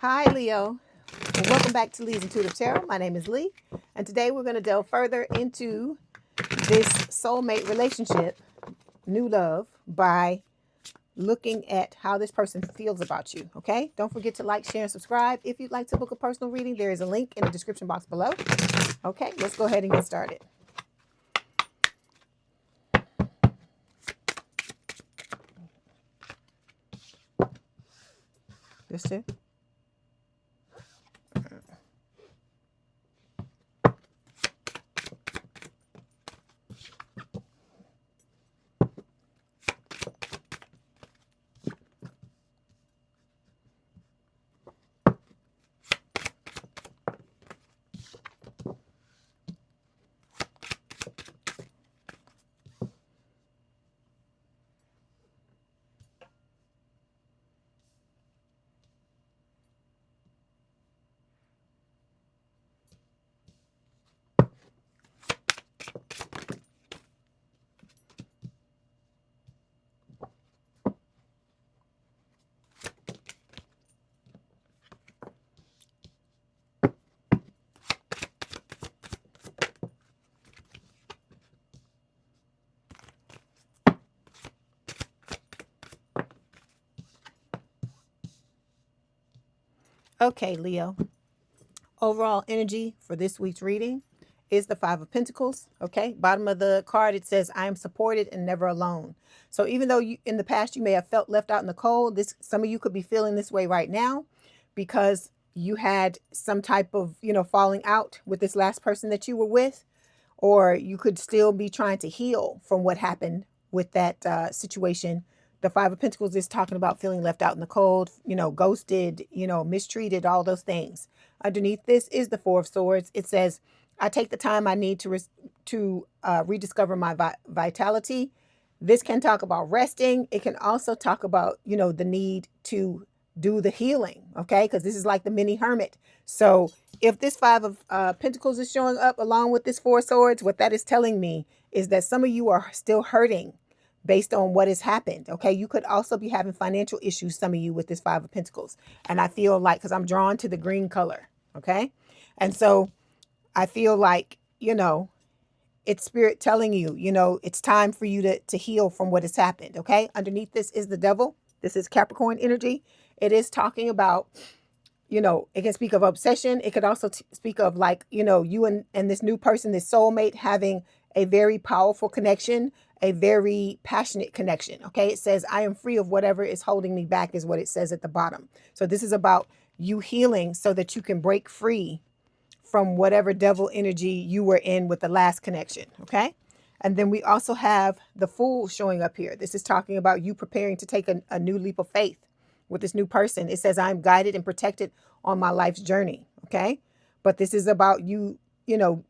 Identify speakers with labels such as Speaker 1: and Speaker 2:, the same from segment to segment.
Speaker 1: Hi, Leo. Well, welcome back to Lee's Intuitive Tarot. My name is Leigh, and today we're going to delve further into this soulmate relationship, new love, by looking at how this person feels about you. Okay? Don't forget to like, share, and subscribe. If you'd like to book a personal reading, there is a link in the description box below. Okay, let's go ahead and get started. This too. Okay, Leo. Overall energy for this week's reading is the Five of Pentacles. Okay, bottom of the card it says, I am supported and never alone. So even though you in the past you may have felt left out in the cold, some of you could be feeling this way right now because you had some type of falling out with this last person that you were with, or you could still be trying to heal from what happened with that situation. The Five of Pentacles is talking about feeling left out in the cold, ghosted, mistreated, all those things. Underneath this is the Four of Swords. It says, I take the time I need to rediscover my vitality. This can talk about resting. It can also talk about, the need to do the healing, okay? Because this is like the mini hermit. So if this Five of Pentacles is showing up along with this Four of Swords, what that is telling me is that some of you are still hurting based on what has happened. Okay. You could also be having financial issues, some of you, with this Five of Pentacles. And I feel like, because I'm drawn to the green color. Okay. And so I feel like, it's spirit telling you, it's time for you to heal from what has happened. Okay. Underneath this is the Devil. This is Capricorn energy. It is talking about, it can speak of obsession. It could also speak of like, you and this new person, this soulmate, having a very powerful connection, a very passionate connection. Okay. It says, I am free of whatever is holding me back, is what it says at the bottom. So this is about you healing so that you can break free from whatever devil energy you were in with the last connection. Okay. And then we also have the Fool showing up here. This is talking about you preparing to take a new leap of faith with this new person. It says, I'm guided and protected on my life's journey. Okay. But this is about you,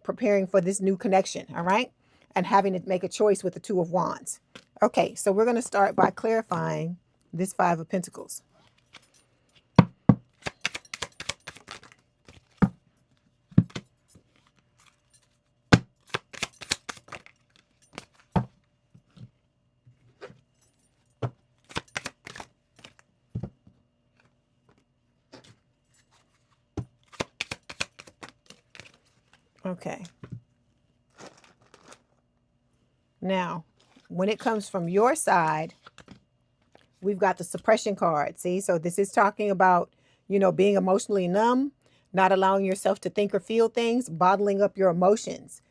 Speaker 1: preparing for this new connection. All right. And having to make a choice with the Two of Wands. Okay. So we're going to start by clarifying this Five of Pentacles. Okay. Now, when it comes from your side, we've got the suppression card. See, so this is talking about, being emotionally numb, not allowing yourself to think or feel things, bottling up your emotions.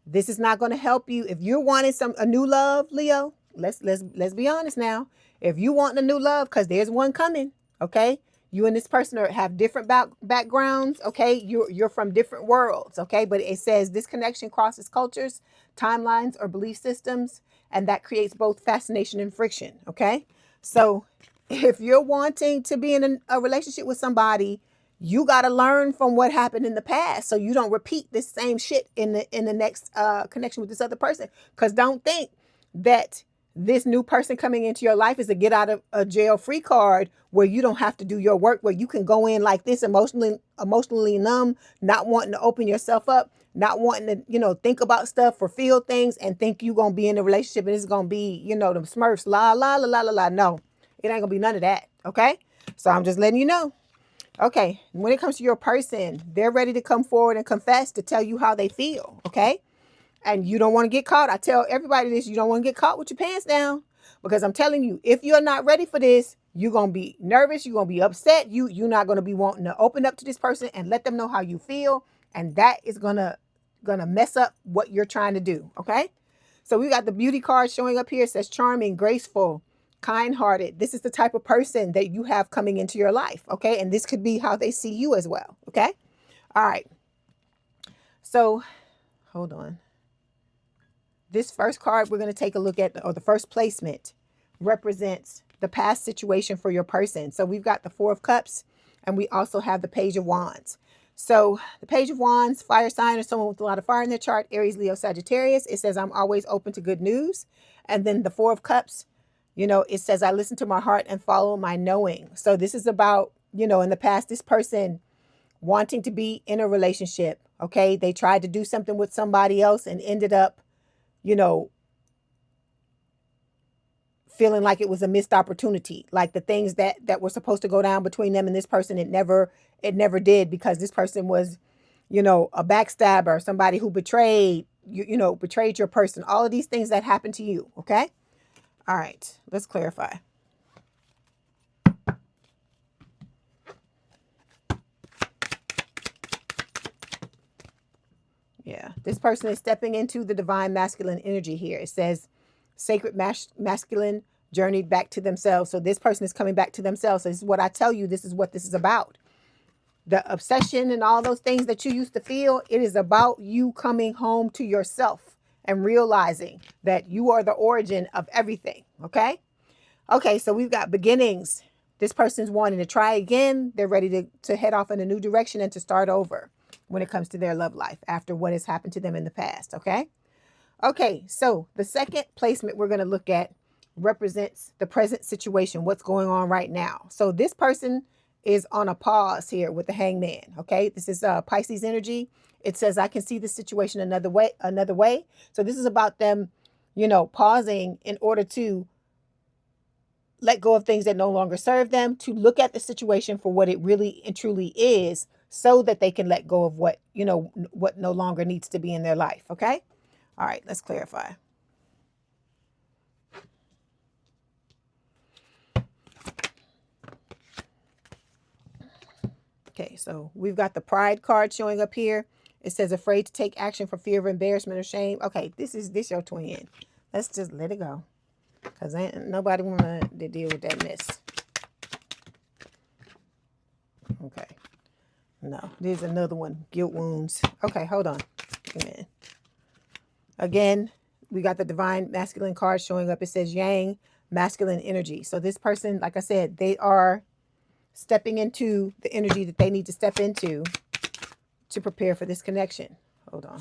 Speaker 1: This is not going to help you if you're wanting a new love, Leo. Let's be honest now. If you want a new love, because there's one coming, okay? You and this person have different backgrounds, okay? You're from different worlds, okay? But it says this connection crosses cultures, timelines, or belief systems, and that creates both fascination and friction, okay? So if you're wanting to be in a relationship with somebody, you got to learn from what happened in the past so you don't repeat this same shit in the next connection with this other person. Because don't think that this new person coming into your life is a get out of a jail free card where you don't have to do your work, where you can go in like this, emotionally numb, not wanting to open yourself up, not wanting to, think about stuff or feel things, and think you're going to be in a relationship and it's going to be, them Smurfs, la, la, la, la, la, la. No, it ain't going to be none of that. Okay. So I'm just letting you know. Okay, when it comes to your person, they're ready to come forward and confess to tell you how they feel, okay? And you don't want to get caught. I tell everybody this, you don't want to get caught with your pants down, because I'm telling you, if you're not ready for this, you're going to be nervous, you're going to be upset, you're not going to be wanting to open up to this person and let them know how you feel, and that is going to mess up what you're trying to do, okay? So we got the beauty card showing up here. It says charming, graceful, kind-hearted. This is the type of person that you have coming into your life, okay? And this could be how they see you as well, okay? All right. So, hold on. This first card we're going to take a look at, or the first placement, represents the past situation for your person. So we've got the Four of Cups, and we also have the Page of Wands. So the Page of Wands, fire sign, or someone with a lot of fire in their chart, Aries, Leo, Sagittarius. It says, I'm always open to good news. And then the Four of Cups, you know, it says, I listen to my heart and follow my knowing. So this is about, you know, in the past, this person wanting to be in a relationship, okay? They tried to do something with somebody else and ended up, you know, feeling like it was a missed opportunity, like the things that were supposed to go down between them and this person, it never did, because this person was, you know, a backstabber, somebody who betrayed you, know, betrayed your person, all of these things that happened to you, okay? All right, let's clarify. Yeah, this person is stepping into the divine masculine energy here. It says sacred masculine journeyed back to themselves. So this person is coming back to themselves. So this is what I tell you. This is what this is about. The obsession and all those things that you used to feel, it is about you coming home to yourself and realizing that you are the origin of everything. Okay? Okay, so we've got beginnings. This person's wanting to try again. They're ready to head off in a new direction and to start over when it comes to their love life after what has happened to them in the past. Okay? Okay, so the second placement we're going to look at represents the present situation, what's going on right now. So this person is on a pause here with the Hangman, okay? This is Pisces energy. It says, I can see the situation another way. So this is about them, you know, pausing in order to let go of things that no longer serve them, to look at the situation for what it really and truly is, so that they can let go of what, you know, what no longer needs to be in their life, okay? All right, let's clarify. Okay, so we've got the Pride card showing up here. It says afraid to take action for fear of embarrassment or shame. Okay, this your twin. Let's just let it go, because ain't nobody want to deal with that mess. Okay. No, there's another one. Guilt wounds. Okay, hold on. Amen. Again, we got the divine masculine card showing up. It says yang, masculine energy. So this person, like I said, they are stepping into the energy that they need to step into to prepare for this connection. Hold on.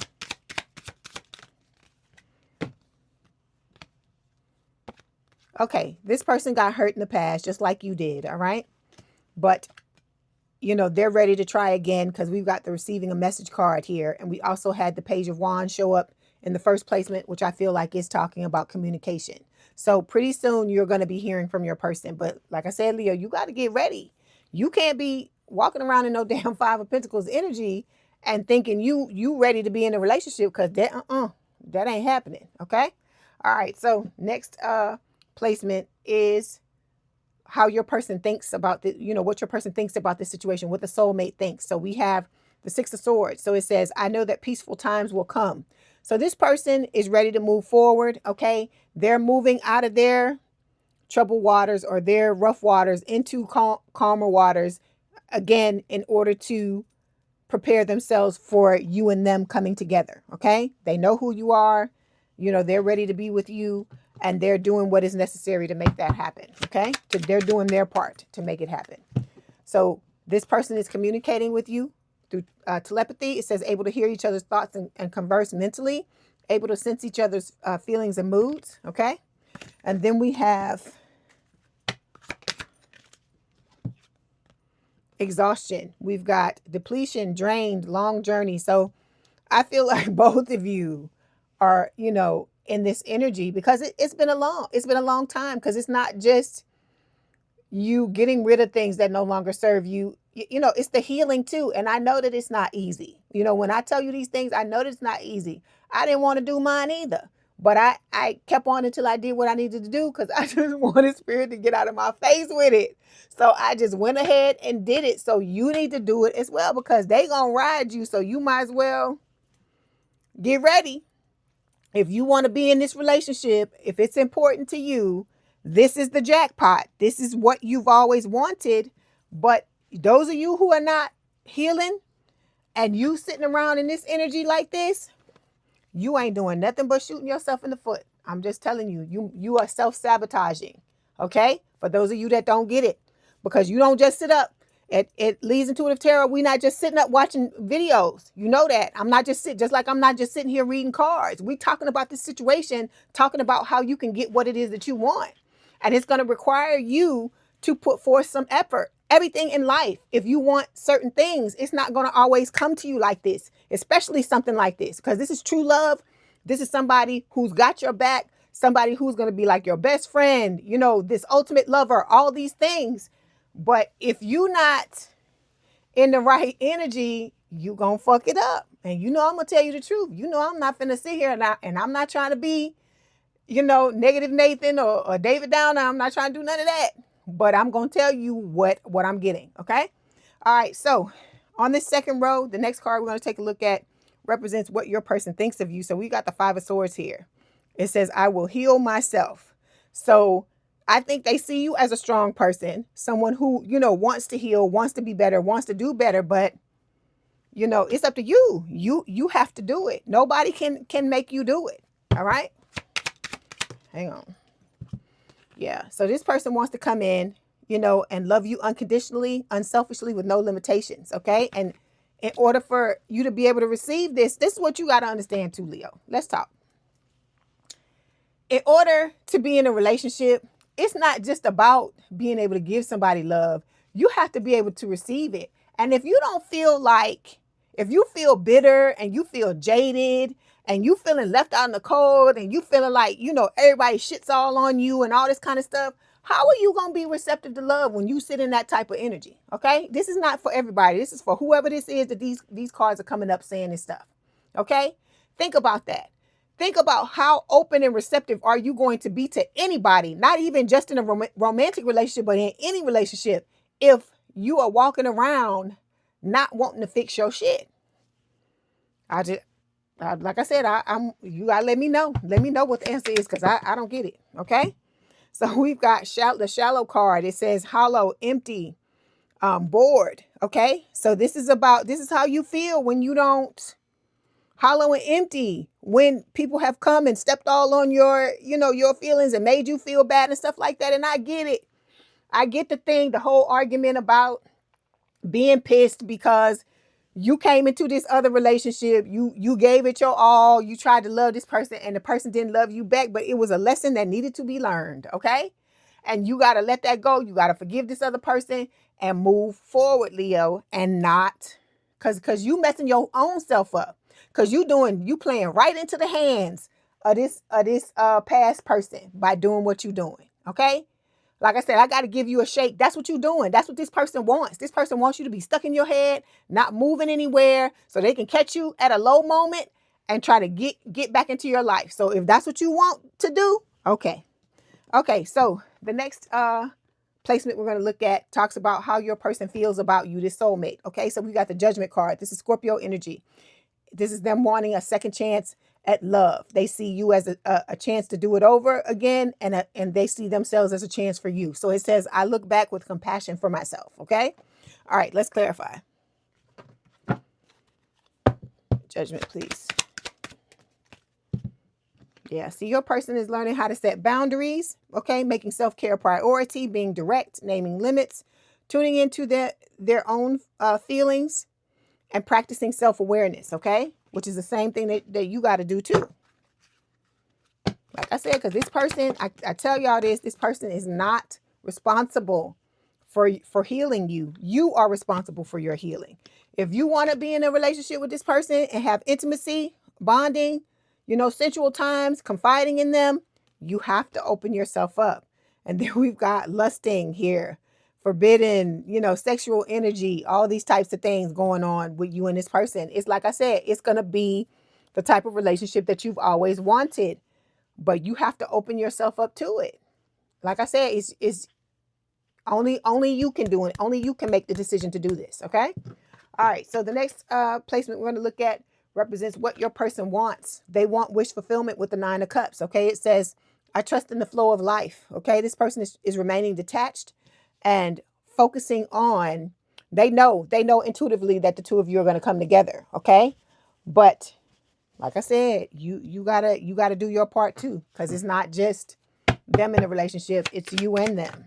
Speaker 1: Okay, this person got hurt in the past, just like you did, all right? But, you know, they're ready to try again, because we've got the receiving a message card here. And we also had the Page of Wands show up in the first placement, which I feel like is talking about communication. So pretty soon you're going to be hearing from your person. But like I said, Leo, you got to get ready. You can't be walking around in no damn Five of Pentacles energy and thinking you ready to be in a relationship, because that ain't happening. Okay. All right. So next placement is how your person thinks about the, you know, what your person thinks about this situation, what the soulmate thinks. So we have the Six of Swords. So it says, I know that peaceful times will come. So this person is ready to move forward. Okay. They're moving out of their troubled waters or their rough waters into calmer waters, again, in order to prepare themselves for you and them coming together. Okay. They know who you are. You know, they're ready to be with you, and they're doing what is necessary to make that happen. Okay. So they're doing their part to make it happen. So this person is communicating with you through telepathy. It says able to hear each other's thoughts and converse mentally, able to sense each other's feelings and moods. Okay. And then we have exhaustion. We've got depletion, drained, long journey. So I feel like both of you are, you know, in this energy, because it's been a long time, because it's not just you getting rid of things that no longer serve you, you know, it's the healing too. And I know that it's not easy. You know, when I tell you these things, I know that it's not easy. I didn't want to do mine either. But I kept on until I did what I needed to do because I just wanted spirit to get out of my face with it. So I just went ahead and did it. So you need to do it as well because they gonna ride you. So you might as well get ready. If you want to be in this relationship, if it's important to you, this is the jackpot. This is what you've always wanted. But those of you who are not healing and you sitting around in this energy like this, you ain't doing nothing but shooting yourself in the foot. I'm just telling you, you are self-sabotaging. Okay? For those of you that don't get it. Because you don't just sit up. It Lee's Intuitive Tarot, we not just sitting up watching videos. You know that. I'm not just like I'm not just sitting here reading cards. We talking about this situation, talking about how you can get what it is that you want. And it's going to require you to put forth some effort. Everything in life, if you want certain things, it's not going to always come to you like this, especially something like this, because this is true love. This is somebody who's got your back, somebody who's going to be like your best friend, you know, this ultimate lover, all these things. But if you not in the right energy, you gonna fuck it up. And you know I'm gonna tell you the truth. You know I'm not finna sit here and I'm not trying to be, you know, negative Nathan or David Downer. I'm not trying to do none of that. But I'm gonna tell you what I'm getting. Okay. All right. So on this second row, the next card we're gonna take a look at represents what your person thinks of you. So we got the Five of Swords here. It says, I will heal myself. So I think they see you as a strong person, someone who, you know, wants to heal, wants to be better, wants to do better. But, you know, it's up to you. You have to do it. Nobody can make you do it. All right. Hang on. Yeah. So this person wants to come in, you know, and love you unconditionally, unselfishly, with no limitations. Okay. And in order for you to be able to receive this is what you got to understand too, Leo. Let's talk. In order to be in a relationship, it's not just about being able to give somebody love. You have to be able to receive it. And if you don't feel like, if you feel bitter and you feel jaded and you feeling left out in the cold and you feeling like, you know, everybody shits all on you and all this kind of stuff, how are you going to be receptive to love when you sit in that type of energy? Okay. This is not for everybody. This is for whoever this is that these cards are coming up saying this stuff. Okay. Think about that. Think about how open and receptive are you going to be to anybody, not even just in a romantic relationship, but in any relationship, if you are walking around not wanting to fix your shit. Like I said, you gotta let me know. Let me know what the answer is because I don't get it. Okay. So we've got the shallow card. It says hollow, empty, bored. Okay. So this is how you feel when you don't. Hollow and empty, when people have come and stepped all on your, you know, your feelings and made you feel bad and stuff like that. And I get it. I get the whole argument about being pissed because you came into this other relationship. You gave it your all. You tried to love this person and the person didn't love you back, but it was a lesson that needed to be learned. Okay. And you got to let that go. You got to forgive this other person and move forward, Leo, and not because you messing your own self up. Because you playing right into the hands of this past person by doing what you're doing. Okay. Like I said, I got to give you a shake. That's what you're doing. That's what this person wants. This person wants you to be stuck in your head, not moving anywhere so they can catch you at a low moment and try to get back into your life. So if that's what you want to do, okay. Okay. So the next placement we're going to look at talks about how your person feels about you, this soulmate. Okay. So we got the Judgment card. This is Scorpio energy. This is them wanting a second chance at love. They see you as a chance to do it over again, and they see themselves as a chance for you. So it says, I look back with compassion for myself. Okay. All right. Let's clarify. Judgment, please. Yeah. See, your person is learning how to set boundaries. Okay. Making self-care a priority, being direct, naming limits, tuning into their own feelings, and practicing self-awareness, okay? Which is the same thing that you got to do too. Like I said, because this person, I tell y'all this person is not responsible for healing you. You are responsible for your healing. If you want to be in a relationship with this person and have intimacy, bonding, you know, sensual times, confiding in them, you have to open yourself up. And then we've got lusting here forbidden, you know, sexual energy, all these types of things going on with you and this person. It's like I said, it's going to be the type of relationship that you've always wanted, but you have to open yourself up to it. Like I said, it's only you can do it. Only you can make the decision to do this. Okay. All right. So the next placement we're going to look at represents what your person wants. They want wish fulfillment with the 9 of Cups. Okay. It says, I trust in the flow of life. Okay. This person is remaining detached and focusing on, they know intuitively that the two of you are going to come together. Okay. But like I said, you gotta do your part too, because it's not just them in a relationship, it's you and them.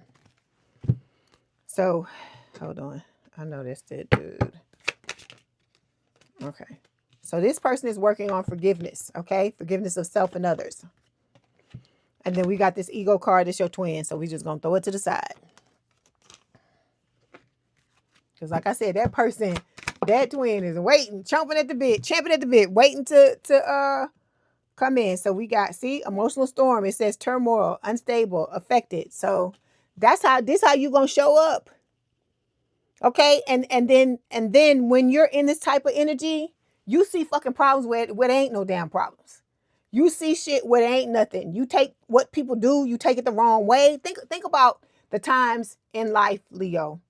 Speaker 1: So hold on, I noticed it, dude. Okay, so this person is working on forgiveness. Okay, forgiveness of self and others. And then we got this ego card. It's your twin, so we just gonna throw it to the side, because like I said, that person, that twin is waiting, champing at the bit, waiting to come in. So we got, see, emotional storm. It says turmoil, unstable, affected. So that's how you gonna show up. Okay, and then when you're in this type of energy, you see fucking problems where there ain't no damn problems. You see shit where there ain't nothing. You take what people do, you take it the wrong way. Think about the times in life, Leo,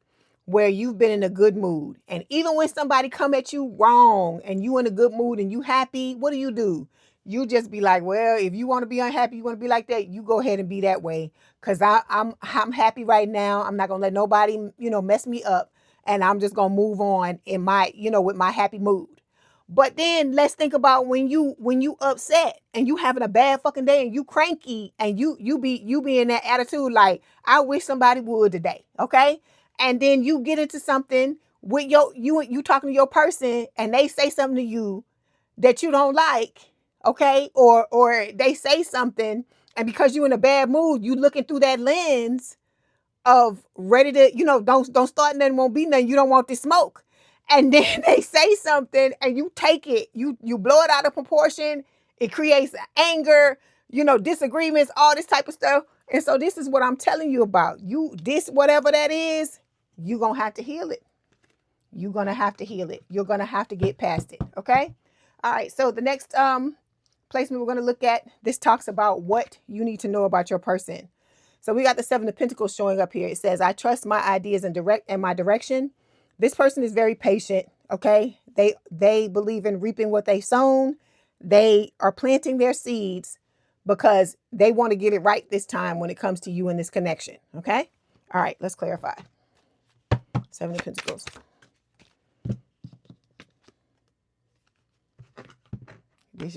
Speaker 1: where you've been in a good mood, and even when somebody come at you wrong and you in a good mood and you happy, what do? You just be like, well, if you want to be unhappy, you want to be like that, you go ahead and be that way, because I'm happy right now. I'm not gonna let nobody, you know, mess me up, and I'm just gonna move on in my, you know, with my happy mood. But then let's think about when you upset and you having a bad fucking day and you cranky and you be in that attitude like, I wish somebody would today. Okay. And then you get into something with you talking to your person and they say something to you that you don't like, okay? Or they say something, and because you're in a bad mood, you looking through that lens of ready to, you know, don't start nothing, won't be nothing. You don't want this smoke. And then they say something and you take it, you blow it out of proportion. It creates anger, you know, disagreements, all this type of stuff. And so this is what I'm telling you about. Whatever that is, you're going to have to heal it. You're going to have to heal it. You're going to have to get past it. Okay. All right. So the next placement we're going to look at, this talks about what you need to know about your person. So we got the 7 of Pentacles showing up here. It says, I trust my ideas and my direction. This person is very patient. Okay. They believe in reaping what they've sown. They are planting their seeds because they want to get it right this time when it comes to you and this connection. Okay. All right. Let's clarify. 7 of Pentacles. Look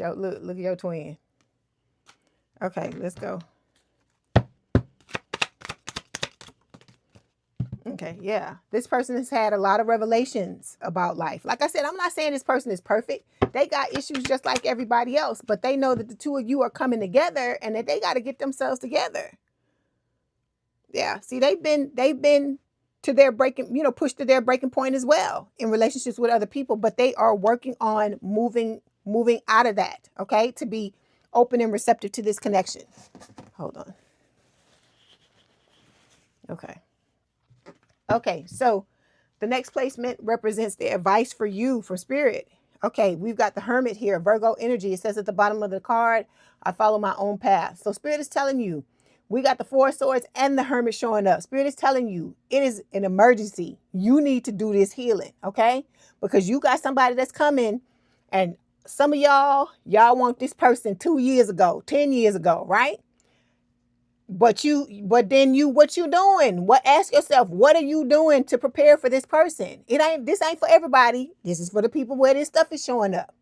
Speaker 1: at your twin. Okay, let's go. Okay, yeah. This person has had a lot of revelations about life. Like I said, I'm not saying this person is perfect. They got issues just like everybody else, but they know that the two of you are coming together and that they got to get themselves together. Yeah, see, they've been to their breaking, you know, pushed to their breaking point as well in relationships with other people, but they are working on moving out of that, okay, to be open and receptive to this connection. Hold on. Okay, so the next placement represents the advice for you from Spirit. Okay, we've got the Hermit here, Virgo energy. It says at the bottom of the card, I follow my own path. So Spirit is telling you, we got the 4 of Swords and the Hermit showing up. Spirit is telling you, it is an emergency. You need to do this healing, okay? Because you got somebody that's coming, and some of y'all want this person 2 years ago, 10 years ago, right? But then what you doing? Ask yourself, what are you doing to prepare for this person? This ain't for everybody. This is for the people where this stuff is showing up.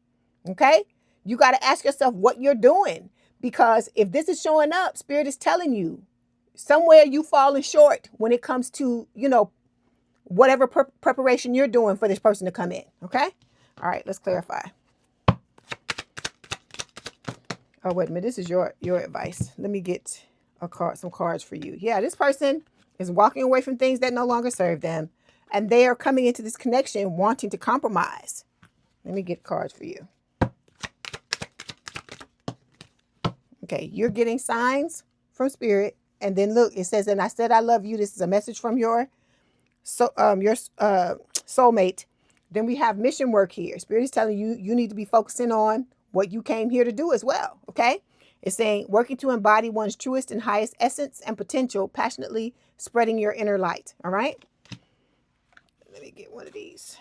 Speaker 1: Okay? You got to ask yourself what you're doing, because if this is showing up, Spirit is telling you somewhere you falling short when it comes to, you know, whatever preparation you're doing for this person to come in. Okay? All right, let's clarify. Oh, wait a minute. This is your advice. Let me get some cards for you. Yeah, this person is walking away from things that no longer serve them, and they are coming into this connection wanting to compromise. Let me get cards for you. Okay, you're getting signs from Spirit, and then look, it says, and I said I love you. This is a message from your your soulmate. Then we have mission work here. Spirit is telling you you need to be focusing on what you came here to do as well. Okay. It's saying working to embody one's truest and highest essence and potential, passionately spreading your inner light. All right. Let me get one of these.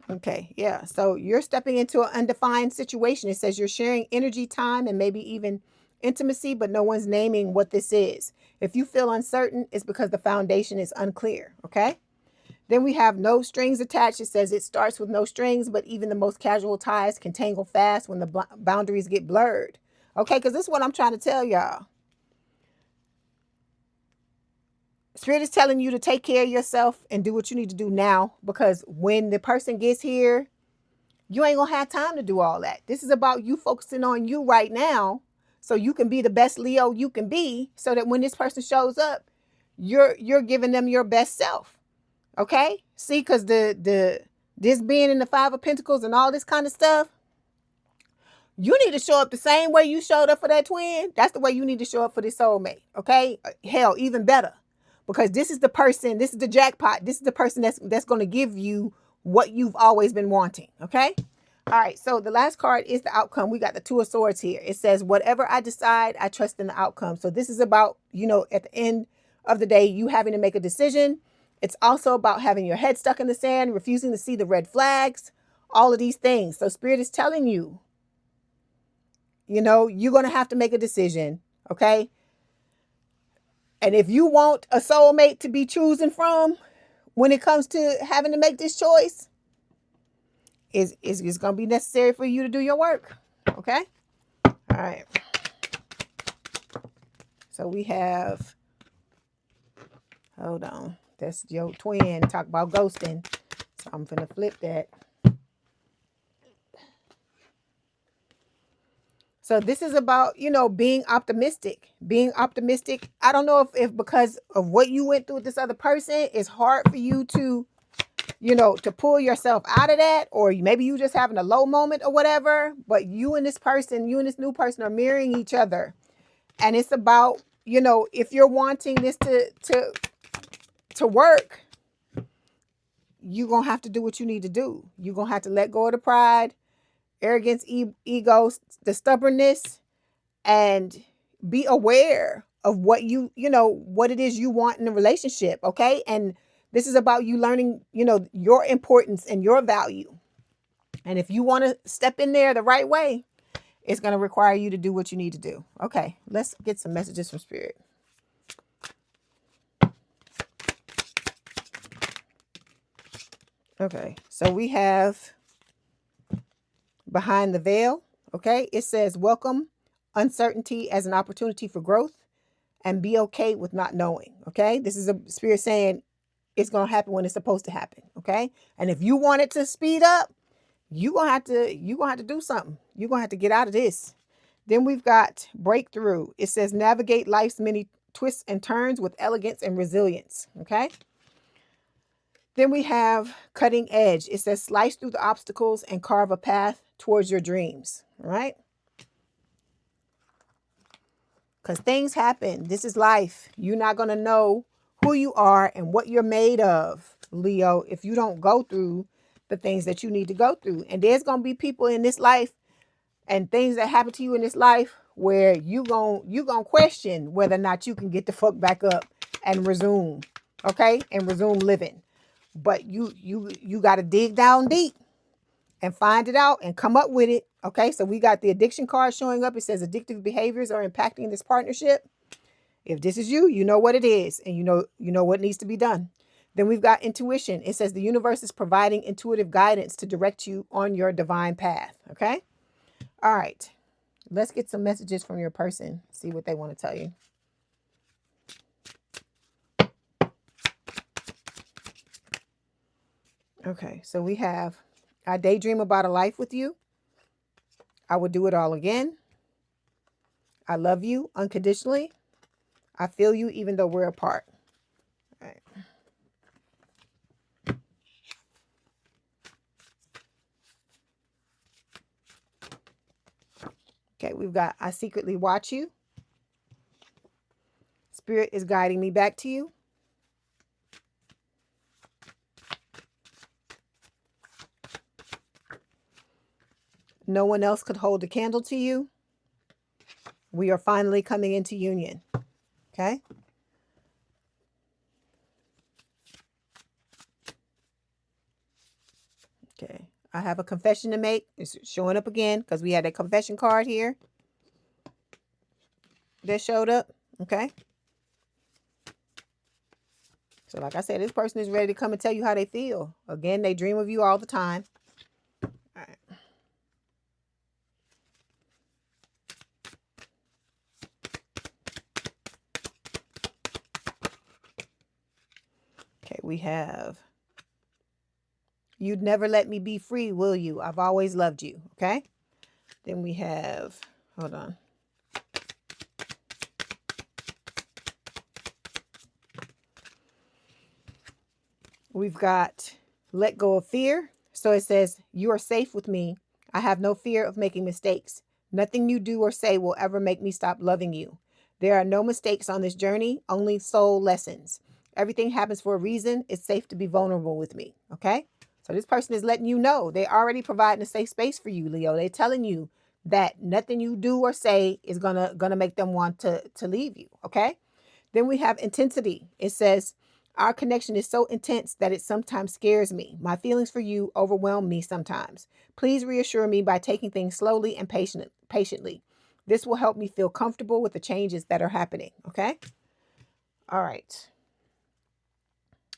Speaker 1: Okay, yeah. So you're stepping into an undefined situation. It says you're sharing energy, time, and maybe even intimacy, but no one's naming what this is. If you feel uncertain, it's because the foundation is unclear. Okay. Then we have no strings attached. It says it starts with no strings, but even the most casual ties can tangle fast when the boundaries get blurred. Okay, because this is what I'm trying to tell y'all. Spirit is telling you to take care of yourself and do what you need to do now, because when the person gets here, you ain't gonna have time to do all that. This is about you focusing on you right now so you can be the best Leo you can be, so that when this person shows up, you're giving them your best self. Okay? See, because this being in the Five of Pentacles and all this kind of stuff, you need to show up the same way you showed up for that twin. That's the way you need to show up for this soulmate. Okay? Hell, even better. Because this is the person, this is the jackpot. This is the person that's going to give you what you've always been wanting. Okay? All right. So the last card is the outcome. We got the Two of Swords here. It says, whatever I decide, I trust in the outcome. So this is about, at the end of the day, you having to make a decision. It's also about having your head stuck in the sand, refusing to see the red flags, all of these things. So Spirit is telling you, you're going to have to make a decision. Okay? And if you want a soulmate to be choosing from when it comes to having to make this choice, it's going to be necessary for you to do your work. Okay? All right. So we have, hold on. That's your twin. Talk about ghosting. So I'm going to flip that. So this is about, being optimistic. Being optimistic. I don't know if because of what you went through with this other person, it's hard for you to, to pull yourself out of that, or maybe you just having a low moment or whatever, but you and this new person are mirroring each other. And it's about, if you're wanting this to work, you're going to have to do what you need to do. You're going to have to let go of the pride, arrogance, ego, the stubbornness, and be aware of what what it is you want in a relationship. Okay. And this is about you learning, your importance and your value. And if you want to step in there the right way, it's going to require you to do what you need to do. Okay. Let's get some messages from Spirit. Okay. So we have behind the veil. Okay. It says, welcome uncertainty as an opportunity for growth, and be okay with not knowing. Okay. This is a Spirit saying it's going to happen when it's supposed to happen. Okay. And if you want it to speed up, you're going to have to do something. You're going to have to get out of this. Then we've got breakthrough. It says navigate life's many twists and turns with elegance and resilience. Okay. Then we have cutting edge. It says slice through the obstacles and carve a path towards your dreams. All right. Because things happen. This is life. You're not going to know who you are and what you're made of, Leo, if you don't go through the things that you need to go through. And there's going to be people in this life and things that happen to you in this life where you gonna question whether or not you can get the fuck back up and resume. Okay? And resume living. But you got to dig down deep and find it out and come up with it. Okay? So we got the addiction card showing up. It says addictive behaviors are impacting this partnership. If this is you, you know what it is, and you know what needs to be done. Then we've got intuition. It says the universe is providing intuitive guidance to direct you on your divine path. Okay? All right. Let's get some messages from your person. See what they want to tell you. Okay. So we have, I daydream about a life with you. I would do it all again. I love you unconditionally. I feel you even though we're apart. All right. Okay, we've got I secretly watch you. Spirit is guiding me back to you. No one else could hold a candle to you. We are finally coming into union. Okay? Okay. I have a confession to make. It's showing up again because we had a confession card here that showed up. Okay? So like I said, this person is ready to come and tell you how they feel. Again, they dream of you all the time. All right. Okay, we have, you'd never let me be free, will you? I've always loved you. Okay. Then we have, hold on. We've got let go of fear. So it says, you are safe with me. I have no fear of making mistakes. Nothing you do or say will ever make me stop loving you. There are no mistakes on this journey, only soul lessons. Everything happens for a reason. It's safe to be vulnerable with me. Okay? So this person is letting you know. They're already providing a safe space for you, Leo. They're telling you that nothing you do or say is gonna make them want to leave you. Okay? Then we have intensity. It says, our connection is so intense that it sometimes scares me. My feelings for you overwhelm me sometimes. Please reassure me by taking things slowly and patiently. This will help me feel comfortable with the changes that are happening. Okay? All right.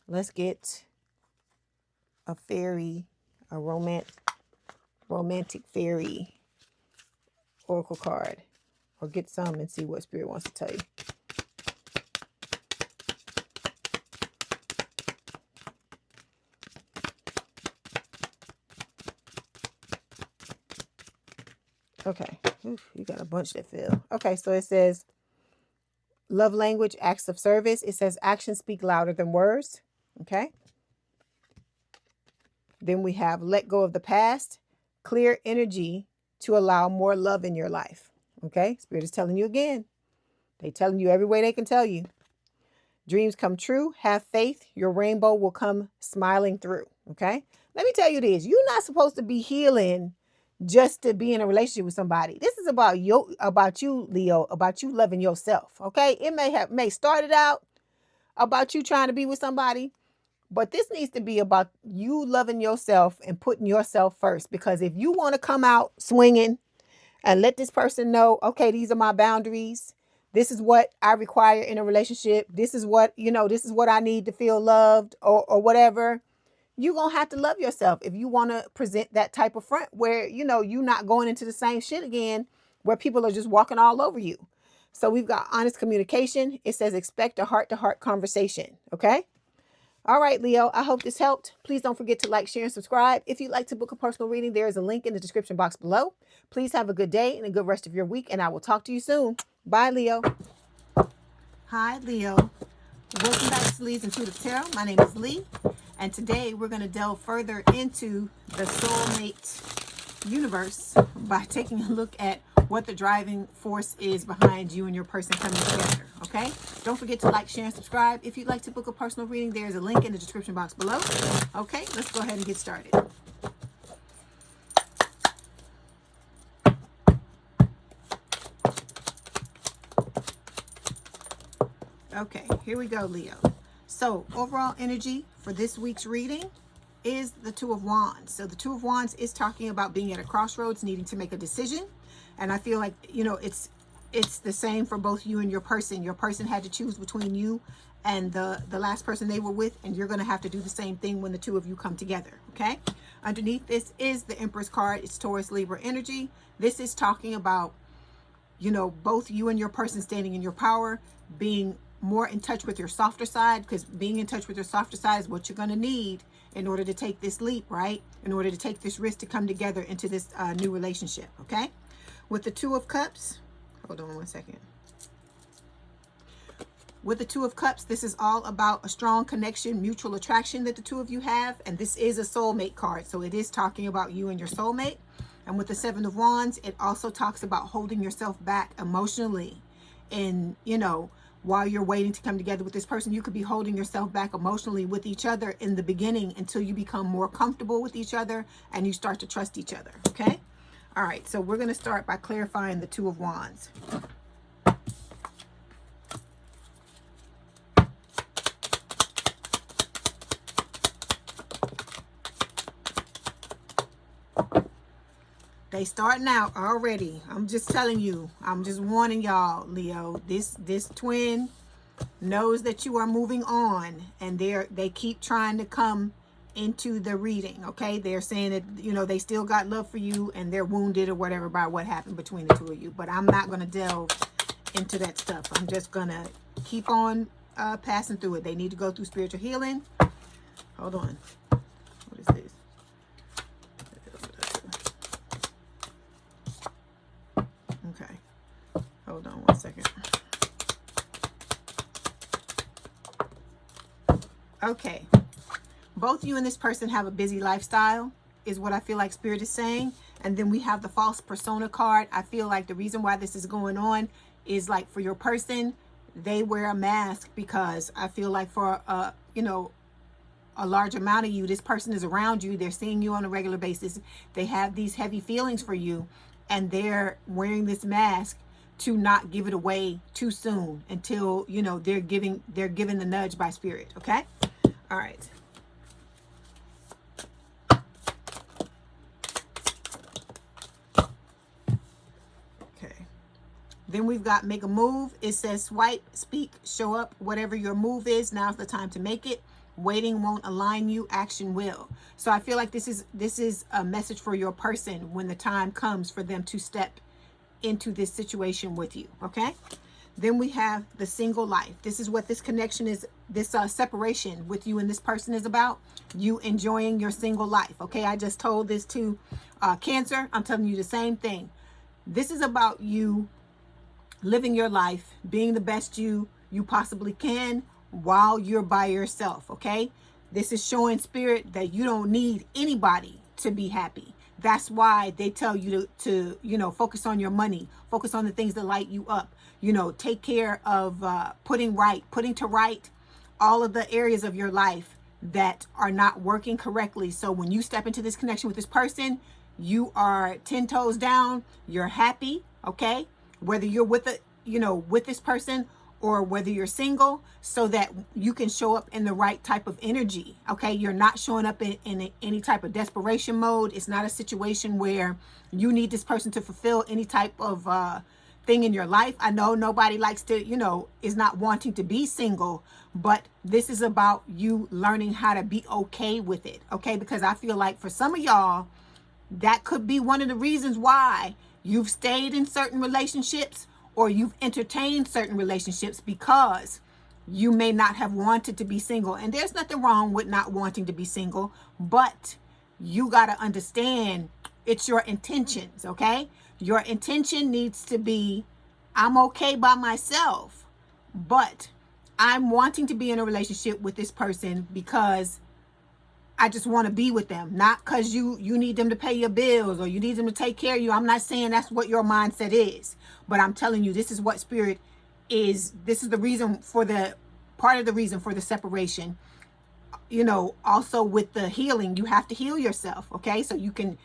Speaker 1: Let's get a fairy, a romantic fairy oracle card. Or get some and see what Spirit wants to tell you. Okay. Oof, you got a bunch that fell. Okay, so it says love language, acts of service. It says actions speak louder than words. Okay. Then we have let go of the past, clear energy to allow more love in your life. Okay. Spirit is telling you again. They're telling you every way they can tell you. Dreams come true. Have faith. Your rainbow will come smiling through. Okay. Let me tell you this. You're not supposed to be healing just to be in a relationship with somebody. This is about you, Leo, about you loving yourself. Okay. It may start it out about you trying to be with somebody, but this needs to be about you loving yourself and putting yourself first. Because if you want to come out swinging and let this person know, okay, these are my boundaries. This is what I require in a relationship. This is what, this is what I need to feel loved or whatever. You're going to have to love yourself if you want to present that type of front where, you're not going into the same shit again where people are just walking all over you. So we've got honest communication. It says expect a heart-to-heart conversation. Okay. All right, Leo, I hope this helped. Please don't forget to like, share, and subscribe. If you'd like to book a personal reading, there is a link in the description box below. Please have a good day and a good rest of your week, and I will talk to you soon. Bye, Leo. Hi, Leo. Welcome back to Leigh's Intuitive Tarot. My name is Leigh, and today we're going to delve further into the soulmate universe by taking a look at what the driving force is behind you and your person coming together. Okay? Don't forget to like, share, and subscribe. If you'd like to book a personal reading, there is a link in the description box below. Okay, let's go ahead and get started. Okay, here we go, Leo. So overall energy for this week's reading is the Two of Wands. So the Two of Wands is talking about being at a crossroads, needing to make a decision. And I feel like, it's the same for both you and your person. Your person had to choose between you and the last person they were with, and you're going to have to do the same thing when the two of you come together. Okay. Underneath this is the Empress card. It's Taurus, Libra energy. This is talking about, both you and your person standing in your power, being more in touch with your softer side, because being in touch with your softer side is what you're going to need in order to take this leap, right? In order to take this risk to come together into this new relationship. Okay. With the Two of Cups, hold on one second. With the Two of Cups, this is all about a strong connection, mutual attraction that the two of you have. And this is a soulmate card. So it is talking about you and your soulmate. And with the Seven of Wands, it also talks about holding yourself back emotionally and, while you're waiting to come together with this person. You could be holding yourself back emotionally with each other in the beginning until you become more comfortable with each other and you start to trust each other, okay? All right, so we're going to start by clarifying the Two of Wands. They starting out already. I'm just telling you. I'm just warning y'all, Leo. This twin knows that you are moving on, and they keep trying to come into the reading, okay? They're saying that, you know, they still got love for you and they're wounded or whatever by what happened between the two of you. But I'm not going to delve into that stuff. I'm just going to keep on passing through it. They need to go through spiritual healing. Hold on. What is this? Okay, hold on one second. Okay, both you and this person have a busy lifestyle, is what I feel like Spirit is saying. And then we have the false persona card. I feel like the reason why this is going on is, like, for your person, they wear a mask because I feel like for you know, a large amount of you, this person is around you, they're seeing you on a regular basis, they have these heavy feelings for you, and they're wearing this mask to not give it away too soon until, you know, they're given the nudge by Spirit, okay? All right. Okay. Then we've got make a move. It says swipe, speak, show up. Whatever your move is, now's the time to make it. Waiting won't align you, action will. So I feel like this is a message for your person when the time comes for them to step into this situation with you, okay? Then we have the single life. This is what this connection is, this separation with you and this person is about. You enjoying your single life, okay? I just told this to Cancer. I'm telling you the same thing. This is about you living your life, being the best you possibly can while you're by yourself, okay? This is showing Spirit that you don't need anybody to be happy. That's why they tell you to you know, focus on your money, focus on the things that light you up, you know, take care of putting to right all of the areas of your life that are not working correctly. So when you step into this connection with this person, you are 10 toes down, you're happy, okay? Whether you're with with this person or whether you're single, so that you can show up in the right type of energy, okay? You're not showing up in any type of desperation mode. It's not a situation where you need this person to fulfill any type of thing in your life. I know nobody likes to, you know, is not wanting to be single, but this is about you learning how to be okay with it, okay? Because I feel like for some of y'all, that could be one of the reasons why you've stayed in certain relationships or you've entertained certain relationships, because you may not have wanted to be single. And there's nothing wrong with not wanting to be single, but you got to understand it's your intentions, okay? Your intention needs to be, I'm okay by myself, but I'm wanting to be in a relationship with this person because I just want to be with them, not because you need them to pay your bills or you need them to take care of you. I'm not saying that's what your mindset is, but I'm telling you, this is what Spirit is. This is the reason for part of the reason for the separation. You know, also with the healing, you have to heal yourself, okay? So you can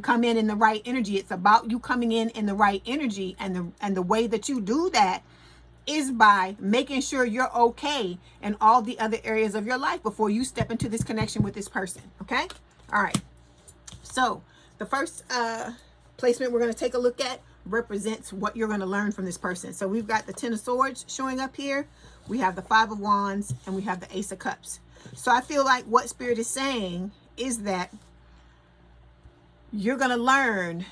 Speaker 1: come in the right energy. It's about you coming in the right energy, and the way that you do that is by making sure you're okay in all the other areas of your life before you step into this connection with this person, okay? All right. So the first placement we're going to take a look at represents what you're going to learn from this person. So we've got the Ten of Swords showing up here. We have the Five of Wands, and we have the Ace of Cups. So I feel like what Spirit is saying is that you're going to learn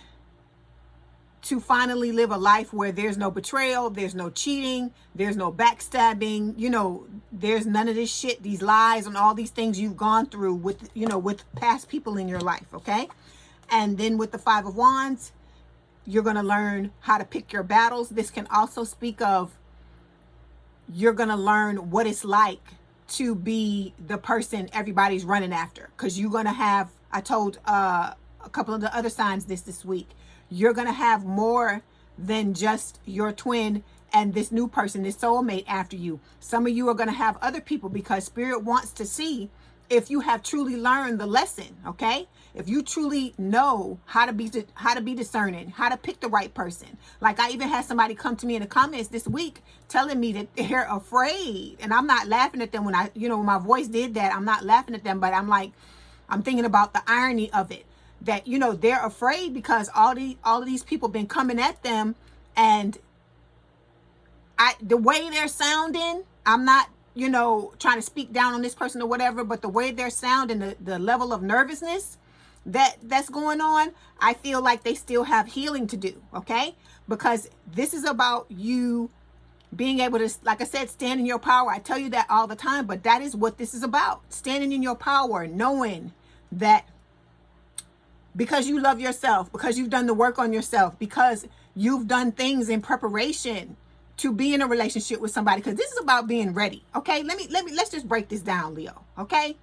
Speaker 1: to finally live a life where there's no betrayal, there's no cheating, there's no backstabbing, you know, there's none of this shit, these lies and all these things you've gone through with, you know, with past people in your life, okay? And then with the Five of Wands, you're going to learn how to pick your battles. This can also speak of you're going to learn what it's like to be the person everybody's running after, because you're going to have, I told a couple of the other signs this week, you're going to have more than just your twin and this new person, this soulmate after you. Some of you are going to have other people because Spirit wants to see if you have truly learned the lesson, okay? If you truly know how to be discerning, how to pick the right person. Like I even had somebody come to me in the comments this week telling me that they're afraid. And I'm not laughing at them when when my voice did that. I'm not laughing at them, but I'm like, I'm thinking about the irony of it. That, they're afraid because all of these people been coming at them, and the way they're sounding, I'm not, trying to speak down on this person or whatever, but the way they're sounding, the level of nervousness that's going on, I feel like they still have healing to do, okay? Because this is about you being able to, like I said, stand in your power. I tell you that all the time, but that is what this is about. Standing in your power, knowing that because you love yourself, because you've done the work on yourself, because you've done things in preparation to be in a relationship with somebody, because this is about being ready, okay? Let's just break this down, Leo, okay?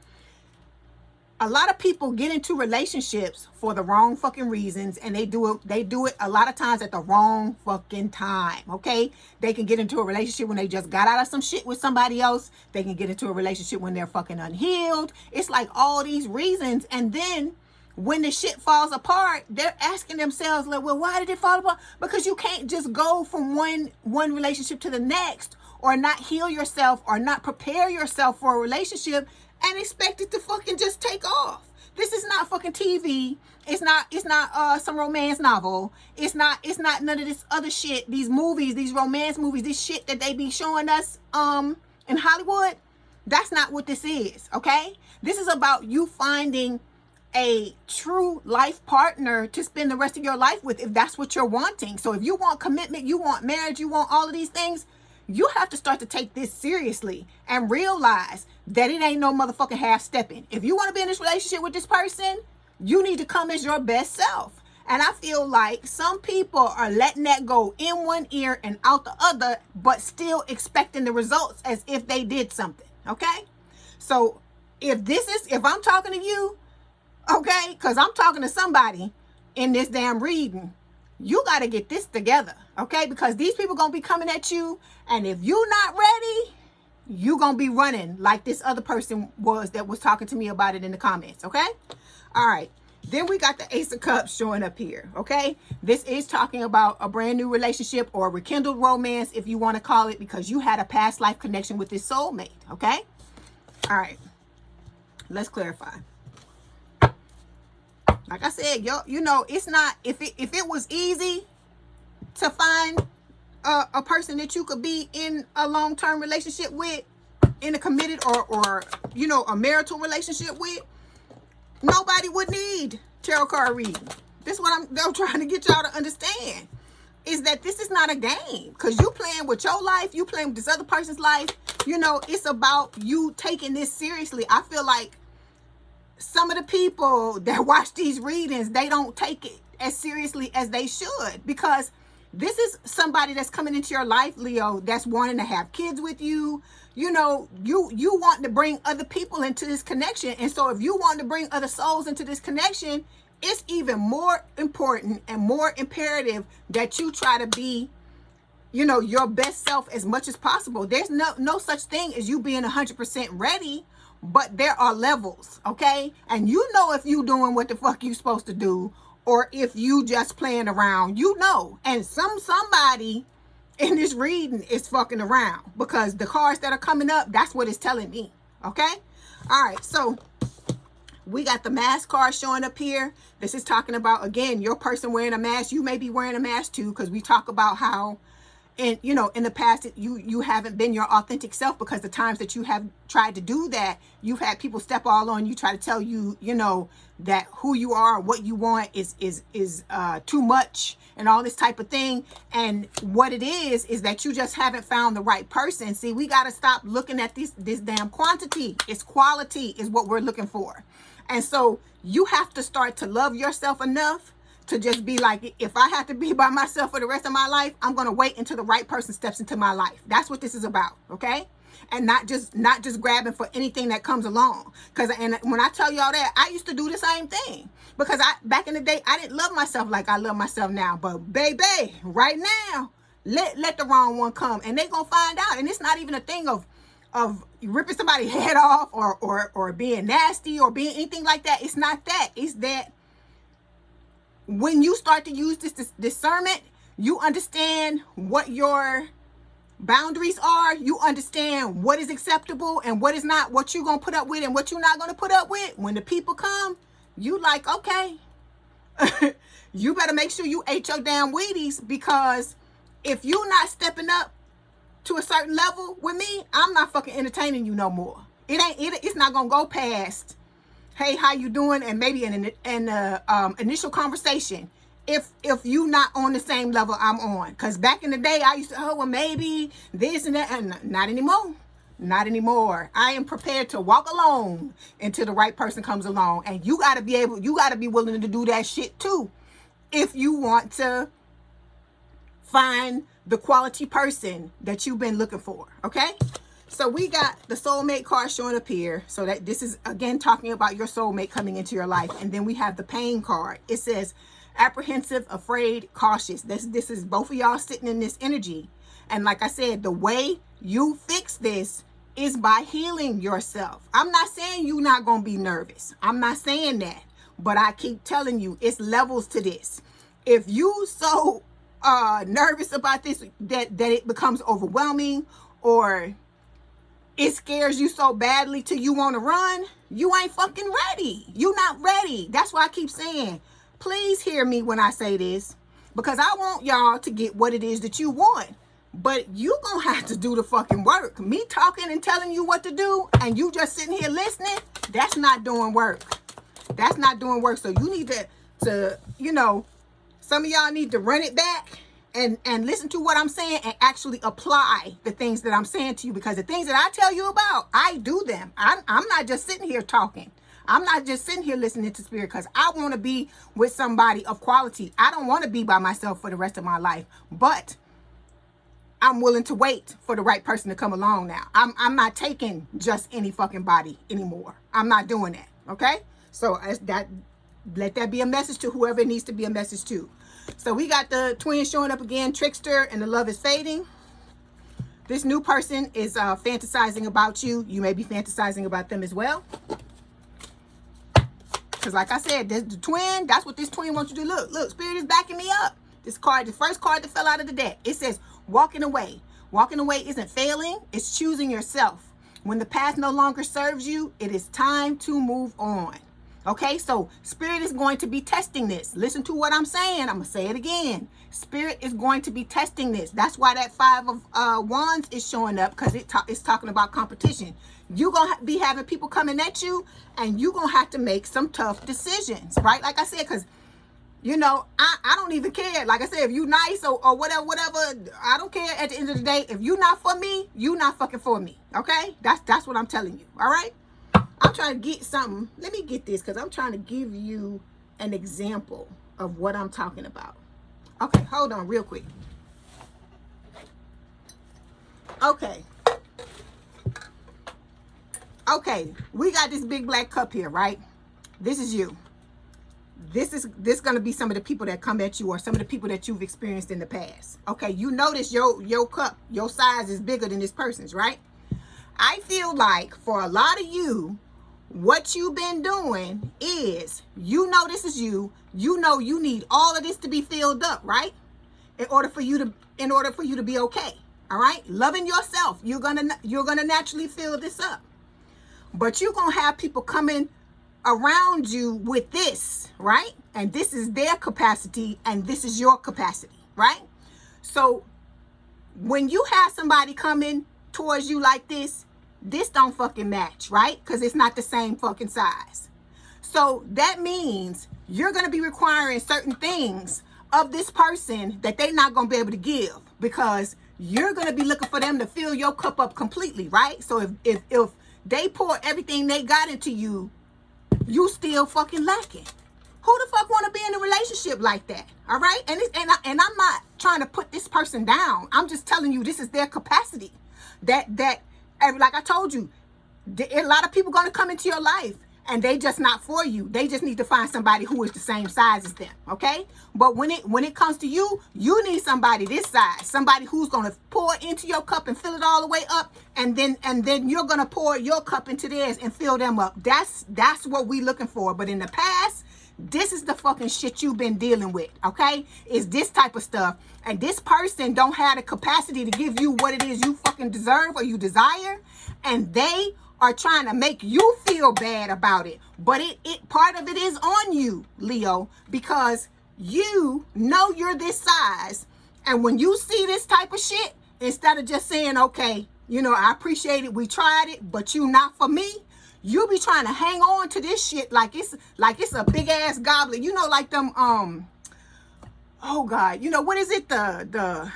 Speaker 1: A lot of people get into relationships for the wrong fucking reasons, and they do it a lot of times at the wrong fucking time, okay? They can get into a relationship when they just got out of some shit with somebody else. They can get into a relationship when they're fucking unhealed. It's like all these reasons, and then when the shit falls apart, they're asking themselves, like, well, why did it fall apart? Because you can't just go from one relationship to the next, or not heal yourself, or not prepare yourself for a relationship and expect it to fucking just take off. This is not fucking TV. It's not some romance novel. It's not none of this other shit. These movies, these romance movies, this shit that they be showing us in Hollywood. That's not what this is, okay? This is about you finding a true life partner to spend the rest of your life with, if that's what you're wanting. So if you want commitment, you want marriage, you want all of these things, you have to start to take this seriously and realize that it ain't no motherfucking half-stepping. If you want to be in this relationship with this person, you need to come as your best self. And I feel like some people are letting that go in one ear and out the other, but still expecting the results as if they did something, okay? So if I'm talking to you, okay, because I'm talking to somebody in this damn reading, you got to get this together, okay? Because these people going to be coming at you, and if you're not ready, you going to be running like this other person that was talking to me about it in the comments, okay? All right. Then we got the Ace of Cups showing up here, okay? This is talking about a brand new relationship, or a rekindled romance, if you want to call it, because you had a past life connection with this soulmate, okay? All right. Let's clarify. Like I said, it's not, if it was easy to find a person that you could be in a long-term relationship with, in a committed or a marital relationship with, nobody would need tarot card reading. This is what I'm trying to get y'all to understand, is that this is not a game, because you playing with your life, you playing with this other person's life. It's about you taking this seriously. I feel like some of the people that watch these readings, they don't take it as seriously as they should, because this is somebody that's coming into your life, Leo, that's wanting to have kids with you. You want to bring other people into this connection. And so if you want to bring other souls into this connection, it's even more important and more imperative that you try to be, your best self as much as possible. There's no such thing as you being 100% ready. But there are levels, okay? And if you doing what the fuck you supposed to do, or if you just playing around, And somebody in this reading is fucking around, because the cards that are coming up, that's what it's telling me, okay? All right, so we got the mask card showing up here. This is talking about, again, your person wearing a mask. You may be wearing a mask too, because we talk about how, and in the past, you haven't been your authentic self, because the times that you have tried to do that, you've had people step all on you, try to tell you, that who you are, what you want is too much, and all this type of thing. And what it is that you just haven't found the right person. See, we got to stop looking at this damn quantity. It's quality is what we're looking for. And so you have to start to love yourself enough to just be like, if I have to be by myself for the rest of my life, I'm going to wait until the right person steps into my life. That's what this is about, okay? And not just grabbing for anything that comes along. And when I tell y'all that, I used to do the same thing. Because back in the day, I didn't love myself like I love myself now. But baby, right now, Let the wrong one come, and they gonna find out. And it's not even a thing of ripping somebody's head off or being nasty or being anything like that. It's not that. It's that when you start to use this discernment, you understand what your boundaries are. You understand what is acceptable and what is not, what you're gonna put up with and what you're not gonna put up with. When the people come, you like, okay, you better make sure you ate your damn Wheaties, because if you not stepping up to a certain level with me, I'm not fucking entertaining you no more. It's not gonna go past, hey, how you doing, and maybe an initial conversation. If you not on the same level I'm on. Because back in the day, I used to, oh, well, maybe this and that. And not anymore. Not anymore. I am prepared to walk alone until the right person comes along. And you got to be willing to do that shit too, if you want to find the quality person that you've been looking for. Okay? So we got the soulmate card showing up here. So that this is, again, talking about your soulmate coming into your life. And then we have the pain card. It says apprehensive, afraid, cautious. This is both of y'all sitting in this energy. And like I said, the way you fix this is by healing yourself. I'm not saying you're not going to be nervous. I'm not saying that. But I keep telling you, it's levels to this. If you so nervous about this that it becomes overwhelming, or it scares you so badly till you want to run, you ain't fucking ready. You're not ready. That's why I keep saying, please hear me when I say this, because I want y'all to get what it is that you want. But you gonna have to do the fucking work. Me talking and telling you what to do, and you just sitting here listening, that's not doing work. That's not doing work. So you need to you know, some of y'all need to run it back and listen to what I'm saying and actually apply the things that I'm saying to you, because the things that I tell you about, I do them. I'm not just sitting here talking. I'm not just sitting here listening to spirit because I want to be with somebody of quality. I don't want to be by myself for the rest of my life, but I'm willing to wait for the right person to come along now. I'm not taking just any fucking body anymore. I'm not doing that. Okay? So as that, let that be a message to whoever it needs to be a message to. So we got the twins showing up again, trickster, and the love is fading. This new person is fantasizing about you. You may be fantasizing about them as well. Because like I said, the twin, that's what this twin wants you to do. Look, spirit is backing me up. This card, the first card that fell out of the deck, it says walking away. Walking away isn't failing, it's choosing yourself. When the path no longer serves you, it is time to move on. Okay, so spirit is going to be testing this. Listen to what I'm saying. I'm going to say it again. Spirit is going to be testing this. That's why that 5 of Wands is showing up, because it's talking about competition. You're going to be having people coming at you, and you're going to have to make some tough decisions, right? Like I said, because, you know, I don't even care. Like I said, if you nice or whatever, I don't care. At the end of the day, if you're not for me, you're not fucking for me, okay? That's what I'm telling you, all right? I'm trying to get something. Let me get this, because I'm trying to give you an example of what I'm talking about. Okay, hold on real quick. Okay, we got this big black cup here, right? This is you. This going to be some of the people that come at you, or some of the people that you've experienced in the past. Okay, you notice your cup, your size is bigger than this person's, right? I feel like for a lot of you, what you've been doing is, you know, this is you. You know you need all of this to be filled up, right? In order for you to be okay. All right? Loving yourself, you're gonna naturally fill this up. But you're gonna have people coming around you with this, right? And this is their capacity, and this is your capacity, right? So when you have somebody coming towards you like this don't fucking match, right? Because it's not the same fucking size. So that means you're going to be requiring certain things of this person that they're not going to be able to give, because you're going to be looking for them to fill your cup up completely, right? So if they pour everything they got into you, you still fucking lacking. Who the fuck want to be in a relationship like that? All right? And I'm not trying to put this person down. I'm just telling you, this is their capacity. That like I told you, a lot of people going to come into your life, and they just not for you. They just need to find somebody who is the same size as them, okay? But when it comes to you, you need somebody this size, somebody who's gonna pour into your cup and fill it all the way up, and then you're gonna pour your cup into theirs and fill them up. That's what we looking for. But in the past, this is the fucking shit you've been dealing with, okay? Is this type of stuff. And this person don't have the capacity to give you what it is you fucking deserve or you desire. And they are trying to make you feel bad about it. But it part of it is on you, Leo, because you know you're this size. And when you see this type of shit, instead of just saying, okay, you know, I appreciate it, we tried it, but you not for me, you be trying to hang on to this shit like it's a big ass goblet. You know, like them oh God, you know, what is it? The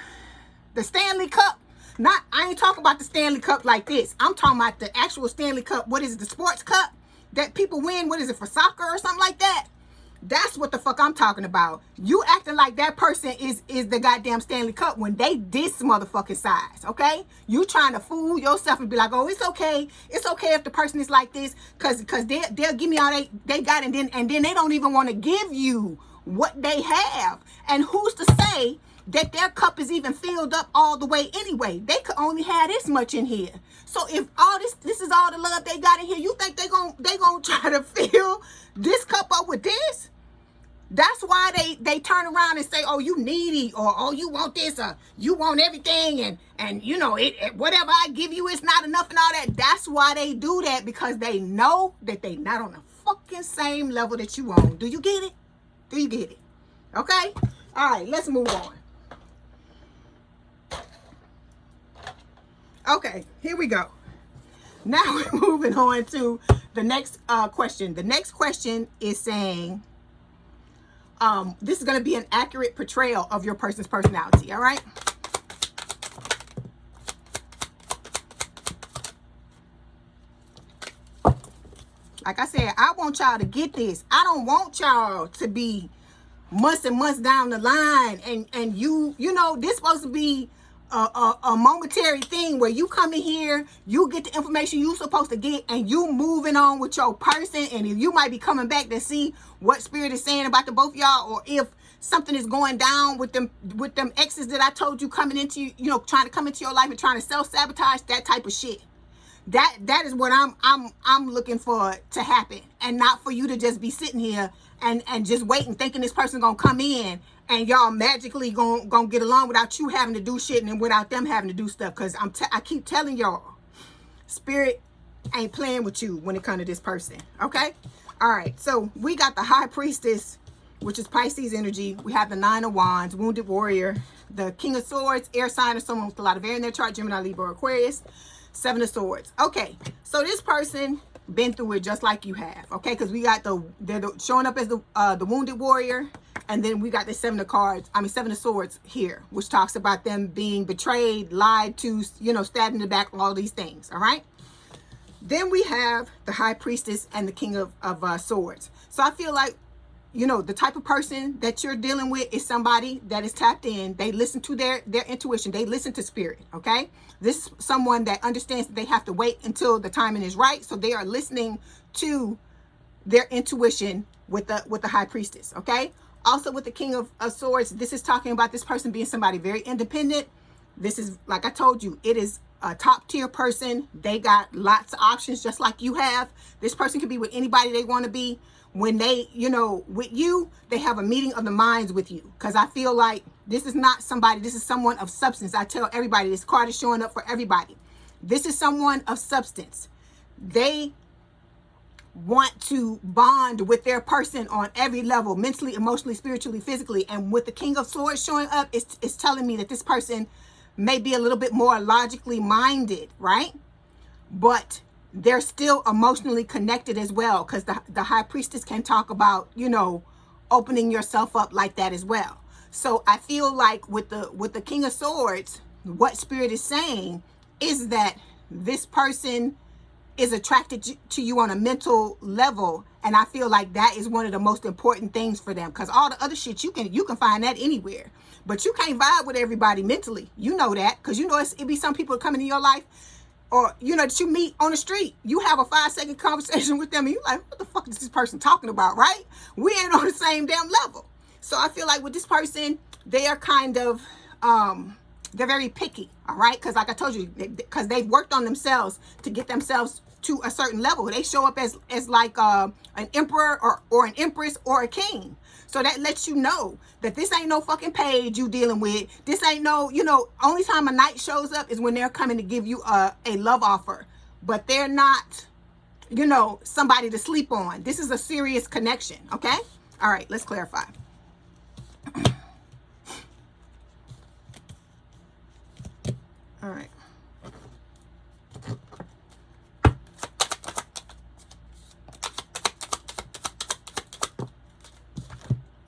Speaker 1: Stanley Cup. I ain't talking about the Stanley Cup like this. I'm talking about the actual Stanley Cup. What is it? The sports cup that people win? What is it, for soccer or something like that? That's what the fuck I'm talking about. You acting like that person is the goddamn Stanley Cup when they this motherfucking size, okay? You trying to fool yourself and be like, oh, it's okay. It's okay if the person is like this, cause they'll give me all they got, and then they don't even want to give you what they have. And who's to say that their cup is even filled up all the way anyway? They could only have this much in here. So if all this is all the love they got in here, you think they gonna try to fill this cup up with this? That's why they turn around and say, oh, you needy, or oh, you want this, or you want everything, and you know it whatever I give you is not enough and all that. That's why they do that, because they know that they not on the fucking same level that you on. Do you get it? Do you get it? Okay? All right, let's move on. Okay, here we go. Now we're moving on to the next question. The next question is saying, this is going to be an accurate portrayal of your person's personality, all right? Like I said, I want y'all to get this. I don't want y'all to be months and months down the line, and you know, this supposed to be a momentary thing where you come in here, you get the information you supposed to get, and you moving on with your person. And if you might be coming back to see what spirit is saying about the both of y'all, or if something is going down with them exes that I told you coming into, you know, trying to come into your life and trying to self-sabotage, that type of shit. That is what I'm looking for to happen, and not for you to just be sitting here and just waiting, thinking this person gonna come in and y'all magically gonna get along without you having to do shit, and without them having to do stuff. Because I keep telling y'all, spirit ain't playing with you when it comes to this person. Okay? All right. So we got the High Priestess, which is Pisces energy. We have the Nine of Wands, Wounded Warrior, the King of Swords, air sign, or someone with a lot of air in their chart, Gemini, Libra, Aquarius, Seven of Swords. Okay. So this person been through it just like you have. Okay? Because we got they're showing up as the Wounded Warrior. And then we got the Seven of Swords here, which talks about them being betrayed, lied to, you know, stabbed in the back, all these things. All right. Then we have the High Priestess and the King of Swords. So I feel like, you know, the type of person that you're dealing with is somebody that is tapped in. They listen to their intuition. They listen to spirit. Okay. This is someone that understands that they have to wait until the timing is right. So they are listening to their intuition with the High Priestess. Okay. Also with the King of Swords, this is talking about this person being somebody very independent. This is, like I told you, it is a top tier person. They got lots of options just like you have. This person can be with anybody they want to be. When they, you know, with you, they have a meeting of the minds with you. Because I feel like this is not somebody, this is someone of substance. I tell everybody, this card is showing up for everybody. This is someone of substance. They want to bond with their person on every level, mentally, emotionally, spiritually, physically. And with the King of Swords showing up, it's telling me that this person may be a little bit more logically minded, right? But they're still emotionally connected as well, because the High Priestess can talk about, you know, opening yourself up like that as well. So I feel like with the King of Swords, what spirit is saying is that this person is attracted to you on a mental level, and I feel like that is one of the most important things for them, because all the other shit you can find that anywhere, but you can't vibe with everybody mentally. You know that, because you know it be some people coming in your life or, you know, that you meet on the street. You have a 5-second conversation with them and you're like, what the fuck is this person talking about, right? We ain't on the same damn level. So I feel like with this person, they are kind of, they're very picky, all right? Because like I told you, because they've worked on themselves to get themselves to a certain level. They show up as like an emperor or an empress or a king. So that lets you know that this ain't no fucking page you dealing with. This ain't no, you know, only time a knight shows up is when they're coming to give you a love offer. But they're not, you know, somebody to sleep on. This is a serious connection, okay? All right, let's clarify. All right.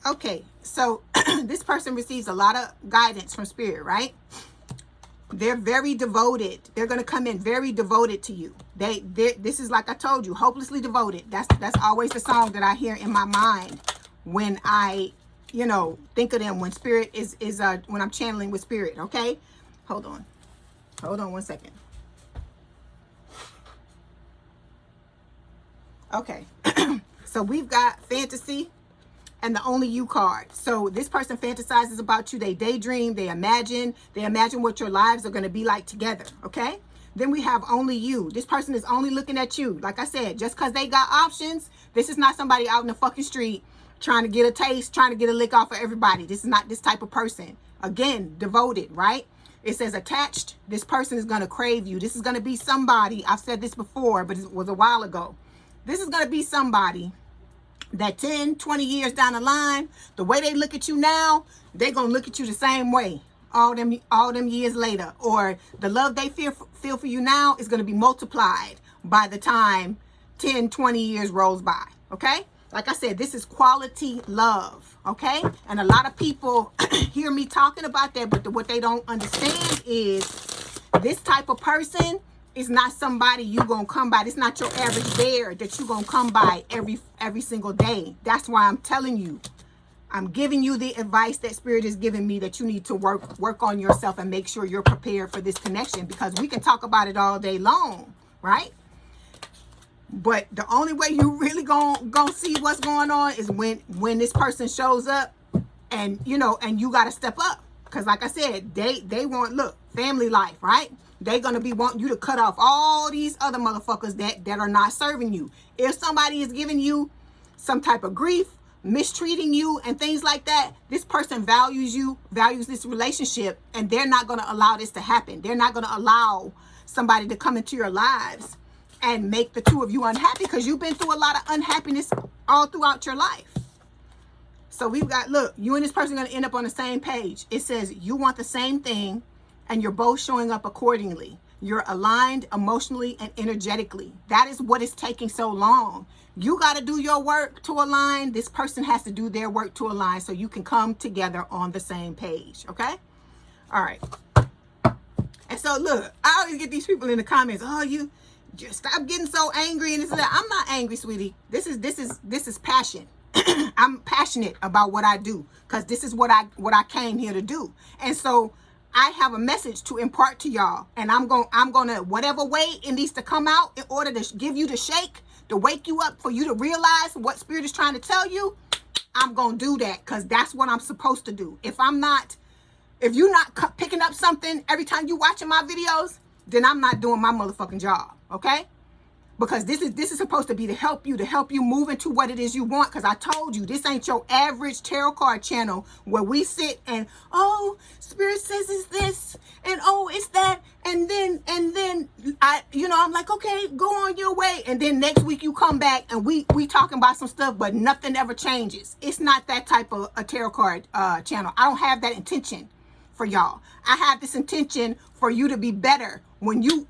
Speaker 1: Okay, so this person receives a lot of guidance from spirit, right? They're very devoted. They're going to come in very devoted to you. This is, like I told you, hopelessly devoted. That's always the song that I hear in my mind when I, you know, think of them, when spirit is when I'm channeling with spirit, okay? Hold on 1 second. Okay. So we've got fantasy and the only you card. So this person fantasizes about you. They daydream, they imagine what your lives are going to be like together, okay? Then we have only you. This person is only looking at you. Like I said, just because they got options, this is not somebody out in the fucking street trying to get a taste, trying to get a lick off of everybody. This is not this type of person. Again, devoted, right? It says attached. This person is going to crave you. This is going to be somebody, I've said this before, but it was a while ago. This is going to be somebody that 10, 20 years down the line, the way they look at you now, they're going to look at you the same way all them years later. Or the love they feel for you now is going to be multiplied by the time 10, 20 years rolls by, okay? Like I said, this is quality love, okay? And a lot of people hear me talking about that, but what they don't understand is this type of person is not somebody you gonna come by. It's not your average bear that you gonna come by every single day. That's why I'm telling you, I'm giving you the advice that spirit is giving me, that you need to work on yourself and make sure you're prepared for this connection, because we can talk about it all day long, right? But the only way you really gonna see what's going on is when this person shows up, and you know, and you gotta step up. Because like I said, they want, look, family life, right? They're going to be wanting you to cut off all these other motherfuckers that are not serving you. If somebody is giving you some type of grief, mistreating you and things like that, this person values you, values this relationship, and they're not going to allow this to happen. They're not going to allow somebody to come into your lives and make the two of you unhappy, because you've been through a lot of unhappiness all throughout your life. So we've got, look, you and this person are going to end up on the same page. It says you want the same thing, and you're both showing up accordingly. You're aligned emotionally and energetically. That is what is taking so long. You got to do your work to align. This person has to do their work to align, so you can come together on the same page, okay? All right. And so, look, I always get these people in the comments, oh, you just stop getting so angry and this and that. I'm not angry, sweetie. This is passion. I'm passionate about what I do, because this is what I came here to do. And so I have a message to impart to y'all, and I'm gonna whatever way it needs to come out in order to give you the shake, to wake you up, for you to realize what spirit is trying to tell you. I'm gonna do that, because that's what I'm supposed to do. If you're not picking up something every time you watching my videos, then I'm not doing my motherfucking job, okay? Because this is supposed to be to help you move into what it is you want. Because I told you, this ain't your average tarot card channel where we sit and, oh, spirit says it's this, and oh, it's that, and then I'm like, okay, go on your way, and then next week you come back and we talking about some stuff, but nothing ever changes. It's not that type of a tarot card channel. I don't have that intention for y'all. I have this intention for you to be better when you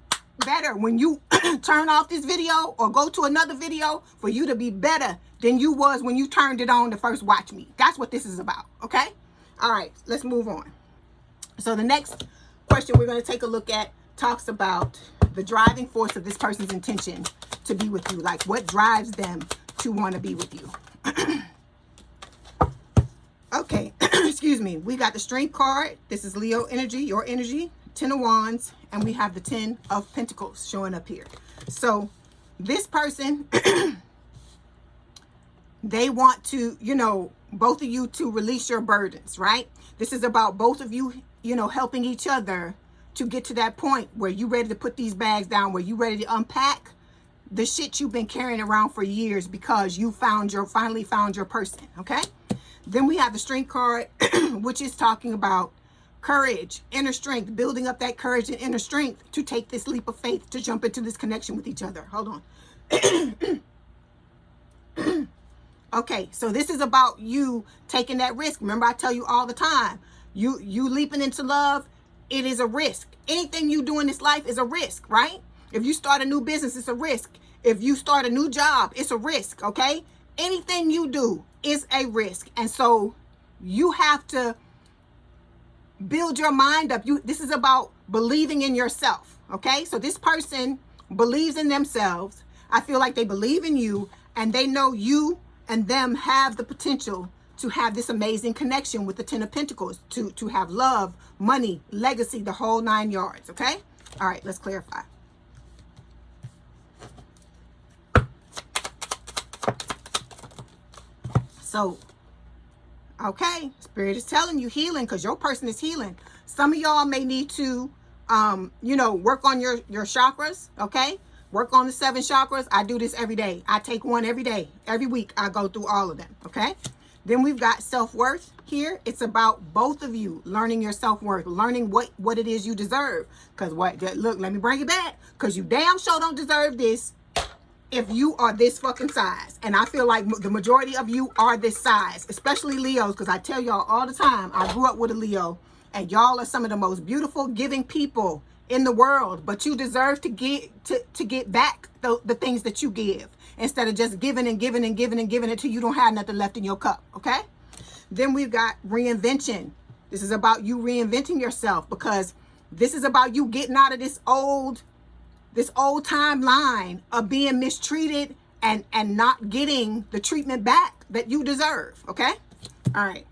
Speaker 1: turn off this video or go to another video, for you to be better than you was when you turned it on to first watch me. That's what this is about, okay? All right, let's move on. So the next question we're going to take a look at talks about the driving force of this person's intention to be with you. Like, what drives them to want to be with you? Okay, excuse me. We got the Strength card. This is Leo energy, your energy. Ten of Wands, and we have the Ten of Pentacles showing up here. So this person, they want to, you know, both of you to release your burdens, right? This is about both of you, you know, helping each other to get to that point where you ready to put these bags down, where you ready to unpack the shit you've been carrying around for years because you finally found your person, okay? Then we have the Strength card, which is talking about courage, inner strength, building up that courage and inner strength to take this leap of faith, to jump into this connection with each other. Hold on. Okay, so this is about you taking that risk. Remember, I tell you all the time, you leaping into love, it is a risk. Anything you do in this life is a risk, right? If you start a new business, it's a risk. If you start a new job, it's a risk, okay? Anything you do is a risk. And so you have to build your mind up. This is about believing in yourself, okay? So this person believes in themselves. I feel like they believe in you, and they know you and them have the potential to have this amazing connection with the Ten of Pentacles, to have love, money, legacy, the whole 9 yards, okay? All right, let's clarify. So, okay, Spirit is telling you healing, because your person is healing. Some of y'all may need to, you know, work on your chakras, okay? Work on the 7 chakras. I do this every day. I take one every day. Every week, I go through all of them, okay? Then we've got self-worth here. It's about both of you learning your self-worth, learning what it is you deserve. Because look, let me bring it back. Because you damn sure don't deserve this if you are this fucking size. And I feel like the majority of you are this size, especially Leos, because I tell y'all all the time, I grew up with a Leo, and y'all are some of the most beautiful, giving people in the world, but you deserve to get back the things that you give, instead of just giving and giving and giving and giving until you don't have nothing left in your cup, okay? Then we've got reinvention. This is about you reinventing yourself, because this is about you getting out of this old timeline of being mistreated and not getting the treatment back that you deserve, okay? All right.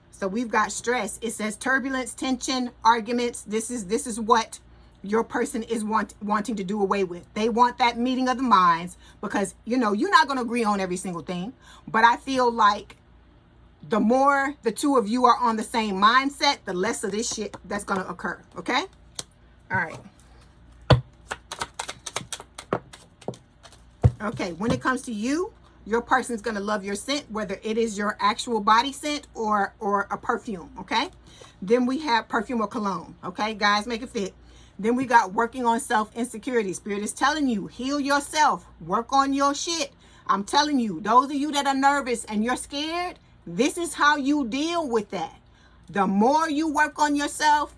Speaker 1: So we've got stress. It says turbulence, tension, arguments. This is what your person is wanting to do away with. They want that meeting of the minds, because, you know, you're not going to agree on every single thing. But I feel like the more the two of you are on the same mindset, the less of this shit that's going to occur. Okay? All right. Okay, when it comes to you, your person's going to love your scent, whether it is your actual body scent or a perfume, okay? Then we have perfume or cologne, okay? Guys, make it fit. Then we got working on self-insecurity. Spirit is telling you, heal yourself. Work on your shit. I'm telling you, those of you that are nervous and you're scared, this is how you deal with that. The more you work on yourself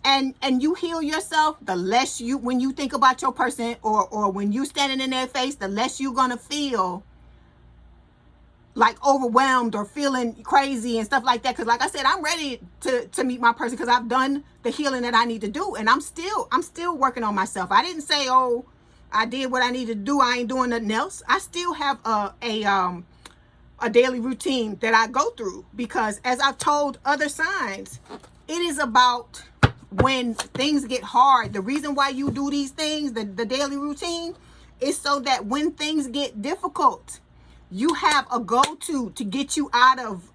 Speaker 1: and you heal yourself, the less you, when you think about your person or when you standing in their face, the less you're going to feel like overwhelmed or feeling crazy and stuff like that. Because like I said, I'm ready to meet my person, because I've done the healing that I need to do, and I'm still working on myself. I didn't say, oh, I did what I needed to do, I ain't doing nothing else. I still have a daily routine that I go through, because as I've told other signs, it is about when things get hard. The reason why you do these things, the daily routine, is so that when things get difficult, you have a go-to to get you out of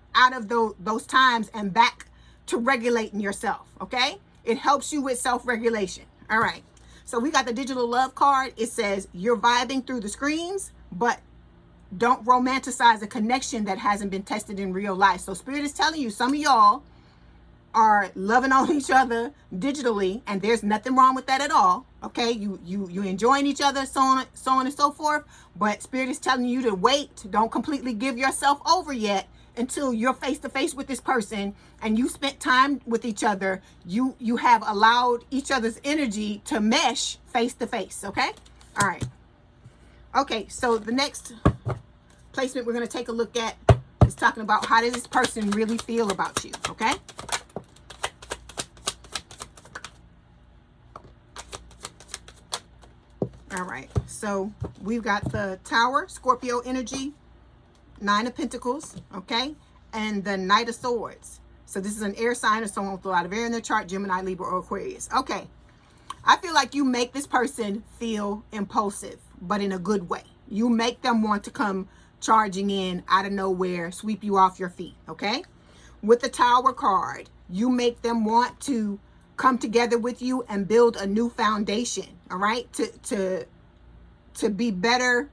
Speaker 1: those times and back to regulating yourself, okay? It helps you with self-regulation. All right. So we got the digital love card. It says you're vibing through the screens, but don't romanticize a connection that hasn't been tested in real life. So Spirit is telling you, some of y'all are loving on each other digitally, and there's nothing wrong with that at all. Okay, you enjoying each other, so on and so forth. But Spirit is telling you to wait. Don't completely give yourself over yet until you're face to face with this person and you spent time with each other. You have allowed each other's energy to mesh face to face. Okay, all right. Okay, so the next placement we're going to take a look at is talking about how does this person really feel about you. Okay. All right, so we've got the Tower, Scorpio energy, 9 of Pentacles, okay? and the Knight of Swords. So this is an air sign or someone with a lot of air in their chart, Gemini, Libra, or Aquarius. Okay. I feel like you make this person feel impulsive, but in a good way. You make them want to come charging in out of nowhere, sweep you off your feet, okay? With the Tower card, you make them want to come together with you and build a new foundation, all right? To be better,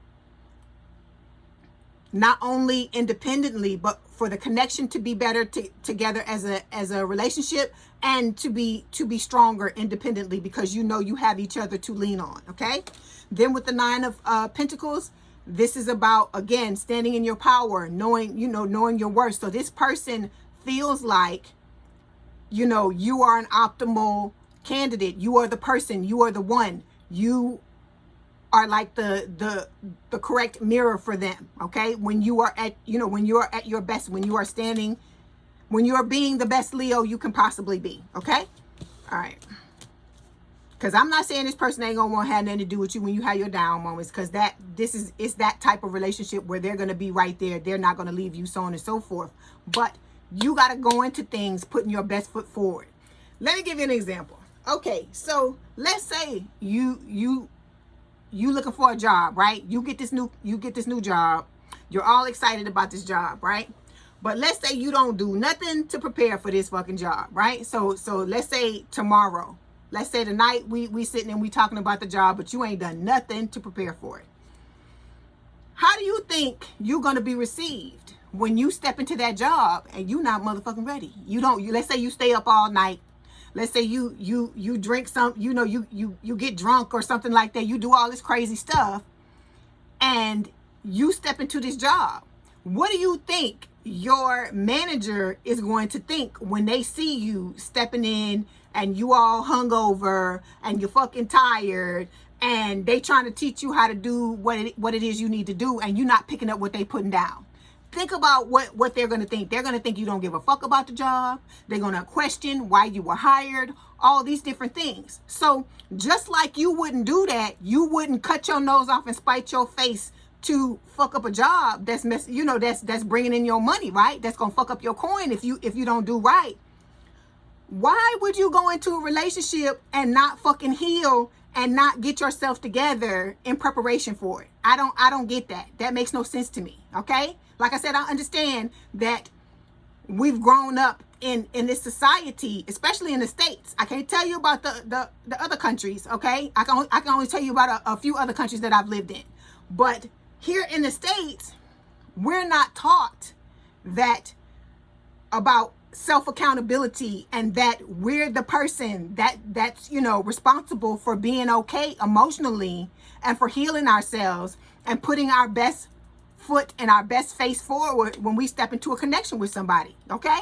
Speaker 1: not only independently, but for the connection to be better together as a relationship, and to be stronger independently, because you know you have each other to lean on, okay? Then with the Nine of Pentacles, this is about, again, standing in your power, knowing your worth. So this person feels like, you know, you are an optimal candidate. You are the person, you are the one. You are like the correct mirror for them, okay? When you are at, when you are at your best, when you are standing, when you are being the best Leo you can possibly be, okay? All right. Because I'm not saying this person ain't gonna want to have nothing to do with you when you have your down moments, because it's that type of relationship where they're gonna be right there. They're not gonna leave you, so on and so forth. But you gotta go into things putting your best foot forward. Let me give you an example. Okay, so let's say you looking for a job, right? You get this new job. You're all excited about this job, right? But let's say you don't do nothing to prepare for this fucking job, right? So let's say tomorrow, let's say tonight we sitting and we talking about the job, but you ain't done nothing to prepare for it. How do you think you're gonna be received when you step into that job and you not motherfucking ready? Let's say you stay up all night. Let's say you drink some, you get drunk or something like that. You do all this crazy stuff and you step into this job. What do you think your manager is going to think when they see you stepping in and you all hungover and you're fucking tired and they trying to teach you how to do what it is you need to do, and you're not picking up what they putting down? Think about what they're going to think. They're going to think you don't give a fuck about the job. They're going to question why you were hired, all these different things. So just like you wouldn't do that, you wouldn't cut your nose off and spite your face to fuck up a job that's that's bringing in your money, right? That's going to fuck up your coin if you don't do right. Why would you go into a relationship and not fucking heal and not get yourself together in preparation for it? I don't get that. That makes no sense to me, okay? Like I said, I understand that we've grown up in this society, especially in the States. I can't tell you about the other countries, okay? I can only tell you about a few other countries that I've lived in. But here in the States, we're not taught that about self-accountability, and that we're the person that's responsible for being okay emotionally and for healing ourselves and putting our best foot and our best face forward when we step into a connection with somebody, okay?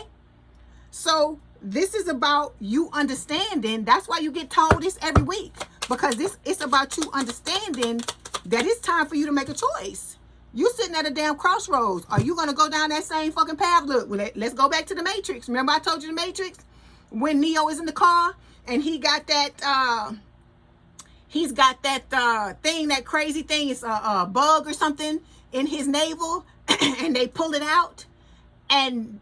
Speaker 1: So this is about you understanding. That's why you get told this every week, because it's about you understanding that it's time for you to make a choice. You sitting at a damn crossroads. Are you going to go down that same fucking path? Look, let's go back to the Matrix. Remember I told you the Matrix? When Neo is in the car and he got that, he's got that thing, that crazy thing. It's a bug or something in his navel, and they pull it out. And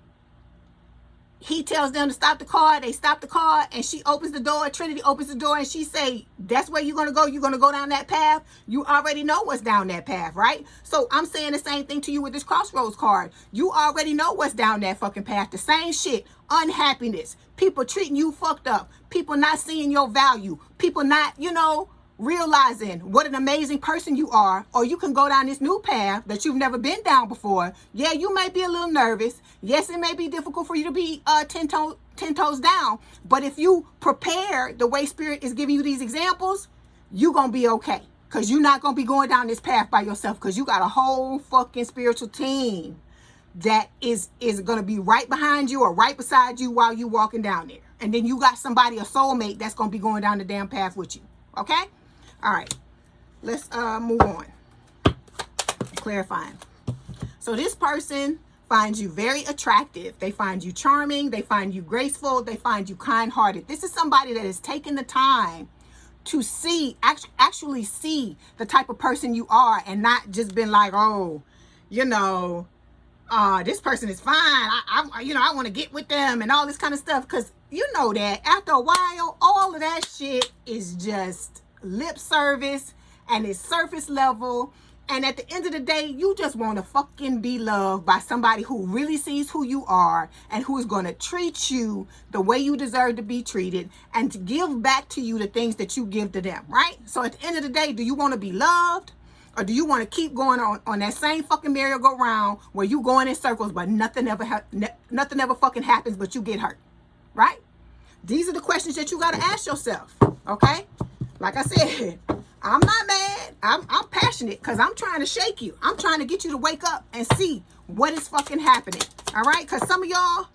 Speaker 1: he tells them to stop the car. They stop the car, and she opens the door. Trinity opens the door, and she say, that's where you're going to go. You're going to go down that path. You already know what's down that path, right? So I'm saying the same thing to you with this crossroads card. You already know what's down that fucking path. The same shit. Unhappiness. People treating you fucked up. People not seeing your value. People not, realizing what an amazing person you are. Or you can go down this new path that you've never been down before. Yeah, you may be a little nervous. Yes, it may be difficult for you to be 10 toes down. But if you prepare the way Spirit is giving you these examples, you're going to be okay. Because you're not going to be going down this path by yourself. Because you got a whole fucking spiritual team that is going to be right behind you or right beside you while you're walking down there. And then you got somebody, a soulmate, that's going to be going down the damn path with you. Okay? All right, let's move on. Clarifying. So this person finds you very attractive. They find you charming. They find you graceful. They find you kind-hearted. This is somebody that has taken the time to actually see the type of person you are, and not just been like, oh, this person is fine. I want to get with them and all this kind of stuff. Because you know that after a while, all of that shit is just lip service and it's surface level. And at the end of the day, you just want to fucking be loved by somebody who really sees who you are and who is going to treat you the way you deserve to be treated and to give back to you the things that you give to them, right? So at the end of the day, do you want to be loved? Or do you want to keep going on that same fucking merry-go-round where you going in circles but nothing ever fucking happens but you get hurt, right? These are the questions that you got to ask yourself, okay? Like I said, I'm not mad. I'm passionate because I'm trying to shake you. I'm trying to get you to wake up and see what is fucking happening, all right? Because some of y'all,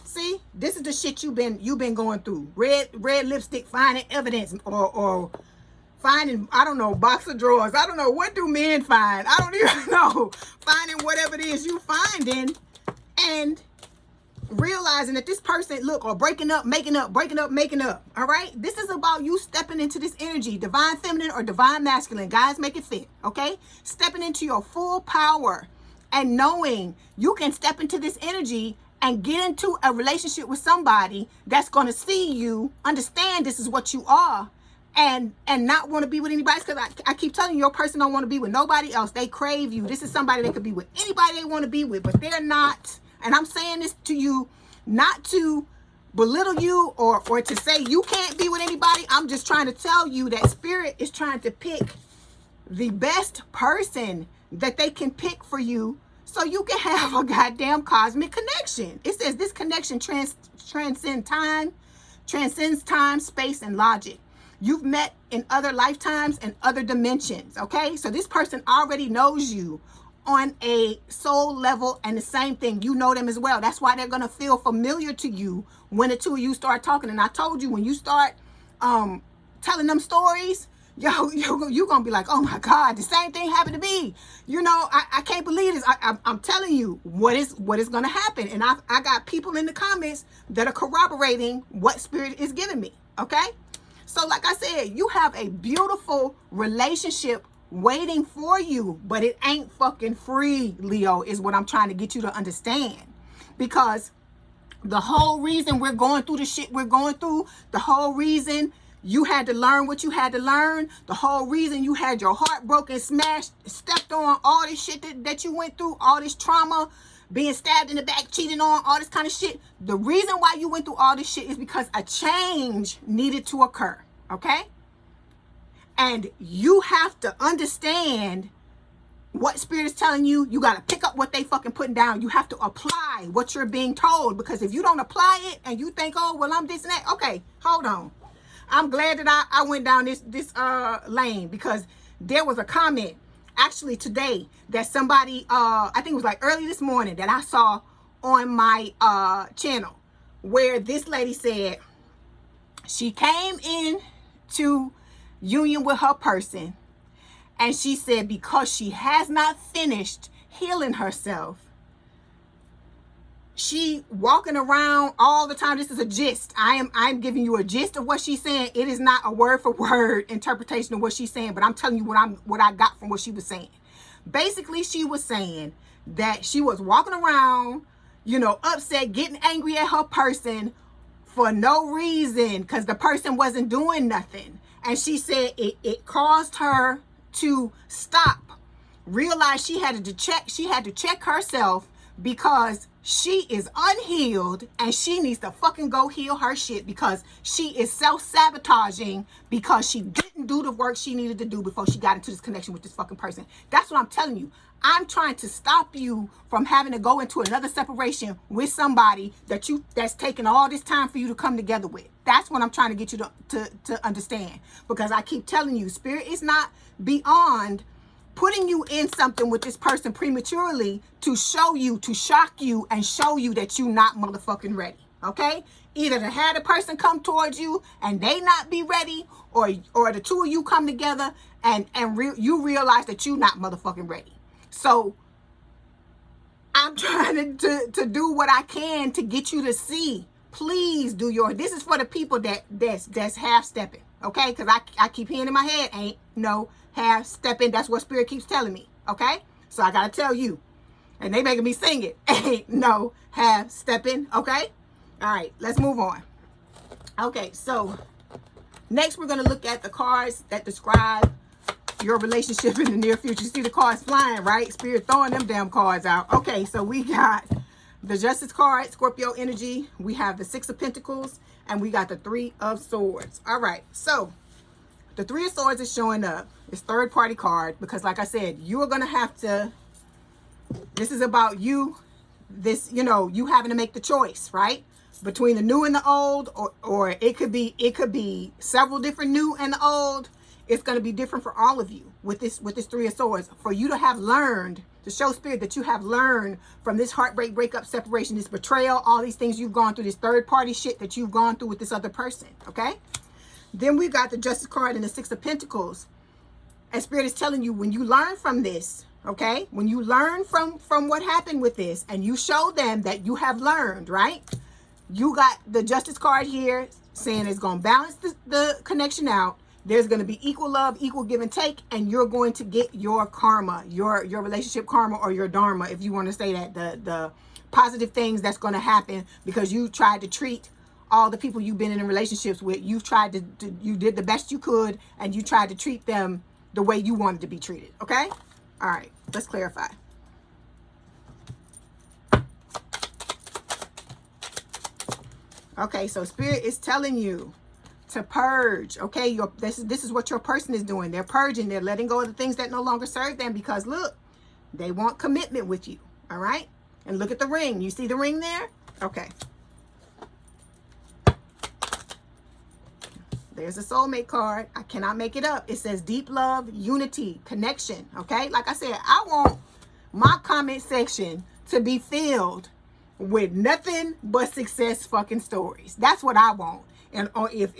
Speaker 1: see, this is the shit you've been going through. Red lipstick, finding evidence, or finding, I don't know, box of drawers. I don't know. What do men find? I don't even know. Finding whatever it is you finding and realizing that this person, look, or breaking up, making up, all right? This is about you stepping into this energy, divine feminine or divine masculine. Guys, make it fit, okay? Stepping into your full power and knowing you can step into this energy and get into a relationship with somebody that's going to see you, understand this is what you are, and not want to be with anybody. Because I keep telling you, your person don't want to be with nobody else. They crave you. This is somebody they could be with anybody they want to be with, but they're not. And I'm saying this to you not to belittle you or to say you can't be with anybody. I'm just trying to tell you that spirit is trying to pick the best person that they can pick for you so you can have a goddamn cosmic connection. It says this connection transcends time, space, and logic. You've met in other lifetimes and other dimensions, okay? So this person already knows you on a soul level, and the same thing, you know them as well. That's why they're going to feel familiar to you when the two of you start talking. And I told you, when you start telling them stories, you're going to be like, oh my God, the same thing happened to me. You know, I can't believe this. I'm telling you what is going to happen. And I got people in the comments that are corroborating what spirit is giving me, okay? So like I said, you have a beautiful relationship waiting for you, but it ain't fucking free, Leo, is what I'm trying to get you to understand. Because the whole reason we're going through the shit we're going through, the whole reason you had to learn what you had to learn, the whole reason you had your heart broken, smashed, stepped on, all this shit that you went through, all this trauma, being stabbed in the back, cheating on, all this kind of shit. The reason why you went through all this shit is because a change needed to occur, okay? And you have to understand what spirit is telling you. You got to pick up what they fucking putting down. You have to apply what you're being told. Because if you don't apply it and you think, oh, well, I'm this and that. Okay, hold on. I'm glad that I went down this lane, because there was a comment actually today that somebody, I think it was like early this morning, that I saw on my channel, where this lady said she came in to union with her person, and she said because she has not finished healing herself, she walking around all the time. This is a gist. I'm giving you a gist of what she's saying. It is not a word for word interpretation of what she's saying, but I'm telling you what I got from what she was saying. Basically, she was saying that she was walking around, you know, upset, getting angry at her person for no reason, because the person wasn't doing nothing. And she said it caused her to stop, realize she had to check herself, because she is unhealed and she needs to fucking go heal her shit, because she is self-sabotaging because she didn't do the work she needed to do before she got into this connection with this fucking person. That's what I'm telling you. I'm trying to stop you from having to go into another separation with somebody that's taking all this time for you to come together with. That's what I'm trying to get you to understand. Because I keep telling you, spirit is not beyond putting you in something with this person prematurely to show you, to shock you, and show you that you're not motherfucking ready. Okay? Either to have the person come towards you and they not be ready, or the two of you come together and you realize that you're not motherfucking ready. So I'm trying to do what I can to get you to see. Please do this is for the people that's half stepping, okay? Because I keep hearing in my head, ain't no half stepping. That's what spirit keeps telling me, okay? So I gotta tell you, And they making me sing it. Ain't no half stepping. Okay. All right. Let's move on. Okay. So next we're going to look at the cards that describe your relationship in the near future. You see the cards flying, right? Spirit throwing them damn cards out. Okay. So we got the Justice card, Scorpio energy. We have the Six of Pentacles, and we got the Three of Swords. All right. So the Three of Swords is showing up. It's third party card because, like I said, you are going to have to, this is about you, this, you know, you having to make the choice, right? Between the new and the old, or it could be several different new and the old. It's going to be different for all of you with this Three of Swords. For you to have learned, to show Spirit that you have learned from this heartbreak, breakup, separation, this betrayal, all these things you've gone through, this third party shit that you've gone through with this other person, okay? Then we got the Justice card and the Six of Pentacles. And Spirit is telling you, when you learn from this, okay? When you learn from what happened with this and you show them that you have learned, right? You got the Justice card here saying it's going to balance the connection out. There's going to be equal love, equal give and take, and you're going to get your karma, your relationship karma, or your dharma, if you want to say that, the positive things that's going to happen because you tried to treat all the people you've been in relationships with. You've tried to you did the best you could, and you tried to treat them the way you wanted to be treated. Okay? All right. Let's clarify. Okay, so Spirit is telling you to purge. Okay, this is what your person is doing. They're purging. They're letting go of the things that no longer serve them because look, they want commitment with you. All right? And look at the ring. You see the ring there? Okay. There's a soulmate card. I cannot make it up. It says deep love, unity, connection. Okay? Like I said, I want my comment section to be filled with nothing but success fucking stories. That's what I want. And if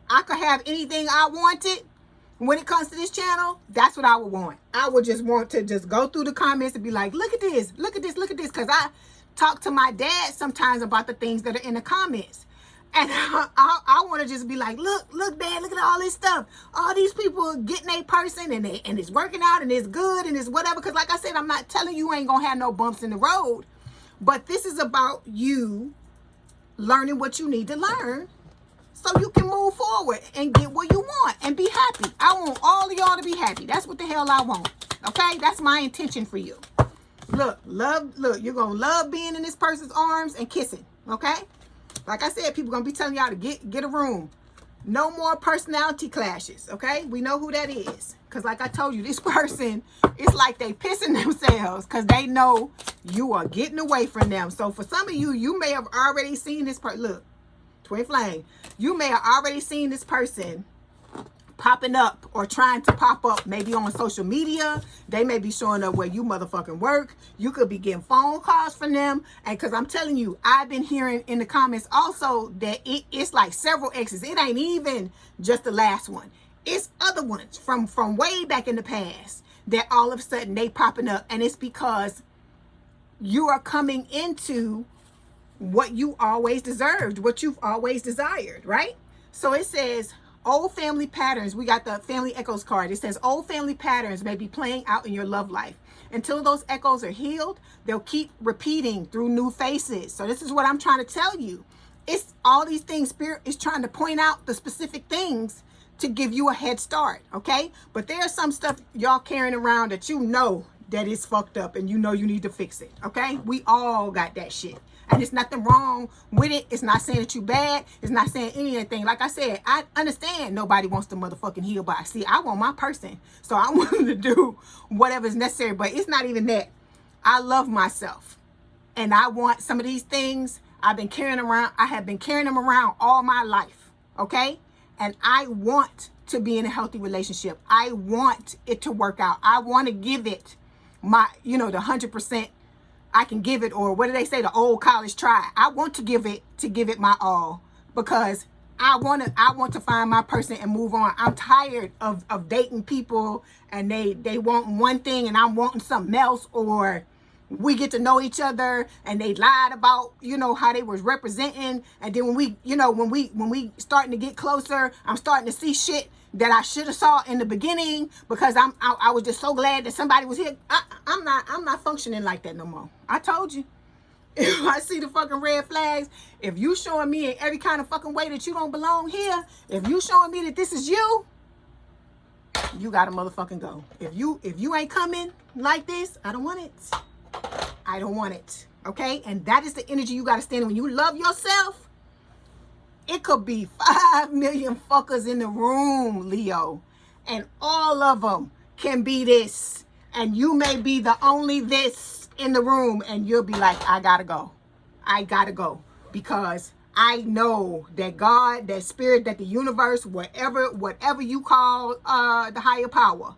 Speaker 1: I could have anything I wanted when it comes to this channel, that's what I would want. I would just want to just go through the comments and be like, look at this, look at this, look at this. Because I talk to my dad sometimes about the things that are in the comments. And I want to just be like, look, Dad, look at all this stuff. All these people getting a person and it's working out and it's good and it's whatever. Because like I said, I'm not telling you ain't going to have no bumps in the road. But this is about you learning what you need to learn so you can move forward and get what you want and be happy. I want all of y'all to be happy. That's what the hell I want. Okay? That's my intention for you. Look, you're going to love being in this person's arms and kissing. Okay? Like I said, people going to be telling y'all to get a room. No more personality clashes. Okay? We know who that is. Because like I told you, this person, it's like they pissing themselves because they know you are getting away from them. So for some of you, you may have already seen this person. Look, twin flame. You may have already seen this person popping up or trying to pop up maybe on social media. They may be showing up where you motherfucking work. You could be getting phone calls from them. And because I'm telling you, I've been hearing in the comments also that it's like several exes. It ain't even just the last one. It's other ones from way back in the past that all of a sudden they popping up. And it's because you are coming into what you always deserved, what you've always desired, right? So it says old family patterns. We got the family echoes card. It says old family patterns may be playing out in your love life. Until those echoes are healed, they'll keep repeating through new faces. So this is what I'm trying to tell you. It's all these things. Spirit is trying to point out the specific things to give you a head start, okay? But there's some stuff y'all carrying around that you know that is fucked up and you know you need to fix it, okay? We all got that shit. And there's nothing wrong with it. It's not saying that you bad. It's not saying anything. Like I said, I understand nobody wants to motherfucking heal by. See, I want my person. So I want them to do whatever is necessary. But it's not even that. I love myself. And I want some of these things I've been carrying around. I have been carrying them around all my life, okay? And I want to be in a healthy relationship. I want it to work out. I want to give it my, the 100% I can give it, or what do they say, the old college try. I want to give it my all because I want to find my person and move on. I'm tired of dating people and they want one thing and I'm wanting something else, or we get to know each other, and they lied about, you know, how they was representing. And then when we, you know, when we starting to get closer, I'm starting to see shit that I should have saw in the beginning, because I was just so glad that somebody was here. I'm not functioning like that no more. I told you. If I see the fucking red flags, if you showing me in every kind of fucking way that you don't belong here, if you showing me that this is you, you gotta motherfucking go. If you ain't coming like this, I don't want it. I don't want it. Okay? And that is the energy you gotta stand in. When you love yourself, it could be 5 million fuckers in the room, Leo, and all of them can be this, and you may be the only this in the room, and you'll be like, I gotta go. I gotta go, because I know that God, that spirit, that the universe, whatever you call the higher power,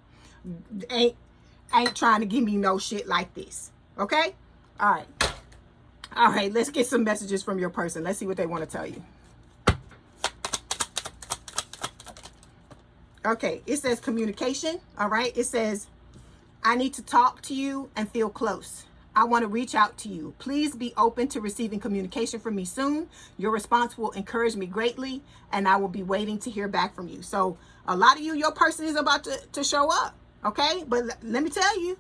Speaker 1: ain't trying to give me no shit like this. Okay? All right, let's get some messages from your person. Let's see what they want to tell you. Okay, it says communication. All right, it says, I need to talk to you and feel close. I want to reach out to you. Please be open to receiving communication from me soon. Your response will encourage me greatly, and I will be waiting to hear back from you. So a lot of you, your person is about to show up. Okay, but let me tell you,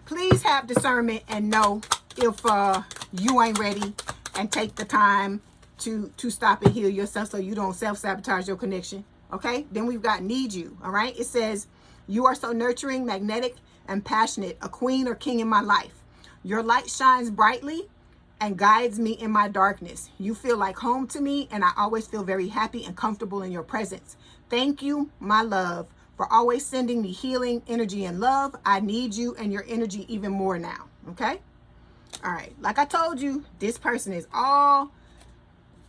Speaker 1: please have discernment and know if you ain't ready, and take the time to stop and heal yourself so you don't self-sabotage your connection. Okay, then we've got need you. All right, it says, you are so nurturing, magnetic, and passionate, a queen or king in my life. Your light shines brightly and guides me in my darkness. You feel like home to me, and I always feel very happy and comfortable in your presence. Thank you, my love, for always sending me healing, energy, and love. I need you and your energy even more now. Okay? All right. Like I told you, this person is all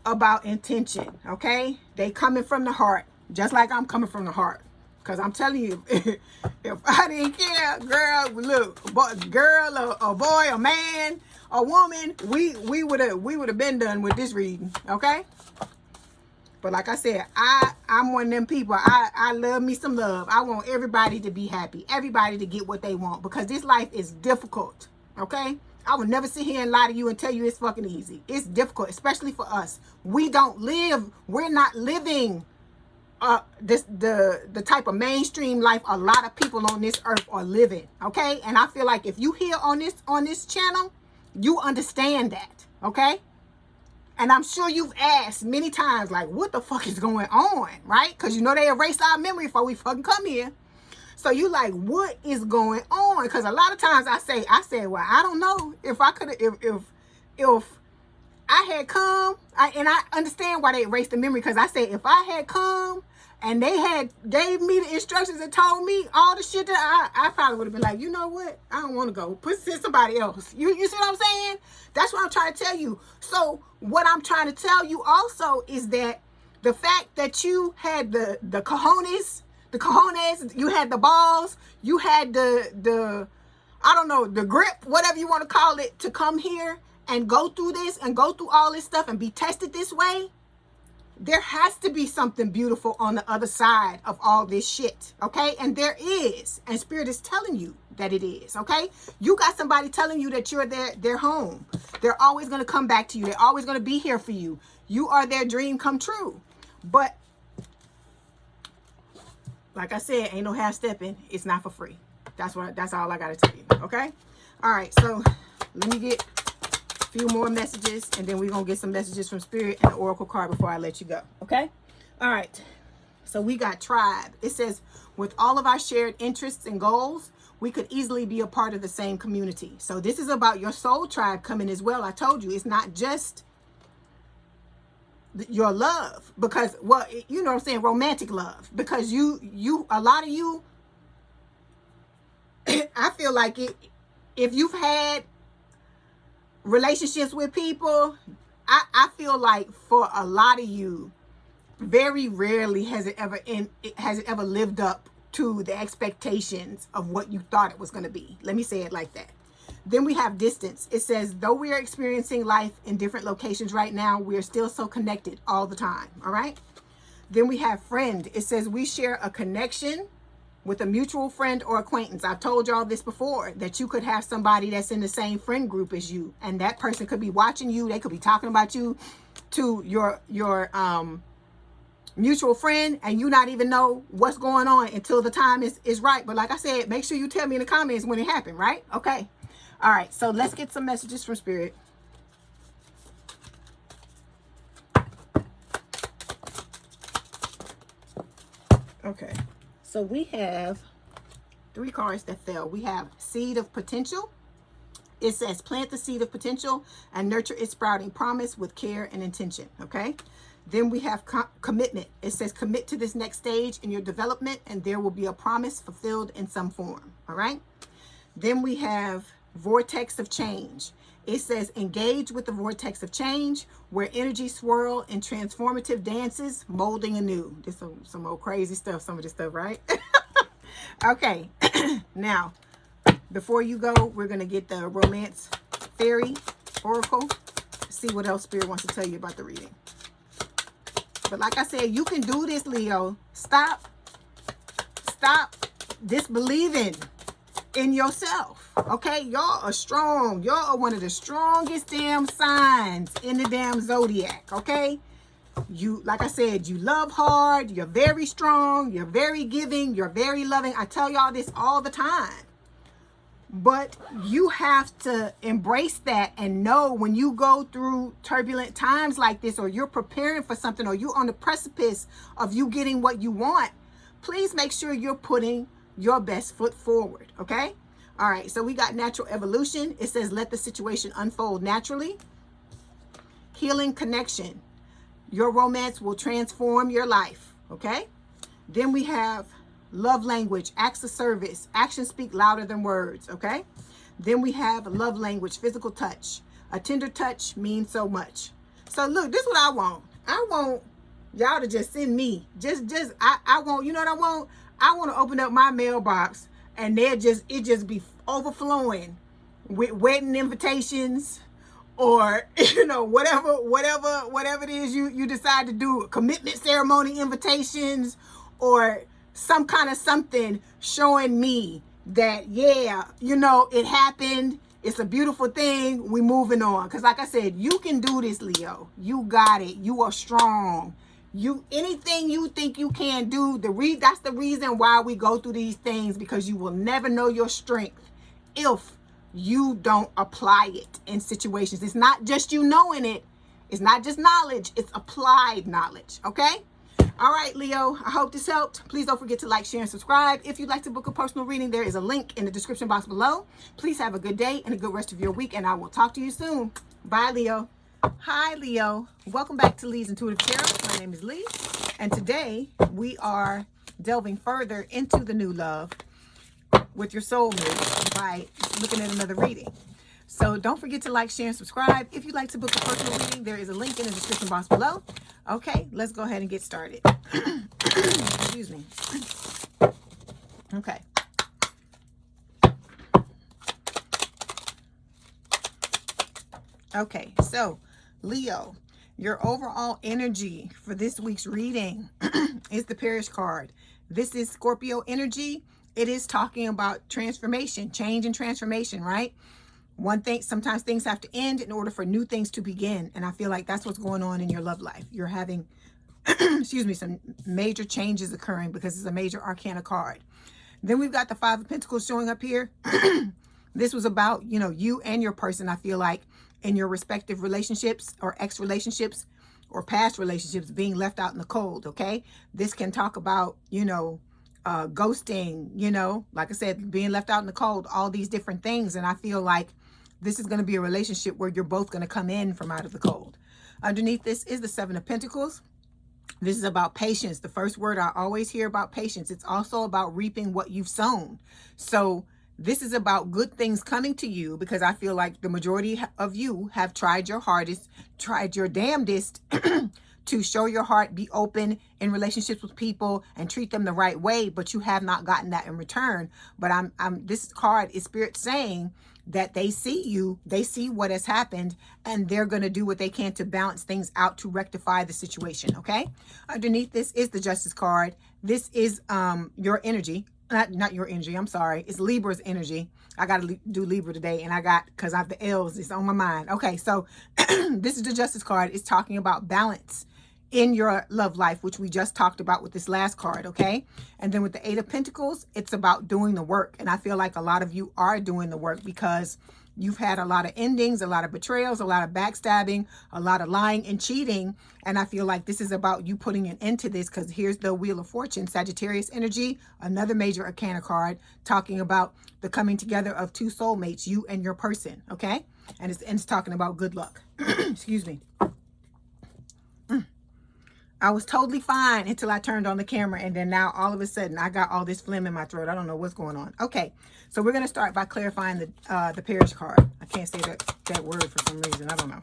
Speaker 1: about intention. Okay? They coming from the heart, just like I'm coming from the heart. Because I'm telling you, if I didn't care, girl, look, girl, a boy, a man, a woman, we would have been done with this reading, okay? But like I said, I'm one of them people. I love me some love. I want everybody to be happy, everybody to get what they want, because this life is difficult, okay? I would never sit here and lie to you and tell you it's fucking easy. It's difficult, especially for us. We're not living the type of mainstream life a lot of people on this earth are living. Okay, and I feel like if you hear on this channel, you understand that. Okay, and I'm sure you've asked many times, like, what the fuck is going on, right? Because you know they erase our memory before we fucking come here. So you like, what is going on? Because a lot of times I say, well, I don't know if I could, if I had come, and I understand why they erased the memory, because I say, if I had come and they had gave me the instructions and told me all the shit that I probably would have been like, you know what? I don't want to go. Send somebody else. You see what I'm saying? That's what I'm trying to tell you. So what I'm trying to tell you also is that the fact that you had the cojones, you had the balls, you had the I don't know, the grip, whatever you want to call it, to come here and go through this and go through all this stuff and be tested this way. There has to be something beautiful on the other side of all this shit, okay? And there is, and Spirit is telling you that it is, okay? You got somebody telling you that you're their home. They're always going to come back to you. They're always going to be here for you. You are their dream come true. But like I said, ain't no half stepping. It's not for free. That's all I got to tell you, okay? All right, so let me get few more messages, and then we're gonna get some messages from Spirit and the Oracle card before I let you go. Okay, all right, so we got tribe. It says, with all of our shared interests and goals, we could easily be a part of the same community. So this is about your soul tribe coming as well. I told you, it's not just your love, because, well, you know what I'm saying, romantic love, because you a lot of you I feel like if you've had relationships with people, I feel like for a lot of you, very rarely has it ever lived up to the expectations of what you thought it was going to be. Let me say it like that. Then we have distance. It says, though we are experiencing life in different locations right now, we are still so connected all the time. All right. Then we have friend. It says we share a connection with a mutual friend or acquaintance. I've told y'all this before, that you could have somebody that's in the same friend group as you, and that person could be watching you. They could be talking about you to your mutual friend, and you not even know what's going on until the time is right. But like I said, make sure you tell me in the comments when it happened, right? Okay. All right. So let's get some messages from Spirit. Okay. So we have 3 cards that fell. We have Seed of Potential. It says plant the seed of potential and nurture its sprouting promise with care and intention. Okay. Then we have commitment. It says commit to this next stage in your development and there will be a promise fulfilled in some form. All right. Then we have vortex of change. It says engage with the vortex of change where energy swirl in transformative dances, molding anew. This is some old crazy stuff, some of this stuff, right? Okay. Now, before you go, we're going to get the romance fairy oracle. See what else Spirit wants to tell you about the reading. But like I said, you can do this, Leo. Stop disbelieving in yourself. Okay, y'all are strong. Y'all are one of the strongest damn signs in the damn zodiac. Okay, you, like I said, you love hard. You're very strong. You're very giving. You're very loving. I tell y'all this all the time. But you have to embrace that and know when you go through turbulent times like this, or you're preparing for something, or you're on the precipice of you getting what you want, please make sure you're putting your best foot forward. Okay. All right. So we got natural evolution. It says, let the situation unfold naturally. Healing connection. Your romance will transform your life. Okay. Then we have love language, acts of service. Actions speak louder than words. Okay. Then we have love language, physical touch. A tender touch means so much. So look, this is what I want. I want y'all to just send me. I want, you know what I want? I want to open up my mailbox and it just be overflowing with wedding invitations, or, you know, whatever it is you decide to do, commitment ceremony invitations, or some kind of something showing me that, yeah, you know, it happened. It's a beautiful thing. We moving on. Because like I said, you can do this, Leo. You got it. You are strong. Anything you think you can do, that's the reason why we go through these things, because you will never know your strength if you don't apply it in situations. It's not just you knowing it. It's not just knowledge. It's applied knowledge. Okay. All right, Leo, I hope this helped. Please don't forget to like, share, and subscribe. If you'd like to book a personal reading, there is a link in the description box below. Please have a good day and a good rest of your week, and I will talk to you soon. Bye, Leo. Hi, Leo. Welcome back to Leigh's Intuitive Tarot. My name is Leigh, and today we are delving further into the new love with your soulmate by looking at another reading. So don't forget to like, share, and subscribe. If you'd like to book a personal reading, there is a link in the description box below. Okay, let's go ahead and get started. Excuse me. Okay. Okay, so Leo, your overall energy for this week's reading is the Parish card. This is Scorpio energy. It is talking about transformation, change and transformation, right? One thing, sometimes things have to end in order for new things to begin. And I feel like that's what's going on in your love life. You're having, excuse me, some major changes occurring because it's a major arcana card. Then we've got the Five of Pentacles showing up here. This was about, you know, you and your person, I feel like, in your respective relationships or ex-relationships or past relationships being left out in the cold, okay? This can talk about, you know, ghosting, you know, like I said, being left out in the cold, all these different things. And I feel like this is going to be a relationship where you're both going to come in from out of the cold. Underneath this is the Seven of Pentacles. This is about patience. The first word I always hear about patience. It's also about reaping what you've sown. So this is about good things coming to you, because I feel like the majority of you have tried your hardest, tried your damnedest to show your heart, be open in relationships with people and treat them the right way, but you have not gotten that in return. But this card is Spirit saying that they see you, they see what has happened, and they're going to do what they can to balance things out to rectify the situation. Okay. Underneath this is the Justice card. This is your energy. not your energy, I'm sorry. It's Libra's energy. I got to do Libra today, and because I have the L's, it's on my mind. Okay, so this is the Justice card. It's talking about balance in your love life, which we just talked about with this last card, okay? And then with the Eight of Pentacles, it's about doing the work. And I feel like a lot of you are doing the work because you've had a lot of endings, a lot of betrayals, a lot of backstabbing, a lot of lying and cheating. And I feel like this is about you putting an end to this, because here's the Wheel of Fortune, Sagittarius energy, another major arcana card talking about the coming together of two soulmates, you and your person, okay? And it's talking about good luck. Excuse me. I was totally fine until I turned on the camera, and then now all of a sudden I got all this phlegm in my throat. I don't know what's going on. Okay, so we're going to start by clarifying the Parish card. I can't say that word for some reason. I don't know.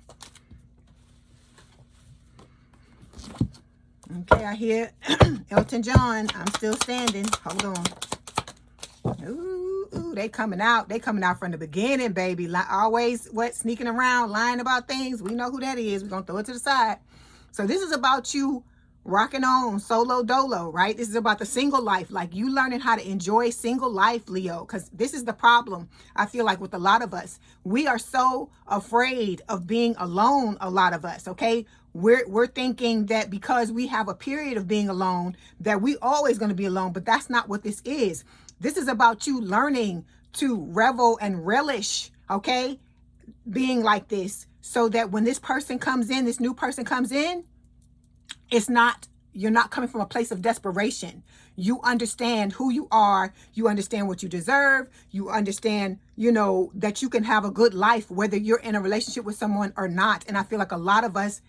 Speaker 1: Okay, I hear Elton John. I'm still standing. Hold on. Ooh, they coming out. They coming out from the beginning, baby. Like always, sneaking around, lying about things. We know who that is. We're going to throw it to the side. So this is about you rocking on solo dolo, right? This is about the single life, like you learning how to enjoy single life, Leo, because this is the problem. I feel like with a lot of us, we are so afraid of being alone. A lot of us, okay? We're thinking that because we have a period of being alone, that we always going to be alone, but that's not what this is. This is about you learning to revel and relish, okay? Being like this, so that when this person comes in, this new person comes in, you're not coming from a place of desperation. You understand who you are. You understand what you deserve. You understand, that you can have a good life, whether you're in a relationship with someone or not. And I feel like a lot of us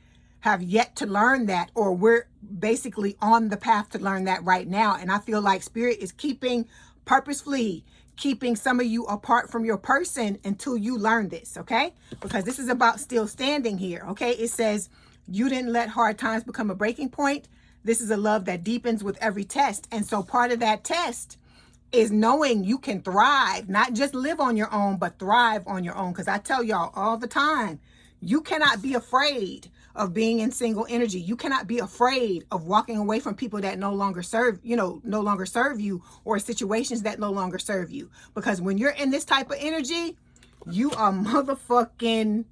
Speaker 1: have yet to learn that, or we're basically on the path to learn that right now. And I feel like Spirit is purposefully keeping some of you apart from your person until you learn this, okay? Because this is about still standing here, okay? It says, you didn't let hard times become a breaking point. This is a love that deepens with every test. And so part of that test is knowing you can thrive, not just live on your own, but thrive on your own. Because I tell y'all all the time, you cannot be afraid of being in single energy. You cannot be afraid of walking away from people that no longer serve you, or situations that no longer serve you. Because when you're in this type of energy, you are motherfucking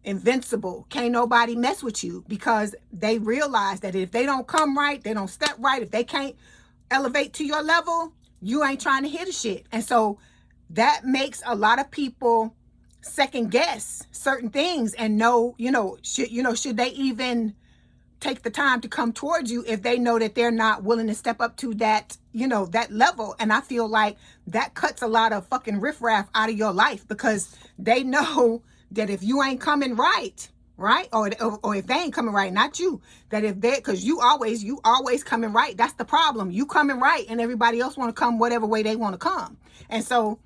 Speaker 1: invincible. Can't nobody mess with you, because they realize that if they don't come right, they don't step right, if they can't elevate to your level, you ain't trying to hear the shit. And so that makes a lot of people second guess certain things and should they even take the time to come towards you if they know that they're not willing to step up to that level. And I feel like that cuts a lot of fucking riffraff out of your life, because they know that if you ain't coming right, or if they ain't coming right, not you, that if they, because you always coming right. That's the problem. You coming right, and everybody else want to come whatever way they want to come. And so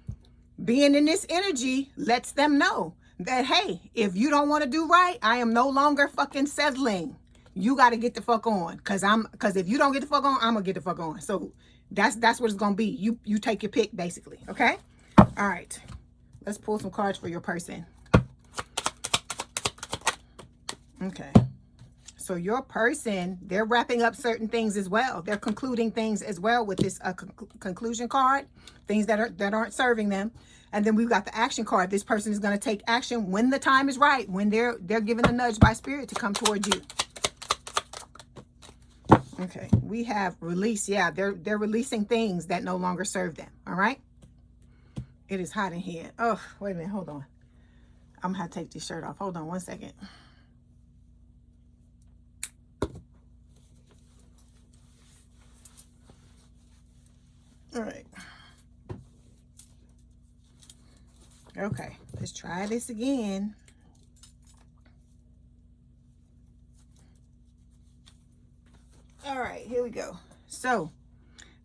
Speaker 1: being in this energy lets them know that, hey, if you don't want to do right, I am no longer fucking settling. You got to get the fuck on, because if you don't get the fuck on, I'm gonna get the fuck on. So that's what it's gonna be. You take your pick, basically. Okay. All right. Let's pull some cards for your person. Okay. So your person, they're wrapping up certain things as well. They're concluding things as well with this conclusion card, things that aren't serving them. And then we've got the action card. This person is going to take action when the time is right, when they're given a nudge by Spirit to come towards you. Okay, we have release. Yeah, they're releasing things that no longer serve them. All right. It is hot in here. Oh, wait a minute. Hold on. I'm gonna have to take this shirt off. Hold on one second. All right. Okay, let's try this again. All right, here we go. So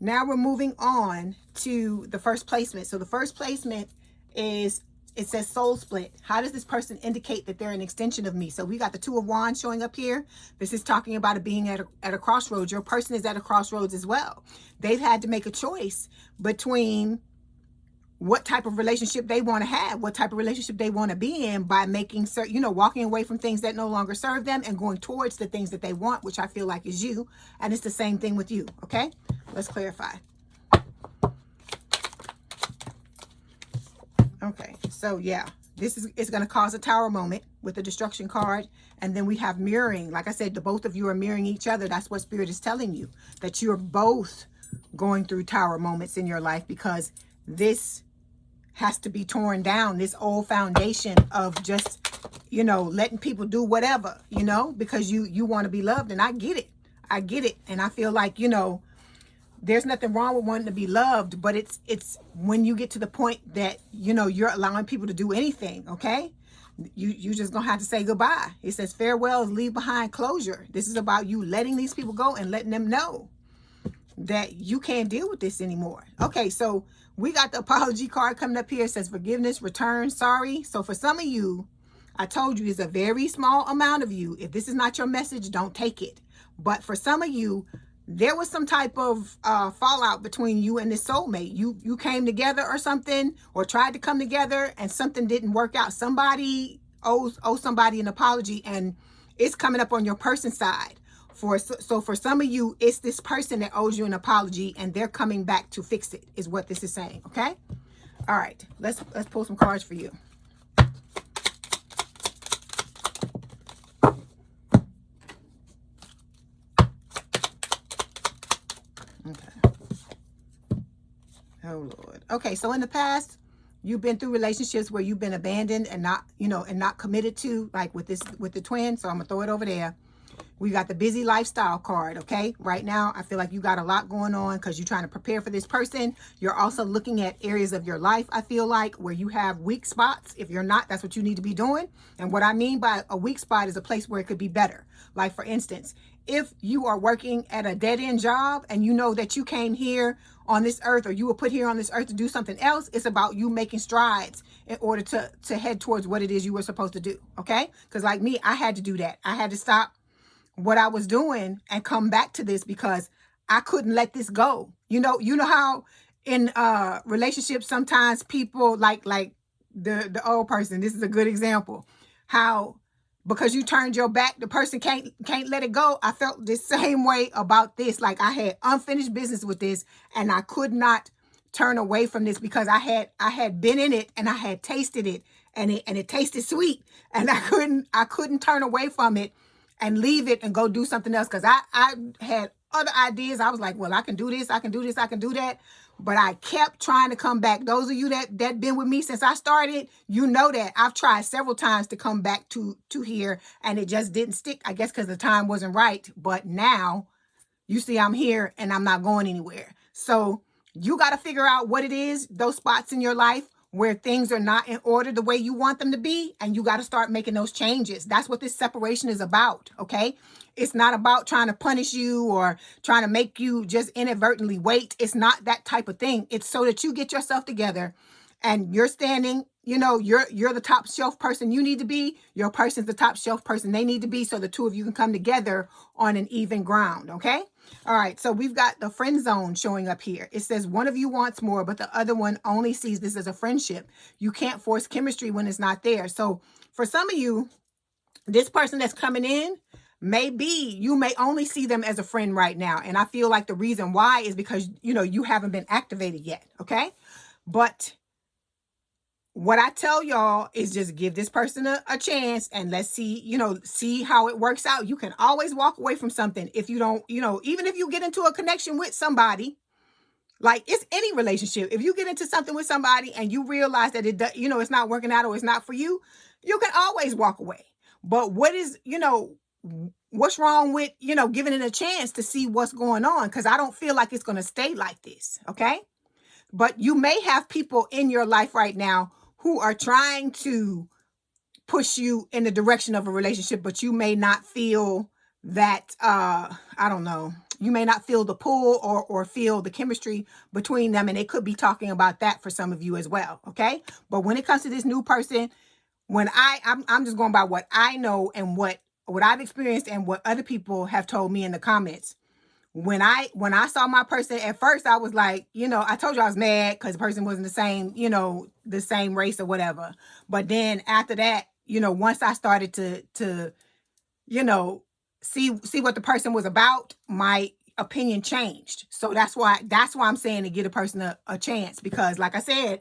Speaker 1: now we're moving on to the first placement. So the first placement is, it says soul split. How does this person indicate that they're an extension of me? So we got the Two of Wands showing up here. This is talking about it being at a crossroads. Your person is at a crossroads as well. They've had to make a choice between what type of relationship they want to have, what type of relationship they want to be in, by making certain, walking away from things that no longer serve them and going towards the things that they want, which I feel like is you. And it's the same thing with you. Okay, let's clarify. Okay, so yeah, this is going to cause a tower moment with the destruction card. And then we have mirroring. Like I said, the both of you are mirroring each other. That's what Spirit is telling you, that you're both going through tower moments in your life, because this has to be torn down. This old foundation of just, you know, letting people do whatever, you know, because you want to be loved. And I get it. I get it. And I feel like, you know, there's nothing wrong with wanting to be loved, but it's when you get to the point that, you know, you're allowing people to do anything, okay? You just gonna have to say goodbye. It says farewells, leave behind closure. This is about you letting these people go and letting them know that you can't deal with this anymore. Okay, so we got the apology card coming up here. It says forgiveness, return, sorry. So for some of you, I told you it's a very small amount of you. If this is not your message, don't take it. But for some of you, there was some type of fallout between you and this soulmate. You came together or something, or tried to come together, and something didn't work out. Somebody owes somebody an apology, and it's coming up on your person side. So for some of you, it's this person that owes you an apology, and they're coming back to fix it, is what this is saying. Okay. All right. Let's pull some cards for you. Okay. Oh Lord. Okay, so in the past, you've been through relationships where you've been abandoned and not, you know, and not committed to, like with the twin. So I'm gonna throw it over there. We got the busy lifestyle card. Okay, right now I feel like you got a lot going on because you're trying to prepare for this person. You're also looking at areas of your life, I feel like, where you have weak spots. If you're not, that's what you need to be doing. And what I mean by a weak spot is a place where it could be better. Like for instance, if you are working at a dead-end job and you know that you came here on this earth, or you were put here on this earth to do something else, it's about you making strides in order to head towards what it is you were supposed to do. Okay, because like me, I had to do that. I had to stop what I was doing and come back to this because I couldn't let this go. You know how in relationships sometimes people like the old person, this is a good example, how because you turned your back, the person can't let it go. I felt the same way about this. Like I had unfinished business with this, and I could not turn away from this because I had been in it and I had tasted it, and it tasted sweet, and I couldn't turn away from it and leave it and go do something else, because I had other ideas. I was like, well, I can do this, I can do this, I can do that. But I kept trying to come back. Those of you that been with me since I started, you know that I've tried several times to come back to here, and it just didn't stick. I guess because the time wasn't right. But now you see I'm here and I'm not going anywhere. So you got to figure out what it is, those spots in your life where things are not in order the way you want them to be, and you got to start making those changes. That's what this separation is about, okay? It's not about trying to punish you or trying to make you just inadvertently wait. It's not that type of thing. It's so that you get yourself together and you're standing, you know, you're the top shelf person you need to be. Your person's the top shelf person they need to be, so the two of you can come together on an even ground, okay? All right, so we've got the friend zone showing up here. It says one of you wants more, but the other one only sees this as a friendship. You can't force chemistry when it's not there. So for some of you, this person that's coming in, maybe you may only see them as a friend right now. And I feel like the reason why is because, you know, you haven't been activated yet, okay? But what I tell y'all is just give this person a chance, and let's see, you know, see how it works out. You can always walk away from something if you don't, you know, even if you get into a connection with somebody, like it's any relationship. If you get into something with somebody and you realize that it, you know, it's not working out or it's not for you, you can always walk away. But what is, you know, what's wrong with, you know, giving it a chance to see what's going on? Because I don't feel like it's going to stay like this, okay? But you may have people in your life right now who are trying to push you in the direction of a relationship, but you may not feel that, I don't know, you may not feel the pull or feel the chemistry between them. And they could be talking about that for some of you as well, okay? But when it comes to this new person, when I'm just going by what I know and what I've experienced and what other people have told me in the comments. When I saw my person, at first I was like, you know, I told you I was mad because the person wasn't the same, you know, the same race or whatever. But then after that, you know, once I started to, you know, see what the person was about, my opinion changed. So that's why I'm saying to give a person a chance, because like I said,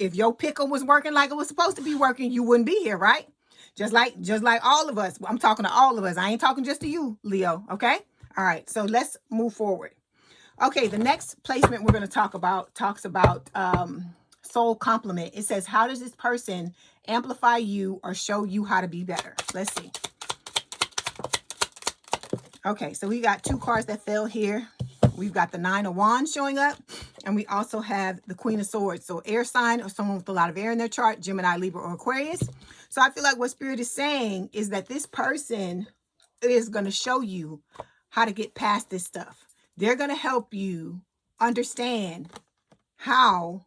Speaker 1: if your picker was working like it was supposed to be working, you wouldn't be here, right? Just like all of us. I'm talking to all of us. I ain't talking just to you, Leo. Okay. All right. So let's move forward. Okay. The next placement we're going to talk about talks about soul complement. It says, how does this person amplify you or show you how to be better? Let's see. Okay, so we got two cards that fell here. We've got the Nine of Wands showing up, and we also have the Queen of Swords. So air sign or someone with a lot of air in their chart, Gemini, Libra, or Aquarius. So I feel like what Spirit is saying is that this person is going to show you how to get past this stuff. They're going to help you understand how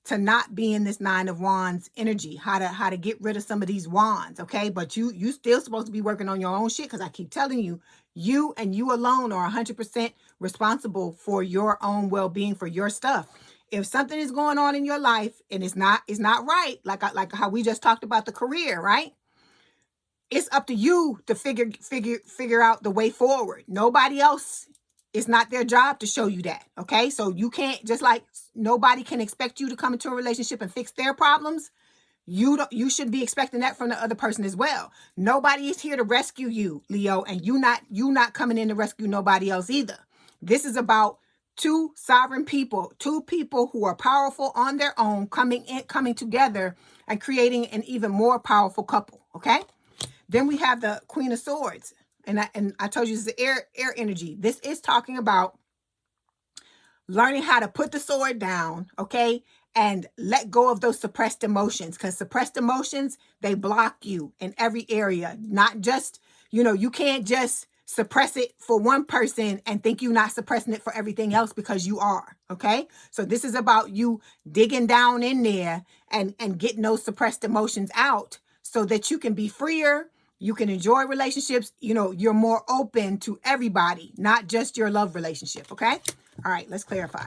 Speaker 1: to not be in this Nine of Wands energy, how to get rid of some of these wands, okay? But you still supposed to be working on your own shit, because I keep telling you, you and you alone are 100% responsible for your own well-being, for your stuff. If something is going on in your life and it's not right, like how we just talked about the career, right? It's up to you to figure out the way forward. Nobody else, it's not their job to show you that, okay? So you can't, just like nobody can expect you to come into a relationship and fix their problems, you should be expecting that from the other person as well. Nobody is here to rescue you, Leo, and you not coming in to rescue nobody else either. This is about two sovereign people, two people who are powerful on their own, coming together and creating an even more powerful couple, okay? Then we have the Queen of Swords. And I told you it's the air energy. This is talking about learning how to put the sword down, okay? And let go of those suppressed emotions, because suppressed emotions, they block you in every area. Not just, you can't just suppress it for one person and think you're not suppressing it for everything else, because you are, okay? So this is about you digging down in there and getting those suppressed emotions out so that you can be freer. You can enjoy relationships. You're more open to everybody, not just your love relationship, okay? All right, let's clarify.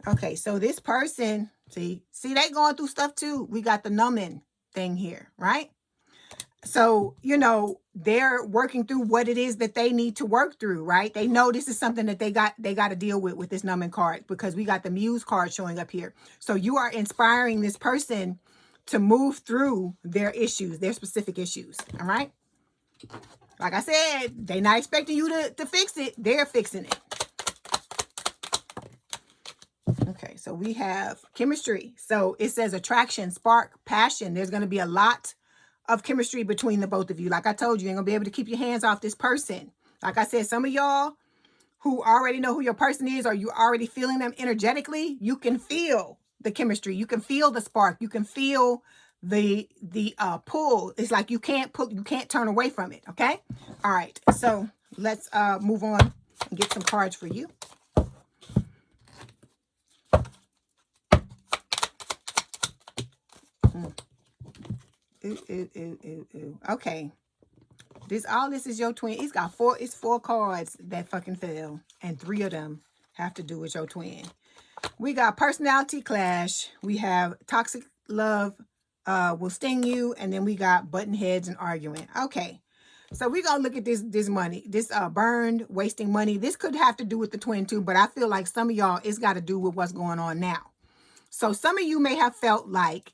Speaker 1: Okay, so this person, see, they going through stuff too. We got the numbing thing here, right? So, they're working through what it is that they need to work through, right? They know this is something that they got to deal with this numbing card, because we got the Muse card showing up here. So you are inspiring this person to move through their issues, their specific issues, all right? Like I said, they're not expecting you to fix it. They're fixing it. Okay, so we have chemistry. So it says attraction, spark, passion. There's going to be a lot of chemistry between the both of you. Like I told you, you're going to be able to keep your hands off this person. Like I said, some of y'all who already know who your person is, or you already feeling them energetically, you can feel the chemistry. You can feel the spark. You can feel the pull. It's like you can't turn away from it. Okay. All right. So let's move on and get some cards for you. Ooh. Okay. All this is your twin. It's four cards that fucking fell, and 3 of them have to do with your twin. We got personality clash. We have toxic love will sting you, and then we got button heads and arguing. Okay. So we're gonna look at this money, this burned, wasting money. This could have to do with the twin too, but I feel like some of y'all, it's got to do with what's going on now. So some of you may have felt like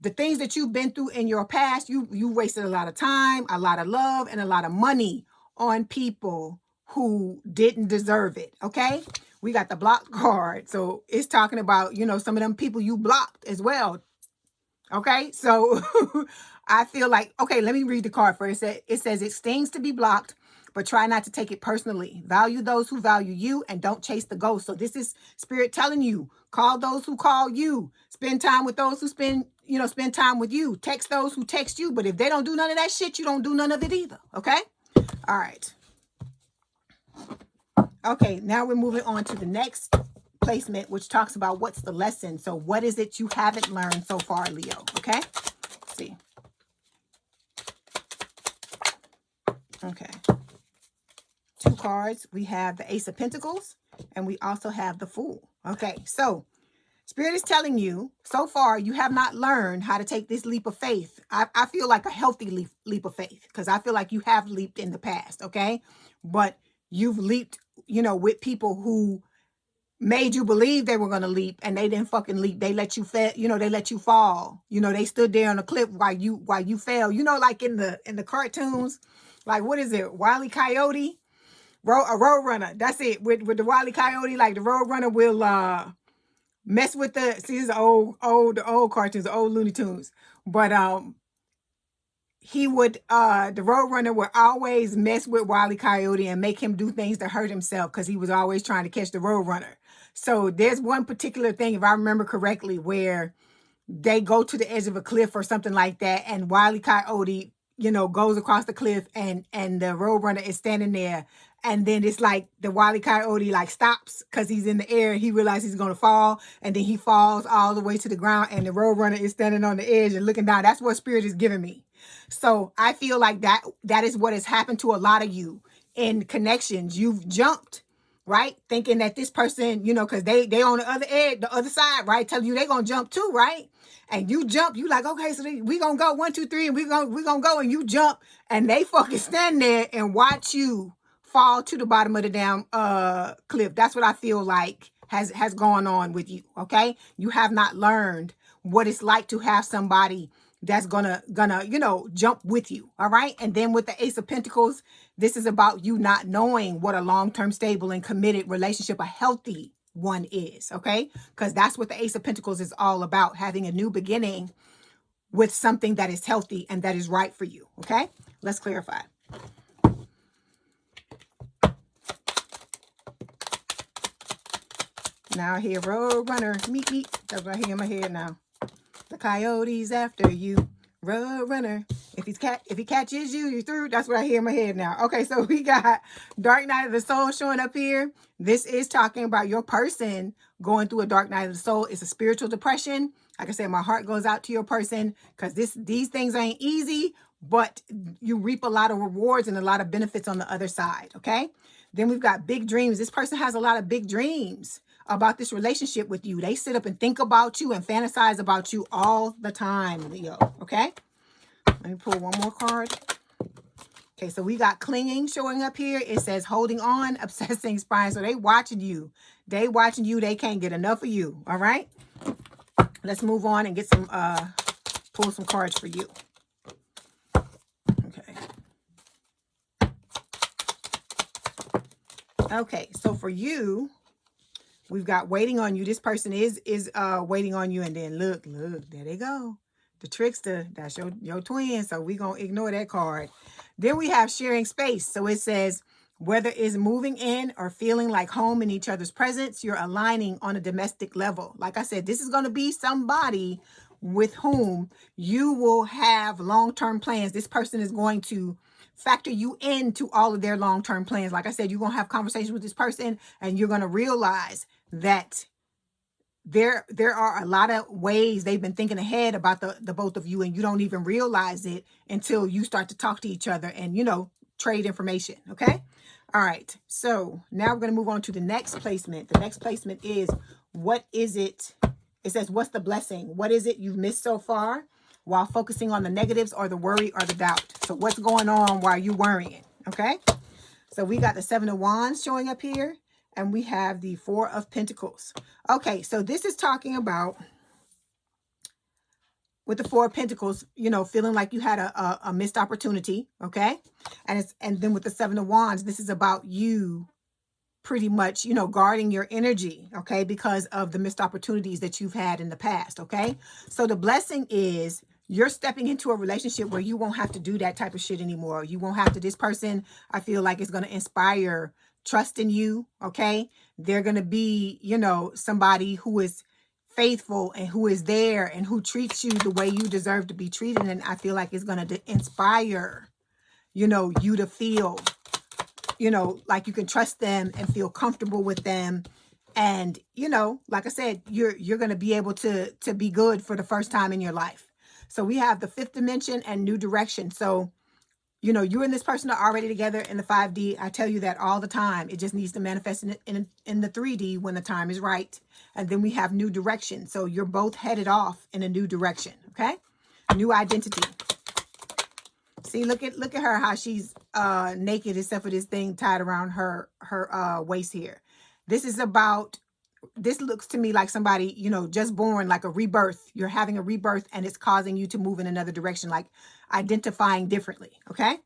Speaker 1: the things that you've been through in your past, you wasted a lot of time, a lot of love, and a lot of money on people who didn't deserve it, okay? We got the block card. So it's talking about, some of them people you blocked as well, okay? So I feel like, okay, let me read the card first. It says, it stings to be blocked, but try not to take it personally. Value those who value you and don't chase the ghost. So this is Spirit telling you, call those who call you. Spend time with those who spend time with you. Text those who text you. But if they don't do none of that shit, you don't do none of it either. Okay? All right. Okay, now we're moving on to the next placement, which talks about what's the lesson. So what is it you haven't learned so far, Leo? Okay? Let's see. Okay. 2 cards. We have the Ace of Pentacles, and we also have the Fool. Okay, so Spirit is telling you, so far, you have not learned how to take this leap of faith. I feel like a healthy leap of faith, because I feel like you have leaped in the past, okay? But you've leaped, with people who made you believe they were going to leap, and they didn't fucking leap. They let you fail, they let you fall. They stood there on a cliff while you fell. Like in the cartoons, like, what is it? Wile E. Coyote, a road runner. That's it. With the Wile E. Coyote, like the road runner will mess with this is old cartoons, old Looney Tunes. But he would the roadrunner would always mess with Wile E. Coyote and make him do things to hurt himself, because he was always trying to catch the roadrunner. So there's one particular thing, if I remember correctly, where they go to the edge of a cliff or something like that, and Wile E. Coyote, goes across the cliff, and the roadrunner is standing there, and then it's like the Wile E. Coyote like stops because he's in the air. He realizes he's gonna fall, and then he falls all the way to the ground, and the roadrunner is standing on the edge and looking down. That's what Spirit is giving me. So I feel like that is what has happened to a lot of you in connections. You've jumped, right? Thinking that this person, because they on the other edge, the other side, right? Telling you they're going to jump too, right? And you jump, you like, okay, so we going to go 1, 2, 3, and we going to go, and you jump, and they fucking stand there and watch you fall to the bottom of the damn cliff. That's what I feel like has gone on with you, okay? You have not learned what it's like to have somebody that's gonna jump with you. All right. And then with the Ace of Pentacles, this is about you not knowing what a long-term, stable, and committed relationship, a healthy one, is. Okay, because that's what the Ace of Pentacles is all about, having a new beginning with something that is healthy and that is right for you. Okay, let's clarify. Now I hear road runner, meet. That's what I hear in my head now. The coyote's after you, road runner. If he catches you, you're through. That's what I hear in my head now. Okay, so we got Dark Night of the Soul showing up here. This is talking about your person going through a dark night of the soul. It's a spiritual depression. Like I said, my heart goes out to your person, because these things ain't easy, but you reap a lot of rewards and a lot of benefits on the other side. Okay. Then we've got big dreams. This person has a lot of big dreams about this relationship with you. They sit up and think about you and fantasize about you all the time, Leo. Okay, let me pull one more card. Okay, so we got clinging showing up here. It says holding on, obsessing, spying. So they watching you. They can't get enough of you. All right, let's move on and get some pull some cards for you. Okay, so for you, we've got waiting on you. This person is waiting on you. And then look, there they go. The trickster, that's your twin. So we're going to ignore that card. Then we have sharing space. So it says, whether it's moving in or feeling like home in each other's presence, you're aligning on a domestic level. Like I said, this is going to be somebody with whom you will have long-term plans. This person is going to factor you into all of their long-term plans. Like I said, you're going to have conversations with this person, and you're going to realize that there are a lot of ways they've been thinking ahead about the both of you, and you don't even realize it until you start to talk to each other and, trade information. Okay. All right. So now we're going to move on to the next placement. The next placement is, what is it? It says, what's the blessing? What is it you've missed so far while focusing on the negatives or the worry or the doubt? So what's going on while you're worrying? Okay. So we got the 7 of Wands showing up here, and we have the 4 of Pentacles. Okay. So this is talking about, with the 4 of Pentacles, feeling like you had a missed opportunity. Okay. And then with the 7 of Wands, this is about you pretty much, guarding your energy, okay, because of the missed opportunities that you've had in the past, okay? So the blessing is you're stepping into a relationship where you won't have to do that type of shit anymore. You won't have to, this person, I feel like, is going to inspire trust in you, okay? They're going to be, somebody who is faithful and who is there and who treats you the way you deserve to be treated. And I feel like it's going to inspire, you to feel, like you can trust them and feel comfortable with them. And, like I said, you're going to be able to be good for the first time in your life. So we have the 5th dimension and new direction. So, you and this person are already together in the 5D. I tell you that all the time. It just needs to manifest in the 3D when the time is right. And then we have new direction. So you're both headed off in a new direction. Okay. New identity. See, look at her, how she's naked except for this thing tied around her waist here. This is about this looks to me like somebody, you know, just born, like a rebirth. You're having a rebirth and it's causing you to move in another direction, like identifying differently. Okay.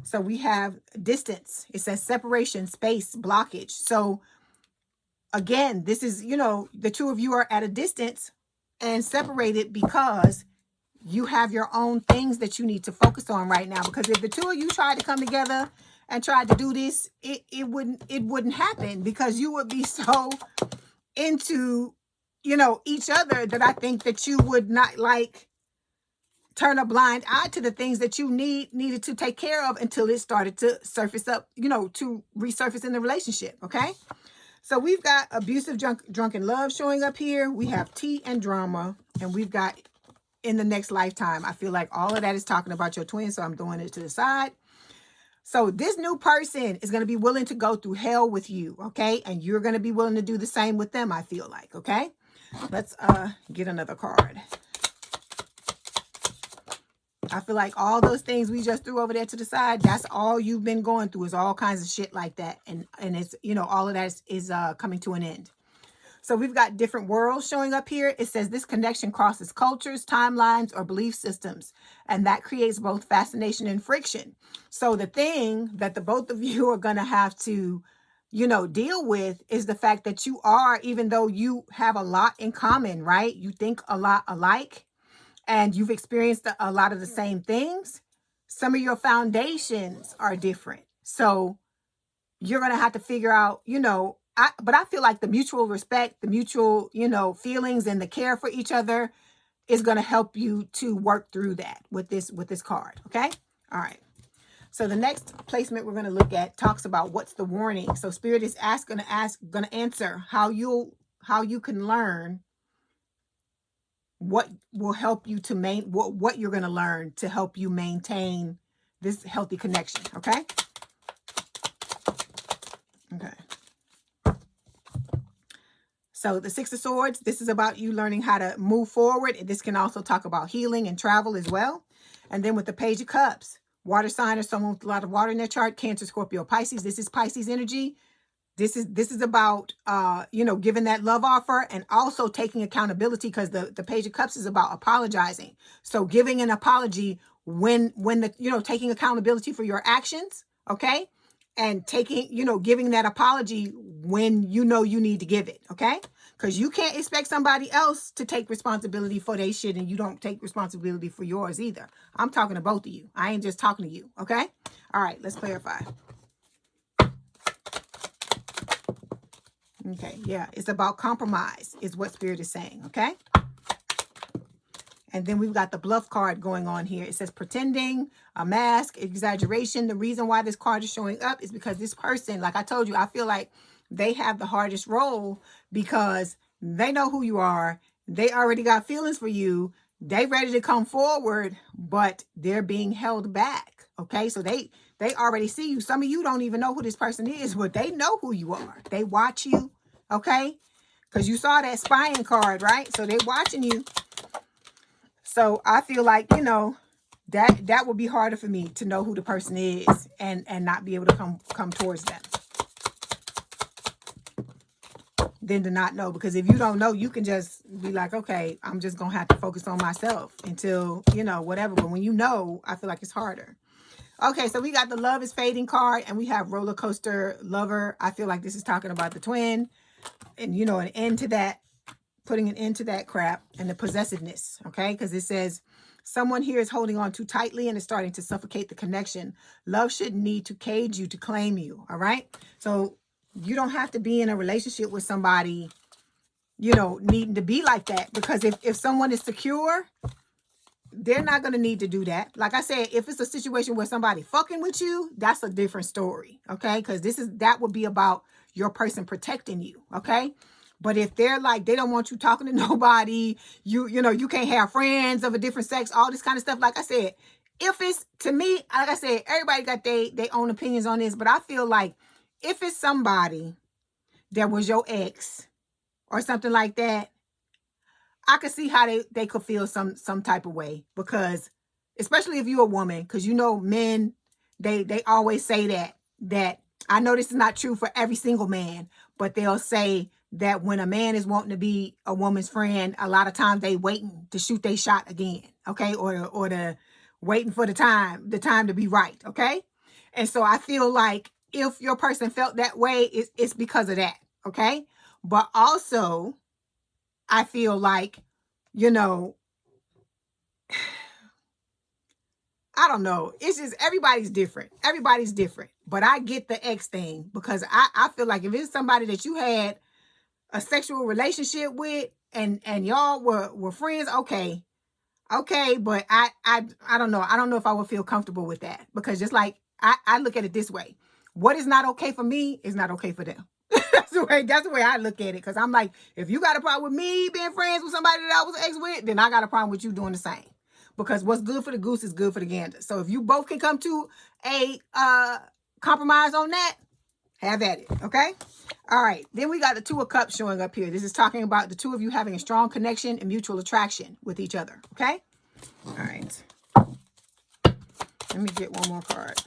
Speaker 1: So we have distance. It says separation, space, blockage. So again, this is, you know, the two of you are at a distance and separated because you have your own things that you need to focus on right now. Because if the two of you tried to come together and tried to do this, it wouldn't happen, because you would be so into, you know, each other that I think that you would not like turn a blind eye to the things that you needed to take care of until it started to surface up, you know, to resurface in the relationship. Okay. So we've got abusive drunken love showing up here. We have tea and drama, and we've got in the next lifetime. I feel like all of that is talking about your twin, so I'm throwing it to the side. So this new person is going to be willing to go through hell with you, okay? And you're going to be willing to do the same with them, I feel like, okay? Let's get another card. I feel like all those things we just threw over there to the side, that's all you've been going through, is all kinds of shit like that. And it's, you know, all of that is coming to an end. So we've got different worlds showing up here. It says this connection crosses cultures, timelines, or belief systems, and that creates both fascination and friction. So the thing that the both of you are going to have to, you know, deal with is the fact that you are, even though you have a lot in common, right? You think a lot alike and you've experienced a lot of the same things. Some of your foundations are different. So you're going to have to figure out, you know, but I feel like the mutual respect, the mutual, you know, feelings and the care for each other is going to help you to work through that with this card. Okay. All right. So the next placement we're going to look at talks about what's the warning. So Spirit is going to answer how you can learn what will help you to what you're going to learn to help you maintain this healthy connection. Okay. Okay. So the Six of Swords, this is about you learning how to move forward. This can also talk about healing and travel as well. And then with the Page of Cups, water sign or someone with a lot of water in their chart, Cancer, Scorpio, Pisces. This is Pisces energy. This is about, you know, giving that love offer and also taking accountability, because the Page of Cups is about apologizing. So giving an apology when the, you know, taking accountability for your actions. Okay. And taking, you know, giving that apology when you know you need to give it, okay? Because you can't expect somebody else to take responsibility for their shit and you don't take responsibility for yours either. I'm talking to both of you. I ain't just talking to you, okay? All right, let's clarify. Okay, yeah, it's about compromise is what Spirit is saying, okay? And then we've got the bluff card going on here. It says pretending, a mask, exaggeration. The reason why this card is showing up is because this person, like I told you, I feel like they have the hardest role because they know who you are. They already got feelings for you. They ready to come forward, but they're being held back. Okay, so they already see you. Some of you don't even know who this person is, but they know who you are. They watch you, okay? Because you saw that spying card, right? So they're watching you. So I feel like, you know, that would be harder for me to know who the person is and not be able to come towards them than to not know. Because if you don't know, you can just be like, okay, I'm just going to have to focus on myself until, you know, whatever. But when you know, I feel like it's harder. Okay, so we got the love is fading card and we have roller coaster lover. I feel like this is talking about the twin and, you know, an end to that. Putting an end to that crap and the possessiveness, okay? Because it says someone here is holding on too tightly and is starting to suffocate the connection. Love shouldn't need to cage you to claim you, all right? So you don't have to be in a relationship with somebody, you know, needing to be like that. Because if someone is secure, they're not going to need to do that. Like I said, if it's a situation where somebody fucking with you, that's a different story, okay? Because that would be about your person protecting you, okay? But if they're like, they don't want you talking to nobody, you know, you can't have friends of a different sex, all this kind of stuff. Like I said, if it's, to me, like I said, everybody got their own opinions on this, but I feel like if it's somebody that was your ex or something like that, I could see how they could feel some type of way, because especially if you're a woman, because you know men, they always say that I know this is not true for every single man, but they'll say that when a man is wanting to be a woman's friend, a lot of times they waiting to shoot their shot again, okay? Or the waiting for the time to be right, okay? And so I feel like if your person felt that way, it's because of that, okay? But also, I feel like, you know, I don't know. It's just everybody's different. Everybody's different. But I get the ex thing because I feel like if it's somebody that you had a sexual relationship with and y'all were friends, okay, but I don't know. I don't know if I would feel comfortable with that because just like I look at it this way. What is not okay for me is not okay for them. That's the way I look at it. Because I'm like, if you got a problem with me being friends with somebody that I was ex with, then I got a problem with you doing the same. Because what's good for the goose is good for the gander. So if you both can come to a compromise on that, have at it. Okay? All right. Then we got the Two of Cups showing up here. This is talking about the two of you having a strong connection and mutual attraction with each other. Okay? All right. Let me get one more card.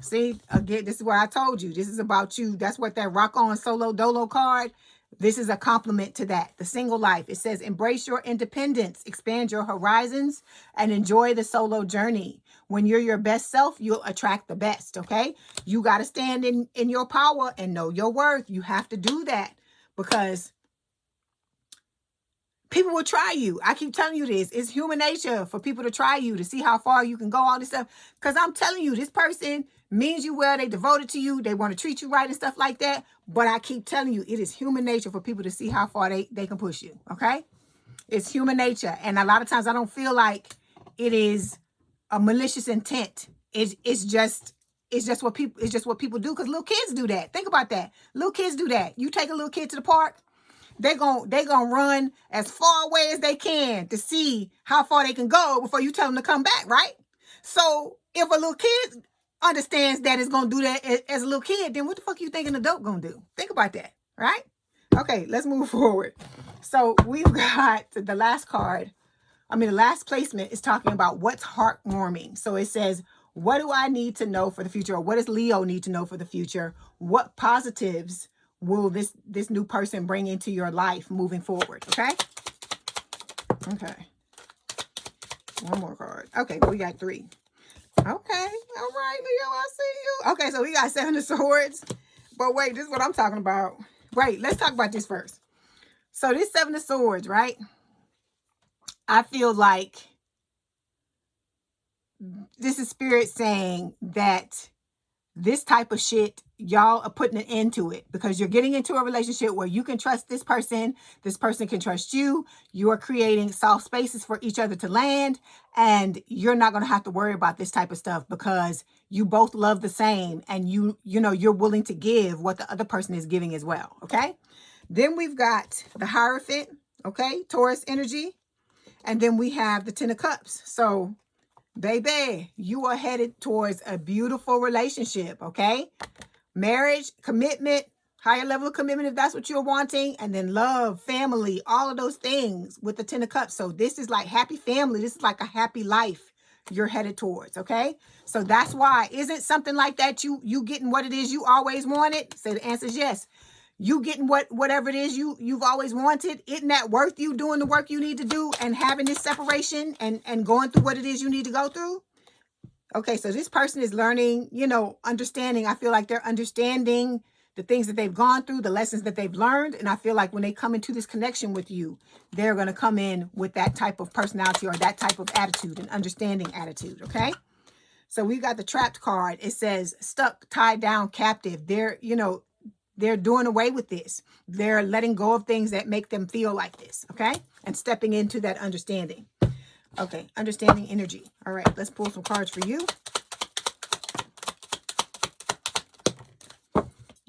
Speaker 1: See, again, this is what I told you. This is about you. That's what that rock on solo dolo card. This is a compliment to that. The single life. It says, embrace your independence, expand your horizons, and enjoy the solo journey. When you're your best self, you'll attract the best, okay? You got to stand in your power and know your worth. You have to do that because people will try you. I keep telling you this. It's human nature for people to try you, to see how far you can go, all this stuff. Because I'm telling you, this person means you well. They devoted to you. They want to treat you right and stuff like that. But I keep telling you, it is human nature for people to see how far they can push you, okay? It's human nature. And a lot of times I don't feel like it is a malicious intent. It's just what people do because little kids do that. Think about that. Little kids do that. You take a little kid to the park, they're gonna run as far away as they can to see how far they can go before you tell them to come back, right? So if a little kid understands that it's gonna do that as a little kid, then what the fuck you think an adult gonna do? Think about that, right? Okay, let's move forward. So we've got the last card. The last placement is talking about what's heartwarming. So it says, what do I need to know for the future? Or what does Leo need to know for the future? What positives will this new person bring into your life moving forward? Okay. One more card. Okay, we got 3. Okay. All right, Leo, I see you. Okay, so we got 7 of Swords. But wait, this is what I'm talking about. Wait, let's talk about this first. So this 7 of Swords, right? I feel like this is spirit saying that this type of shit, y'all are putting an end to it because you're getting into a relationship where you can trust this person can trust you. You are creating soft spaces for each other to land, and you're not going to have to worry about this type of stuff because you both love the same and you're willing to give what the other person is giving as well, okay? Then we've got the Hierophant, okay? Taurus energy. And then we have the 10 of Cups. So, baby, you are headed towards a beautiful relationship, okay? Marriage, commitment, higher level of commitment if that's what you're wanting. And then love, family, all of those things with the 10 of Cups. So this is like happy family. This is like a happy life you're headed towards, okay? So that's why. Isn't something like that you getting what it is you always wanted? Say the answer is yes. You getting whatever it is you've always wanted. Isn't that worth you doing the work you need to do and having this separation and going through what it is you need to go through? Okay, so this person is learning, understanding. I feel like they're understanding the things that they've gone through, the lessons that they've learned. And I feel like when they come into this connection with you, they're going to come in with that type of personality or that type of attitude, an understanding attitude, okay? So we got the Trapped card. It says stuck, tied down, captive. They're doing away with this. They're letting go of things that make them feel like this, okay? And stepping into that understanding. Okay, understanding energy. All right, let's pull some cards for you.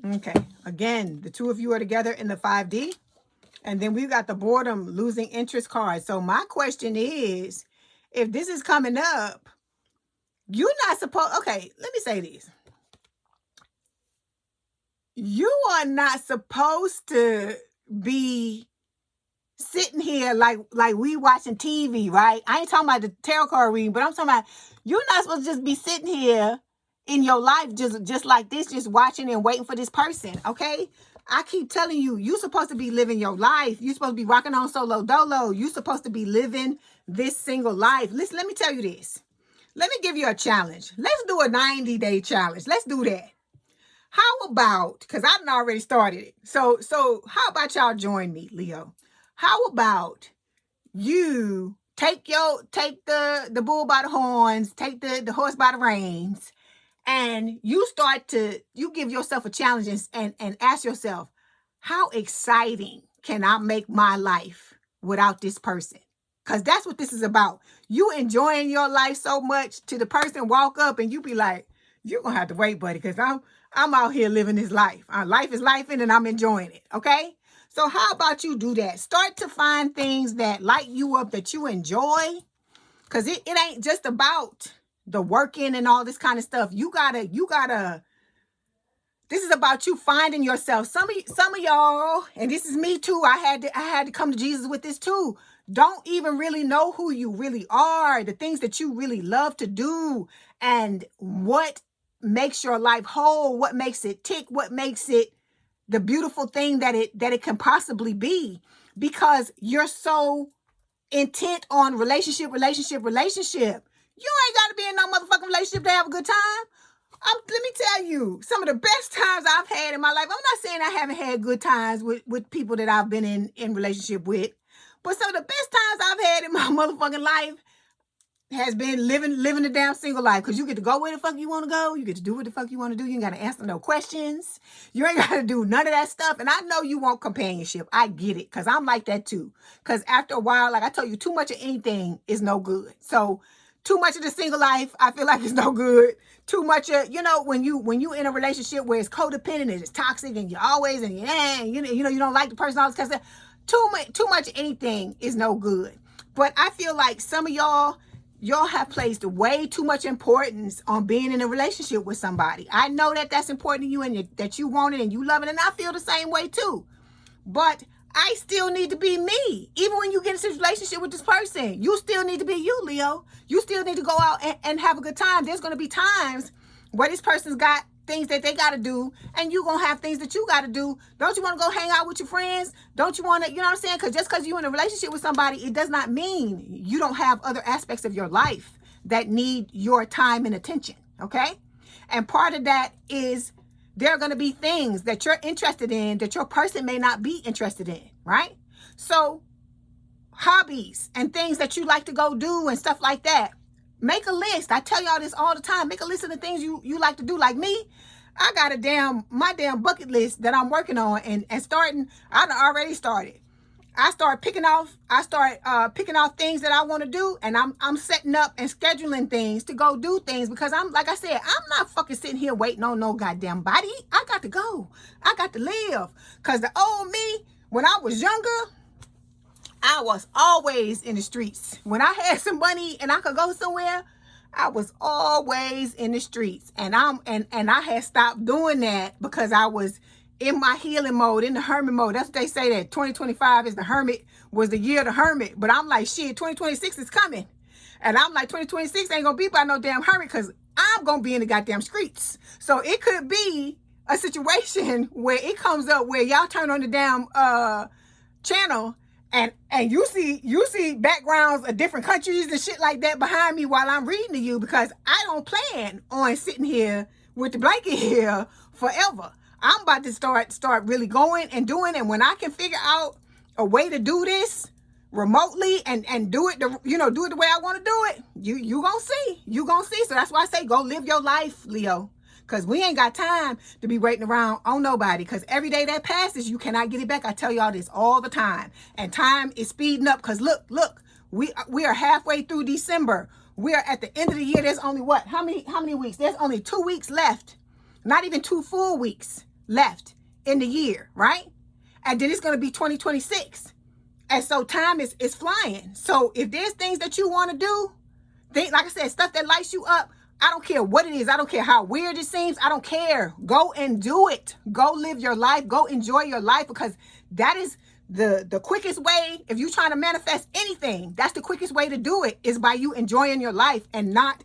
Speaker 1: Okay, again, the 2 of you are together in the 5D. And then we've got the boredom, losing interest card. So my question is, if this is coming up, you're not supposed... Okay, let me say this. You are not supposed to be sitting here like we watching TV, right? I ain't talking about the tarot card reading, but I'm talking about you're not supposed to just be sitting here in your life just like this, just watching and waiting for this person, okay? I keep telling you, you're supposed to be living your life. You're supposed to be rocking on solo dolo. You're supposed to be living this single life. Listen, let me tell you this. Let me give you a challenge. Let's do a 90-day challenge. Let's do that. How about, because I've already started it. So how about y'all join me, Leo? How about you take the bull by the horns, take the horse by the reins, and you give yourself a challenge and ask yourself, how exciting can I make my life without this person? Because that's what this is about. You enjoying your life so much to the person walk up and you be like, you're going to have to wait, buddy, because I'm out here living this life. Life is life and I'm enjoying it, okay? So how about you do that? Start to find things that light you up, that you enjoy, because it ain't just about the working and all this kind of stuff. You gotta, this is about you finding yourself. Some of y'all, and this is me too, I had to come to Jesus with this too. Don't even really know who you really are, the things that you really love to do, and what makes your life whole, what makes it tick, what makes it the beautiful thing that it can possibly be, because you're so intent on relationship. You ain't got to be in no motherfucking relationship to have a good time. Let me tell you, some of the best times I've had in my life, I'm not saying I haven't had good times with people that I've been in relationship with, but some of the best times I've had in my motherfucking life has been living the damn single life, because you get to go where the fuck you want to go. You get to do what the fuck you want to do. You ain't got to answer no questions. You ain't got to do none of that stuff. And I know you want companionship. I get it, because I'm like that too. Because after a while, like I told you, too much of anything is no good. So too much of the single life, I feel like it's no good. Too much of, when you in a relationship where it's codependent and it's toxic and you're always, and you don't like the person, all this kind of stuff. Too much of anything is no good. But I feel like some of y'all have placed way too much importance on being in a relationship with somebody. I know that that's important to you and that you want it and you love it. And I feel the same way too. But I still need to be me. Even when you get into this relationship with this person, you still need to be you, Leo. You still need to go out and have a good time. There's going to be times where this person's got things that they got to do, and you going to have things that you got to do. Don't you want to go hang out with your friends? Don't you want to, you know what I'm saying? Because just because you're in a relationship with somebody, it does not mean you don't have other aspects of your life that need your time and attention, okay? And part of that is there are going to be things that you're interested in that your person may not be interested in, right? So hobbies and things that you like to go do and stuff like that. Make a list. I tell y'all this all the time. Make a list of the things you like to do. Like me, I got my damn bucket list that I'm working on and starting. I done already started. I start picking off things that I want to do, and I'm setting up and scheduling things to go do things, because like I said, I'm not fucking sitting here waiting on no goddamn body. I got to go. I got to live. Because the old me, when I was younger, I was always in the streets. When I had some money and I could go somewhere, I was always in the streets. And I had stopped doing that because I was in my healing mode, in the hermit mode. That's what they say, that 2025 was the year of the hermit. But I'm like, shit, 2026 is coming. And I'm like, 2026 ain't gonna be by no damn hermit, because I'm gonna be in the goddamn streets. So it could be a situation where it comes up where y'all turn on the damn channel and you see backgrounds of different countries and shit like that behind me while I'm reading to you, because I don't plan on sitting here with the blanket here forever. I'm about to start really going and doing, and when I can figure out a way to do this remotely and do it do it the way I want to do it, you gonna see. So that's why I say go live your life, Leo, because we ain't got time to be waiting around on nobody, because every day that passes, you cannot get it back. I tell y'all this all the time, and time is speeding up, because look, we are halfway through December. We are at the end of the year. There's only how many weeks? There's only 2 weeks left, not even 2 full weeks left in the year, right? And then it's going to be 2026. And so time is flying. So if there's things that you want to do, like I said, stuff that lights you up, I don't care what it is. I don't care how weird it seems. I don't care. Go and do it. Go live your life. Go enjoy your life, because that is the quickest way. If you're trying to manifest anything, that's the quickest way to do it, is by you enjoying your life and not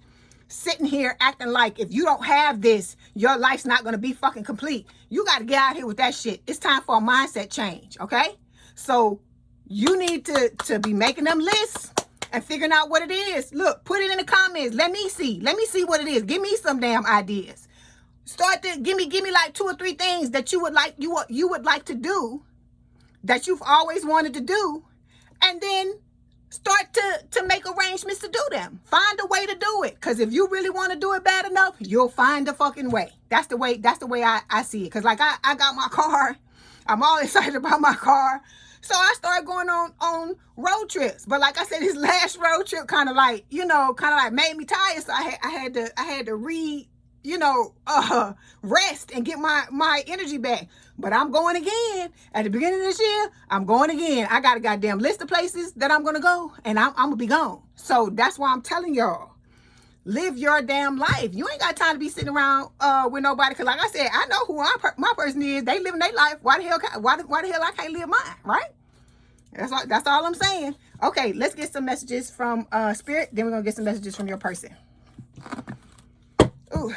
Speaker 1: sitting here acting like if you don't have this, your life's not going to be fucking complete. You got to get out here with that shit. It's time for a mindset change, okay? So you need to be making them lists and figuring out what it is. Look, put it in the comments. Let me see what it is. Give me some damn ideas. Start to give me like 2 or 3 things that you would like to do, that you've always wanted to do, and then start to make arrangements to do them. Find a way to do it. Because if you really want to do it bad enough, you'll find a fucking way. That's the way I see it. Because like I got my car. I'm all excited about my car. So I started going on road trips. But like I said, this last road trip kind of like made me tired. So I had to rest and get my energy back. But I'm going again. At the beginning of this year, I'm going again. I got a goddamn list of places that I'm going to go, and I'm going to be gone. So that's why I'm telling y'all, live your damn life. You ain't got time to be sitting around with nobody. Because like I said, I know who my person is. They living their life. Why the hell I can't live mine, right? That's all I'm saying. Okay, let's get some messages from Spirit. Then we're going to get some messages from your person. Ooh.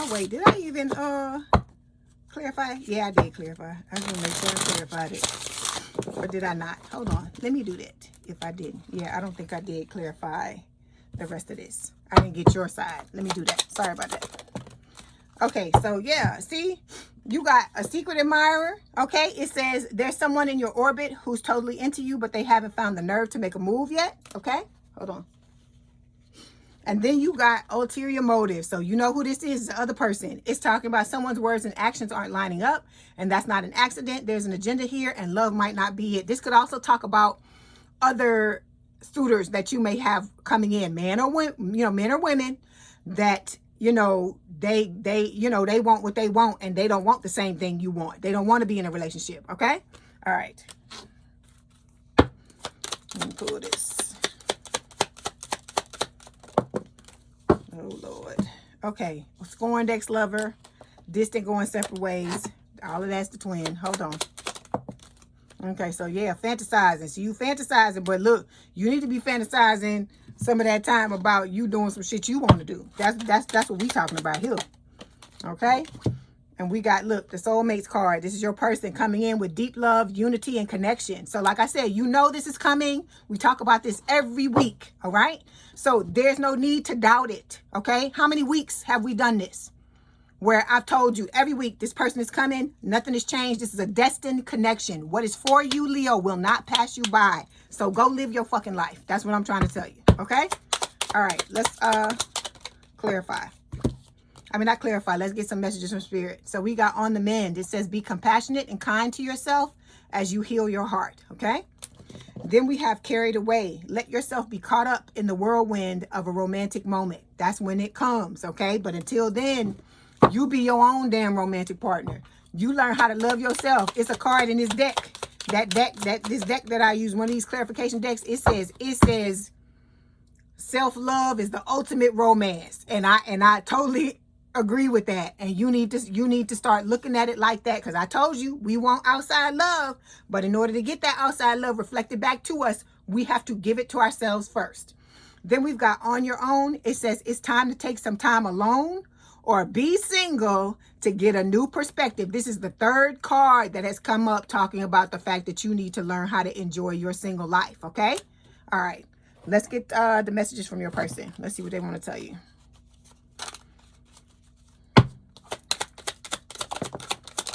Speaker 1: Oh wait, did I even clarify? Yeah, I did clarify. I was gonna make sure I clarified it. Or did I not? Hold on. Let me do that. If I didn't. Yeah, I don't think I did clarify the rest of this. I didn't get your side. Let me do that. Sorry about that. Okay, so yeah, see, you got a secret admirer. Okay, it says there's someone in your orbit who's totally into you, but they haven't found the nerve to make a move yet. Okay, hold on. And then you got ulterior motives. So you know who this is, the other person. It's talking about someone's words and actions aren't lining up, and that's not an accident. There's an agenda here, and love might not be it. This could also talk about other suitors that you may have coming in, men or women that they want what they want, and they don't want the same thing you want. They don't want to be in a relationship. Okay, all right. Let me pull this. Oh Lord. Okay, scorned ex-lover, distant, going separate ways. All of that's the twin. Hold on. Okay, so yeah, fantasizing. So you fantasizing, but look, you need to be fantasizing some of that time about you doing some shit you want to do. That's what we talking about here. Okay? And we got, look, the soulmates card. This is your person coming in with deep love, unity, and connection. So like I said, you know this is coming. We talk about this every week, all right? So there's no need to doubt it, okay? How many weeks have we done this? Where I've told you every week this person is coming, nothing has changed. This is a destined connection. What is for you, Leo, will not pass you by. So go live your fucking life. That's what I'm trying to tell you, okay? All right, let's clarify. I mean, not clarify. Let's get some messages from Spirit. So we got on the mend. It says be compassionate and kind to yourself as you heal your heart, okay? Then we have carried away. Let yourself be caught up in the whirlwind of a romantic moment. That's when it comes, okay? But until then, you be your own damn romantic partner. You learn how to love yourself. It's a card in this deck. This deck that I use, one of these clarification decks, it says self-love is the ultimate romance. And I totally agree with that. And you need to start looking at it like that, because I told you we want outside love, but in order to get that outside love reflected back to us, we have to give it to ourselves first. Then we've got on your own. It says it's time to take some time alone or be single to get a new perspective. This is the third card that has come up talking about the fact that you need to learn how to enjoy your single life, okay? All right, let's get the messages from your person. Let's see what they want to tell you.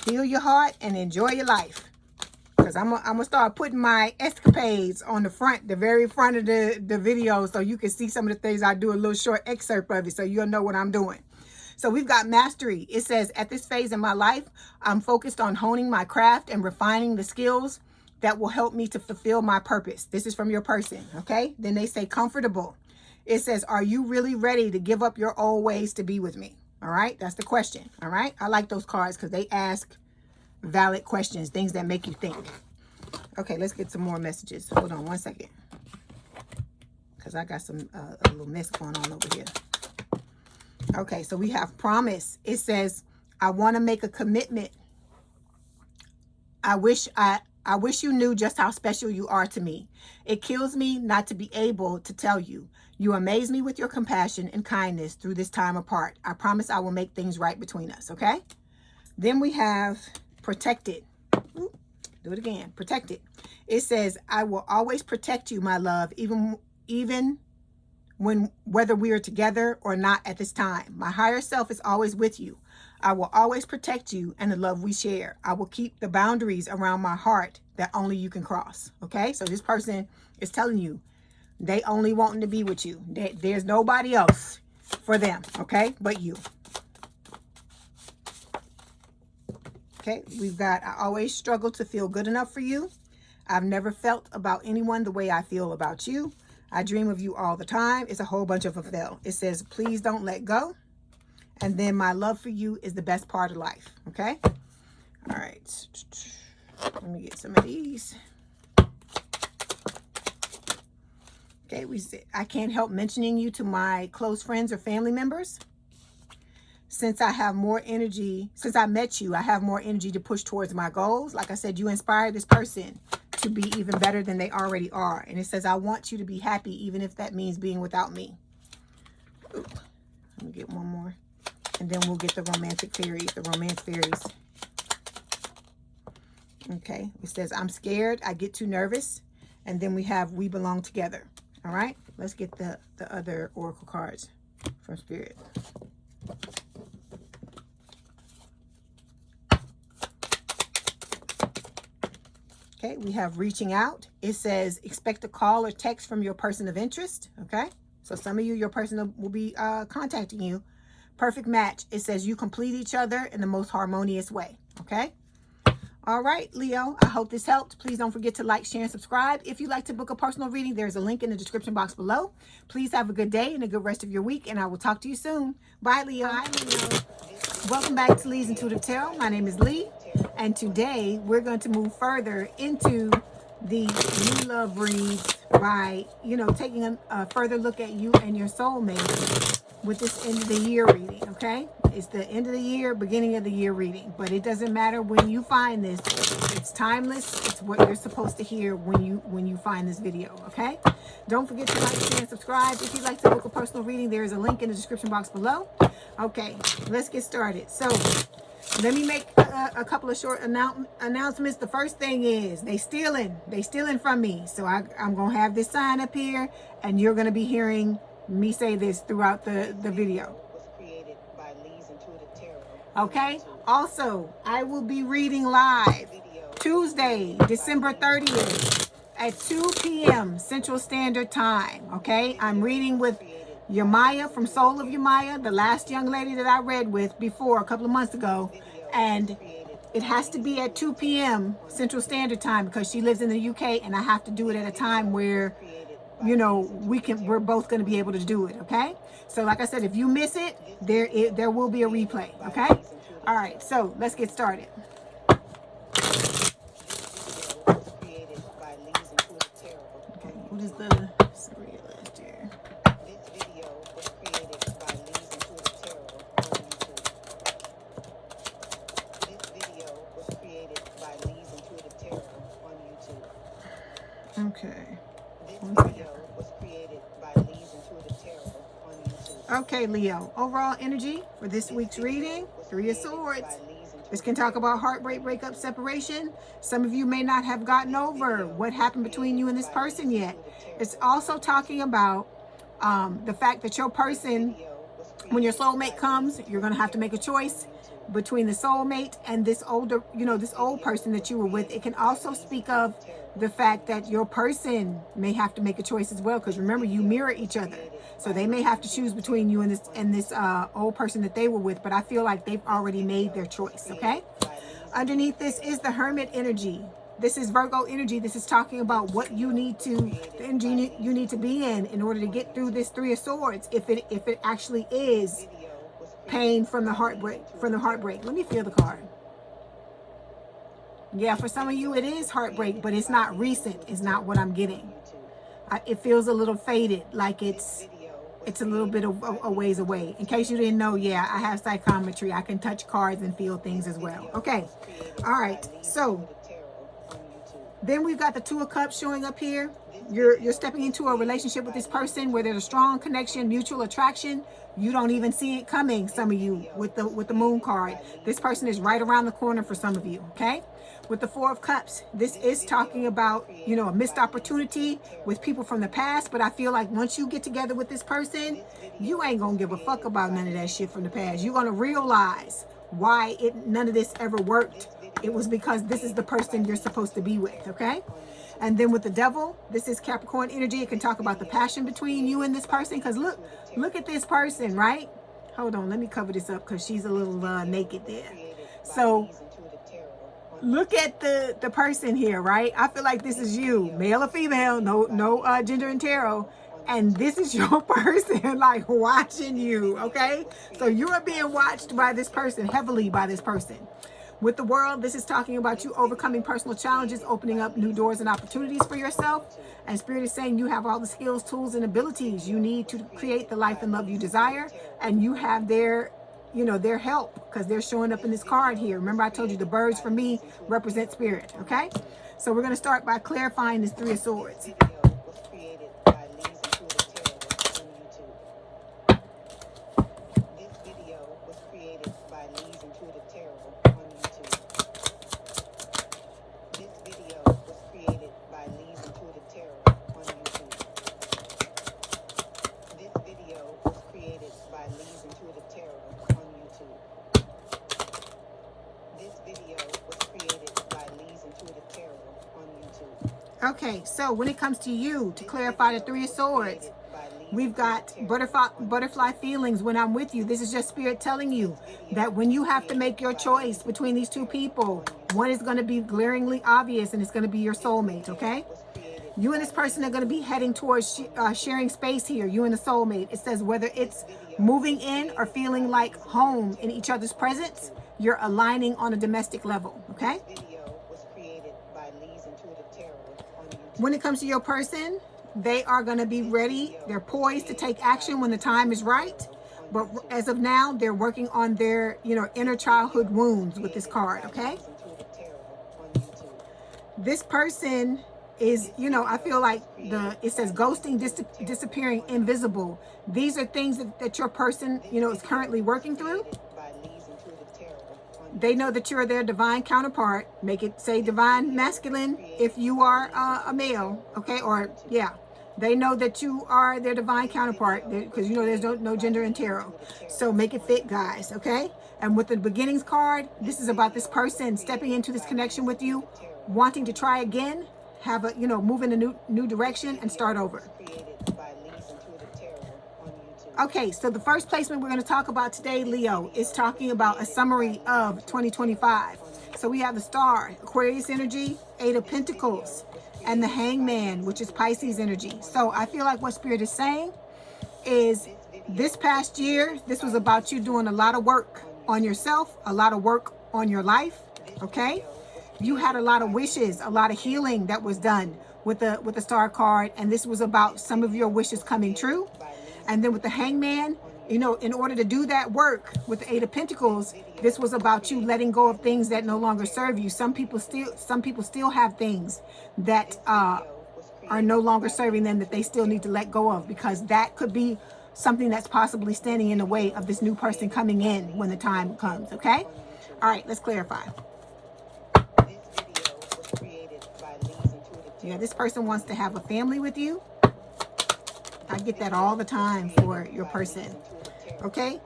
Speaker 1: Heal your heart and enjoy your life. Because I'm gonna start putting my escapades on the very front of the video, so you can see some of the things I do, a little short excerpt of it, so you'll know what I'm doing. So we've got mastery. It says, at this phase in my life, I'm focused on honing my craft and refining the skills that will help me to fulfill my purpose. This is from your person, okay? Then they say comfortable. It says, are you really ready to give up your old ways to be with me? All right, that's the question. All right, I like those cards because they ask valid questions, things that make you think. Okay, let's get some more messages. Hold on one second, because because I got some a little mess going on over here. Okay, so we have promise. It says, I want to make a commitment. I wish you knew just how special you are to me. It kills me not to be able to tell you. You amaze me with your compassion and kindness through this time apart. I promise I will make things right between us, okay? Then we have protected. Ooh, do it again. Protected. It says, I will always protect you, my love, even when whether we are together or not at this time. My higher self is always with you. I will always protect you and the love we share. I will keep the boundaries around my heart that only you can cross. Okay, so this person is telling you they only wanting to be with you. There's nobody else for them, okay, but you. Okay, we've got, I always struggle to feel good enough for you. I've never felt about anyone the way I feel about you. I dream of you all the time. It's a whole bunch of a fill. It says, please don't let go. And then my love for you is the best part of life. Okay. All right. Let me get some of these. Okay. We said, I can't help mentioning you to my close friends or family members. Since I have more energy, since I met you, I have more energy to push towards my goals. Like I said, you inspire this person to be even better than they already are. And it says, I want you to be happy, even if that means being without me. Ooh, let me get one more. And then we'll get the romantic fairies, the romance fairies. Okay, it says, I'm scared, I get too nervous. And then we have, we belong together. All right, let's get the other oracle cards from Spirit. Okay, we have reaching out. It says, expect a call or text from your person of interest. Okay, so some of you, your person will be contacting you. Perfect match. It says you complete each other in the most harmonious way. Okay. All right, Leo, I hope this helped. Please don't forget to like, share, and subscribe. If you'd like to book a personal reading, there's a link in the description box below. Please have a good day and a good rest of your week, and I will talk to you soon. Bye, Leo. Hi, Leo. Welcome back to Leigh's Intuitive Tarot. My name is Leigh, and today we're going to move further into the new love reads by, taking a further look at you and your soulmate with this end of the year reading. Okay, it's the end of the year, beginning of the year reading, but it doesn't matter when you find this. It's timeless. It's what you're supposed to hear when you find this video. Okay, don't forget to like, share, and subscribe. If you'd like to book a personal reading, there is a link in the description box below. Okay, let's get started. So let me make a couple of short announcements. The first thing is they stealing from me. So I'm gonna have this sign up here, and you're gonna be hearing me say this throughout the video. Okay, also I will be reading live Tuesday, December 30th at 2 p.m. Central Standard Time. Okay, I'm reading with Yamaya from Soul of Yamaya, the last young lady that I read with before a couple of months ago, and it has to be at 2 p.m. Central Standard Time because she lives in the UK, and I have to do it at a time where we're both going to be able to do it. Okay, so like I said, if you miss it, there will be a replay. Okay, all right, so let's get started. Okay, what is the story last year? This video was created by Leigh's Intuitive Tarot on YouTube. This video was created by Leigh's Intuitive Tarot on YouTube. Okay. This video was created by Leigh's Intuitive Tarot on YouTube. Okay, Leo. Overall energy for this week's reading, Three of Swords. This can talk about heartbreak, breakup, separation. Some of you may not have gotten over what happened between you and this person yet. It's also talking about the fact that your person, when your soulmate comes, you're going to have to make a choice between the soulmate and this older, this old person that you were with. It can also speak of the fact that your person may have to make a choice as well, because remember, you mirror each other, so they may have to choose between you and this old person that they were with, but I feel like they've already made their choice. Okay, underneath this is the Hermit energy. This is Virgo energy. This is talking about what you need to, the energy you need to be in order to get through this Three of Swords, if it actually is pain from the heartbreak. Let me feel the card. Yeah, for some of you it is heartbreak, but it's not recent. It's not what I'm getting. It feels a little faded, like it's a little bit of a ways away. In case you didn't know, yeah, I have psychometry. I can touch cards and feel things as well. Okay. All right. So then we've got the Two of Cups showing up here. You're stepping into a relationship with this person where there's a strong connection, mutual attraction. You don't even see it coming, some of you, with the Moon card. This person is right around the corner for some of you, okay? With the Four of Cups, this is talking about, you know, a missed opportunity with people from the past. But I feel like once you get together with this person, you ain't gonna give a fuck about none of that shit from the past. You're gonna realize why none of this ever worked. It was because this is the person you're supposed to be with, okay? And then with the Devil, this is Capricorn energy. It can talk about the passion between you and this person. Because look at this person, right? Hold on, let me cover this up because she's a little naked there. So look at the person here, right? I feel like this is you, male or female, no gender in tarot. And this is your person, like, watching you, okay? So you are being watched by this person, heavily by this person. With the World, this is talking about you overcoming personal challenges, opening up new doors and opportunities for yourself. And Spirit is saying you have all the skills, tools, and abilities you need to create the life and love you desire. And you have their, you know, their help, because they're showing up in this card here. Remember, I told you the birds for me represent Spirit, okay? So we're going to start by clarifying this Three of Swords. Okay, so when it comes to you, to clarify the Three of Swords, we've got butterfly feelings when I'm with you. This is just Spirit telling you that when you have to make your choice between these two people, one is going to be glaringly obvious and it's going to be your soulmate, okay? You and this person are going to be heading towards sharing space here, you and the soulmate. It says whether it's moving in or feeling like home in each other's presence, you're aligning on a domestic level, okay? When it comes to your person, they are going to be ready. They're poised to take action when the time is right. But as of now, they're working on their, you know, inner childhood wounds with this card, okay? This person is, you know, I feel like it says ghosting, disappearing, invisible. These are things that your person, you know, is currently working through. They know that you're their divine counterpart. Make it say divine masculine if you are a male, okay? Or, yeah, they know that you are their divine counterpart because, you know, there's no gender in tarot. So make it fit, guys, okay? And with the beginnings card, this is about this person stepping into this connection with you, wanting to try again, have a, you know, move in a new direction and start over. Okay, so the first placement we're going to talk about today, Leo, is talking about a summary of 2025. So we have the Star, Aquarius energy, Eight of Pentacles, and the Hangman, which is Pisces energy. So I feel like what Spirit is saying is this past year, this was about you doing a lot of work on yourself, a lot of work on your life, okay? You had a lot of wishes, a lot of healing that was done with the Star card, and this was about some of your wishes coming true. And then with the Hangman, you know, in order to do that work with the Eight of Pentacles, this was about you letting go of things that no longer serve you. Some people still have things that are no longer serving them that they still need to let go of, because that could be something that's possibly standing in the way of this new person coming in when the time comes, okay? All right, let's clarify. Yeah, this person wants to have a family with you. I get that all the time for your person, okay?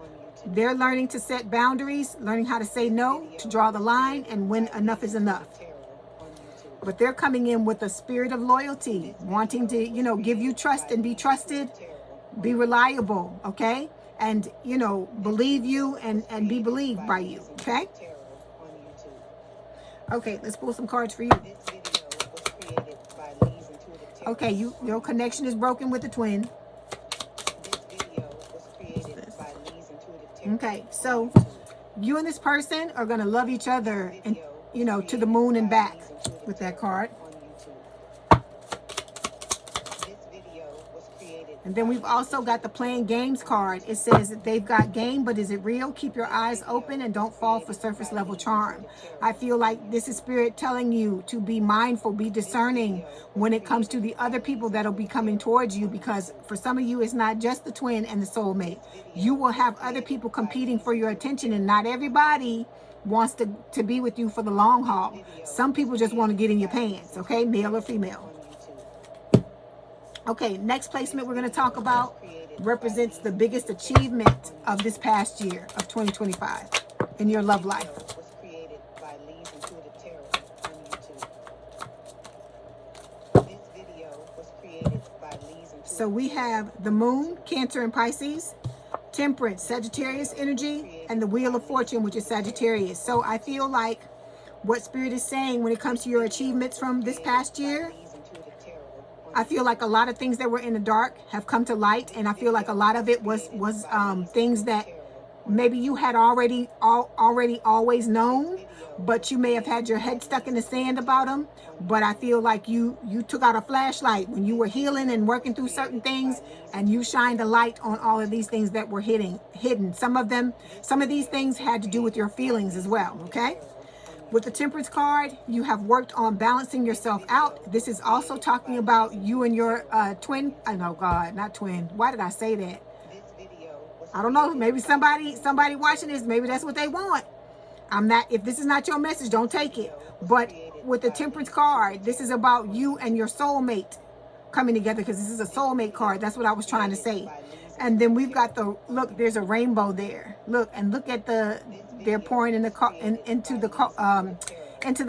Speaker 1: They're learning to set boundaries, learning how to say no, to draw the line, and when enough is enough. But they're coming in with a spirit of loyalty, wanting to, you know, give you trust and be trusted, be reliable, okay? And, you know, believe you and be believed by you, okay? Okay, let's pull some cards for you. Okay, your connection is broken with the twin. Okay, so you and this person are going to love each other, and, you know, to the moon and back with that card. And then we've also got the playing games card. It says that they've got game, but is it real? Keep your eyes open and don't fall for surface level charm. I feel like this is spirit telling you to be mindful, be discerning when it comes to the other people that'll be coming towards you, because for some of you, it's not just the twin and the soulmate. You will have other people competing for your attention, and not everybody wants to be with you for the long haul. Some people just want to get in your pants, okay? Male or female. Okay, next placement we're going to talk about represents the biggest achievement of this past year of 2025 in your love life. So we have the moon, Cancer and Pisces, Temperance, Sagittarius energy, and the Wheel of Fortune, which is Sagittarius. So I feel like what Spirit is saying when it comes to your achievements from this past year, I feel like a lot of things that were in the dark have come to light, and I feel like a lot of it was things that maybe you had already always known, but you may have had your head stuck in the sand about them. But I feel like you took out a flashlight when you were healing and working through certain things, and you shined a light on all of these things that were hidden. Some of these things had to do with your feelings as well, okay? With the Temperance card, you have worked on balancing yourself out. This is also talking about you and your twin. Oh, no, God, not twin. Why did I say that? I don't know. Maybe somebody watching this, maybe that's what they want. If this is not your message, don't take it. But with the Temperance card, this is about you and your soulmate coming together, because this is a soulmate card. That's what I was trying to say. And then we've got look, there's a rainbow there. Look at they're pouring into the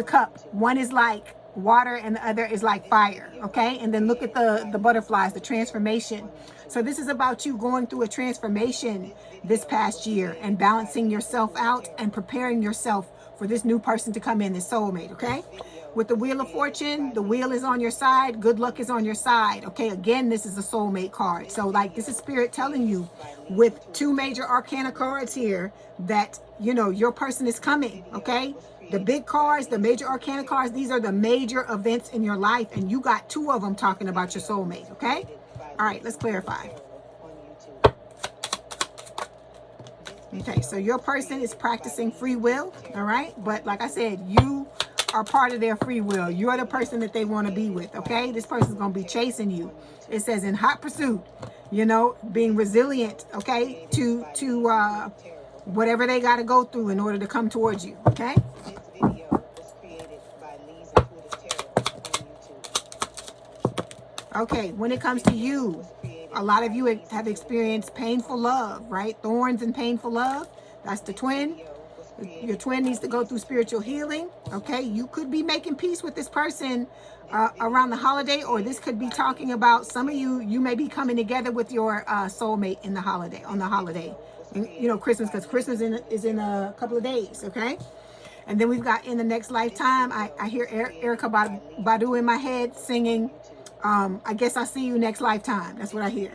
Speaker 1: cup. One is like water and the other is like fire, okay? And then look at the butterflies, the transformation. So this is about you going through a transformation this past year and balancing yourself out and preparing yourself for this new person to come in, this soulmate, okay? With the Wheel of Fortune, the wheel is on your side. Good luck is on your side. Okay, again, this is a soulmate card. So like, this is Spirit telling you with two major arcana cards here that, you know, your person is coming, okay? The big cards, the major arcana cards, these are the major events in your life, and you got two of them talking about your soulmate, okay? All right, let's clarify. Okay, so your person is practicing free will, all right? But like I said, you are part of their free will. You're the person that they want to be with, okay? This person's going to be chasing you. It says in hot pursuit, you know, being resilient, okay, to whatever they got to go through in order to come towards you, okay? Okay, when it comes to you, a lot of you have experienced painful love, right? Thorns and painful love. That's the twin. Your twin needs to go through spiritual healing, okay? You could be making peace with this person around the holiday, or this could be talking about some of you may be coming together with your soulmate on the holiday. You know, Christmas, because Christmas is in a couple of days, okay? And then we've got in the next lifetime. I hear Erykah Badu in my head singing, I guess I'll see you next lifetime. That's what I hear.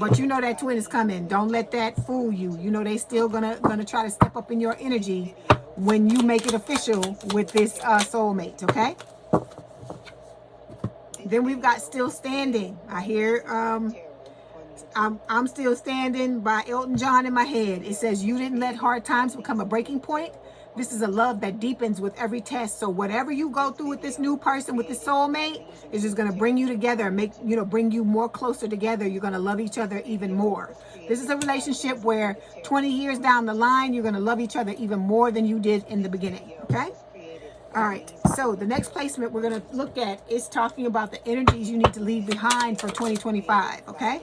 Speaker 1: But you know that twin is coming. Don't let that fool you. You know they still gonna try to step up in your energy when you make it official with this soulmate, okay? Then we've got Still Standing. I hear I'm Still Standing by Elton John in my head. It says you didn't let hard times become a breaking point. This is a love that deepens with every test. So whatever you go through with this new person, with this soulmate, is just going to bring you together, bring you more closer together. You're going to love each other even more. This is a relationship where 20 years down the line, you're going to love each other even more than you did in the beginning. Okay? All right. So the next placement we're going to look at is talking about the energies you need to leave behind for 2025. Okay?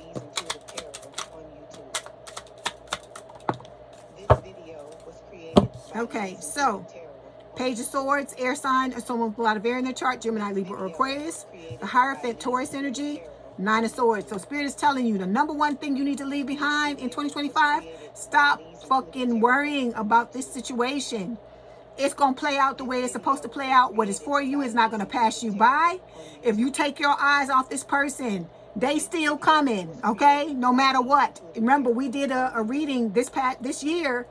Speaker 1: Okay, so Page of Swords, air sign, or someone with a lot of air in their chart, Gemini, Libra, or Aquarius. The Hierophant, Taurus energy, Nine of Swords. So Spirit is telling you the number one thing you need to leave behind in 2025, stop fucking worrying about this situation. It's going to play out the way it's supposed to play out. What is for you is not going to pass you by. If you take your eyes off this person, they still coming, okay? No matter what. Remember, we did a reading this year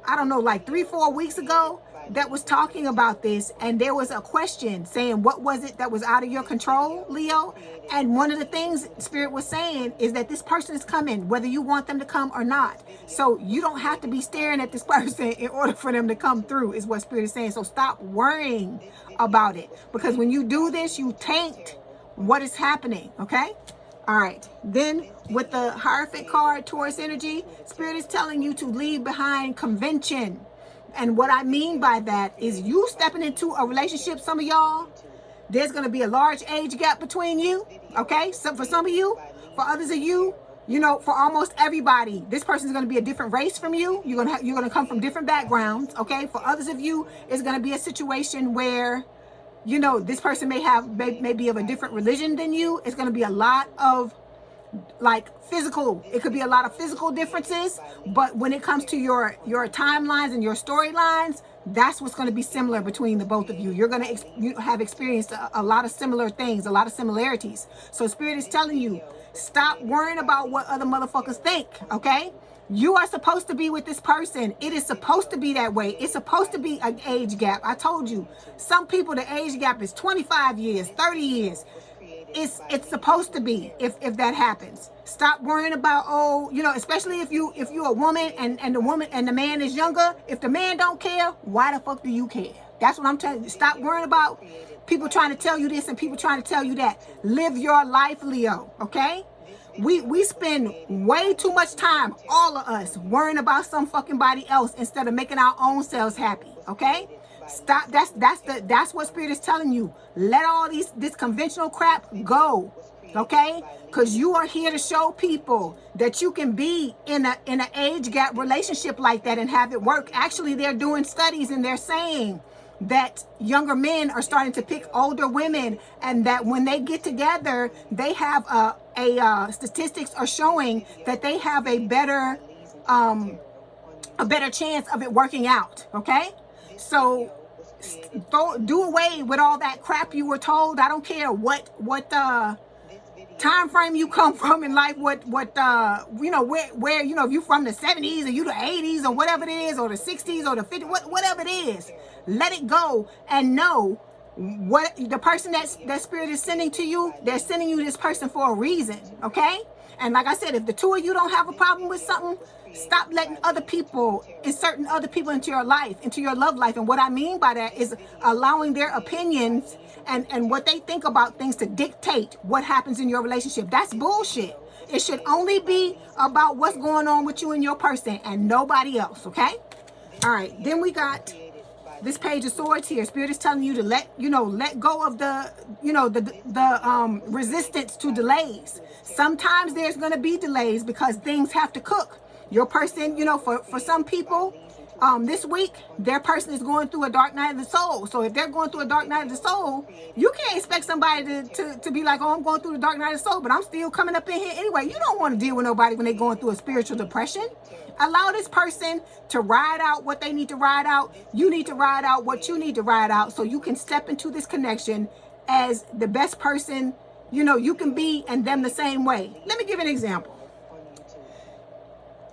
Speaker 1: I don't know, like 3-4 weeks ago that was talking about this, and there was a question saying, what was it that was out of your control, Leo? And one of the things Spirit was saying is that this person is coming, whether you want them to come or not. So you don't have to be staring at this person in order for them to come through, is what Spirit is saying. So stop worrying about it, because when you do this, you taint what is happening, okay? All right, then with the Hierophant card, Taurus energy, Spirit is telling you to leave behind convention. And what I mean by that is you stepping into a relationship, some of y'all, there's going to be a large age gap between you, okay? So for some of you, for others of you, you know, for almost everybody, this person is going to be a different race from you. You're going to come from different backgrounds, okay? For others of you, it's going to be a situation where, you know, this person may be of a different religion than you. It's going to be a lot of like physical, it could be a lot of physical differences, but when it comes to your timelines and your storylines, that's what's going to be similar between the both of you. You're going to have experienced a lot of similar things, a lot of similarities. So Spirit is telling you, stop worrying about what other motherfuckers think, okay? You are supposed to be with this person. It is supposed to be that way. It's supposed to be an age gap. I told you, some people, the age gap is 25 years, 30 years. It's supposed to be, if that happens. Stop worrying about, oh, you know, especially if you're a woman and the woman and the man is younger. If the man don't care, why the fuck do you care? That's what I'm telling you. Stop worrying about people trying to tell you this and people trying to tell you that. Live your life, Leo, okay? We spend way too much time, all of us, worrying about some fucking body else instead of making our own selves happy, okay? Stop. That's what Spirit is telling you. Let all this conventional crap go, okay? Because you are here to show people that you can be in an age gap relationship like that and have it work. Actually, they're doing studies and they're saying that younger men are starting to pick older women, and that when they get together, they have statistics are showing that they have a better chance of it working out, okay? So do away with all that crap you were told. I don't care what time frame you come from in life, what you know, where you know, if you from the 70s or you the 80s or whatever it is, or the 60s or the 50s, whatever it is, let it go and know what the person that Spirit is sending to you, they're sending you this person for a reason, okay? And like I said, if the two of you don't have a problem with something, stop letting other people, inserting other people into your life, into your love life. And what I mean by that is allowing their opinions and what they think about things to dictate what happens in your relationship. That's bullshit. It should only be about what's going on with you and your person and nobody else, okay? All right, then we got this Page of Swords here. Spirit is telling you to let go of the resistance to delays. Sometimes there's going to be delays because things have to cook. Your person, you know, for some people, this week, their person is going through a dark night of the soul. So if they're going through a dark night of the soul, you can't expect somebody to be like, oh, I'm going through the dark night of the soul, but I'm still coming up in here anyway. You don't want to deal with nobody when they're going through a spiritual depression. Allow this person to ride out what they need to ride out. You need to ride out what you need to ride out so you can step into this connection as the best person, you know, you can be, and them the same way. Let me give an example.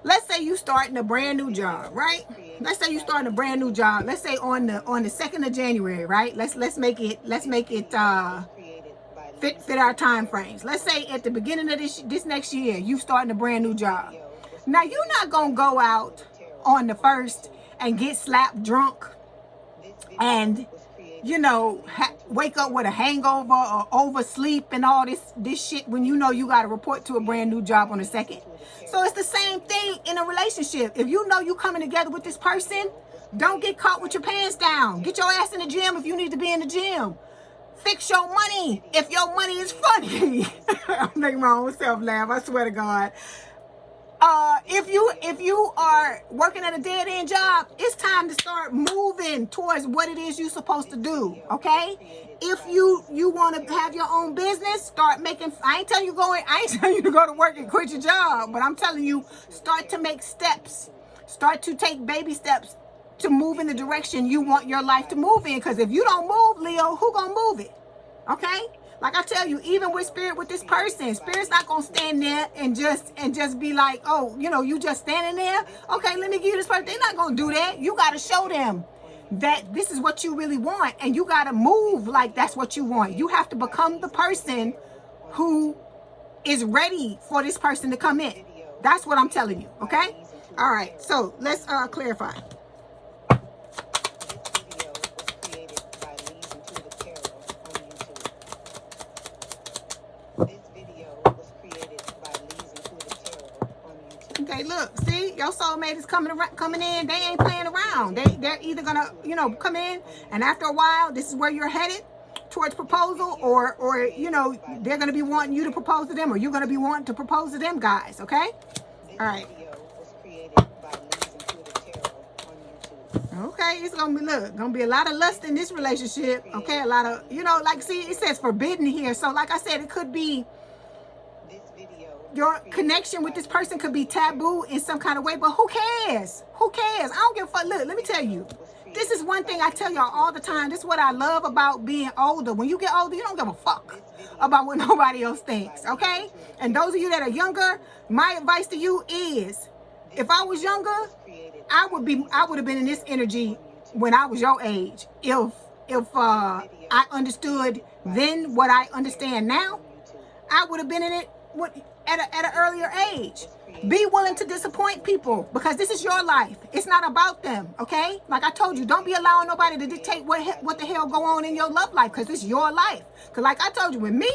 Speaker 1: Let's say you starting a brand new job, right? Let's say you starting a brand new job. Let's say on the 2nd of January, right? Let's make it fit our time frames. Let's say at the beginning of this next year, you starting a brand new job. Now you're not gonna go out on the 1st and get slapped drunk and, you know, wake up with a hangover or oversleep and all this shit when you know you got to report to a brand new job on the 2nd. So it's the same thing in a relationship. If you know you coming together with this person, don't get caught with your pants down. Get your ass in the gym if you need to be in the gym. Fix your money if your money is funny. I'm making my own self laugh, I swear to God. If you are working at a dead-end job, it's time to start moving towards what it is you're supposed to do, okay? If you want to have your own business, start making, I ain't telling you to go to work and quit your job, but I'm telling you, start to make steps. Start to take baby steps to move in the direction you want your life to move in, because if you don't move, Leo, who gonna move it? Okay? Like I tell you, even with spirit, with this person, spirit's not gonna stand there and just be like, oh, you know, you just standing there. Okay, let me give you this person. They're not gonna do that. You gotta show them that this is what you really want, and you gotta move like that's what you want. You have to become the person who is ready for this person to come in. That's what I'm telling you. Okay. All right. So let's clarify. Okay, look, see, your soulmate is coming in. They ain't playing around. They're either gonna, you know, come in, and after a while, this is where you're headed towards proposal, or you know, they're gonna be wanting you to propose to them, or you're gonna be wanting to propose to them, guys. Okay, all right. Okay, it's gonna be a lot of lust in this relationship. Okay, a lot of, you know, like, see, it says forbidden here. So like I said, it could be your connection with this person could be taboo in some kind of way, but who cares? Who cares? I don't give a fuck. Look, let me tell you, this is one thing I tell y'all all the time. This is what I love about being older. When you get older, you don't give a fuck about what nobody else thinks, okay? And those of you that are younger, my advice to you is, if I was younger, I would have been in this energy when I was your age. If I understood then what I understand now, I would have been in it at an earlier age. Be willing to disappoint people, because this is your life. It's not about them, okay? Like I told you, don't be allowing nobody to dictate what the hell go on in your love life, because it's your life. Because like I told you, with me,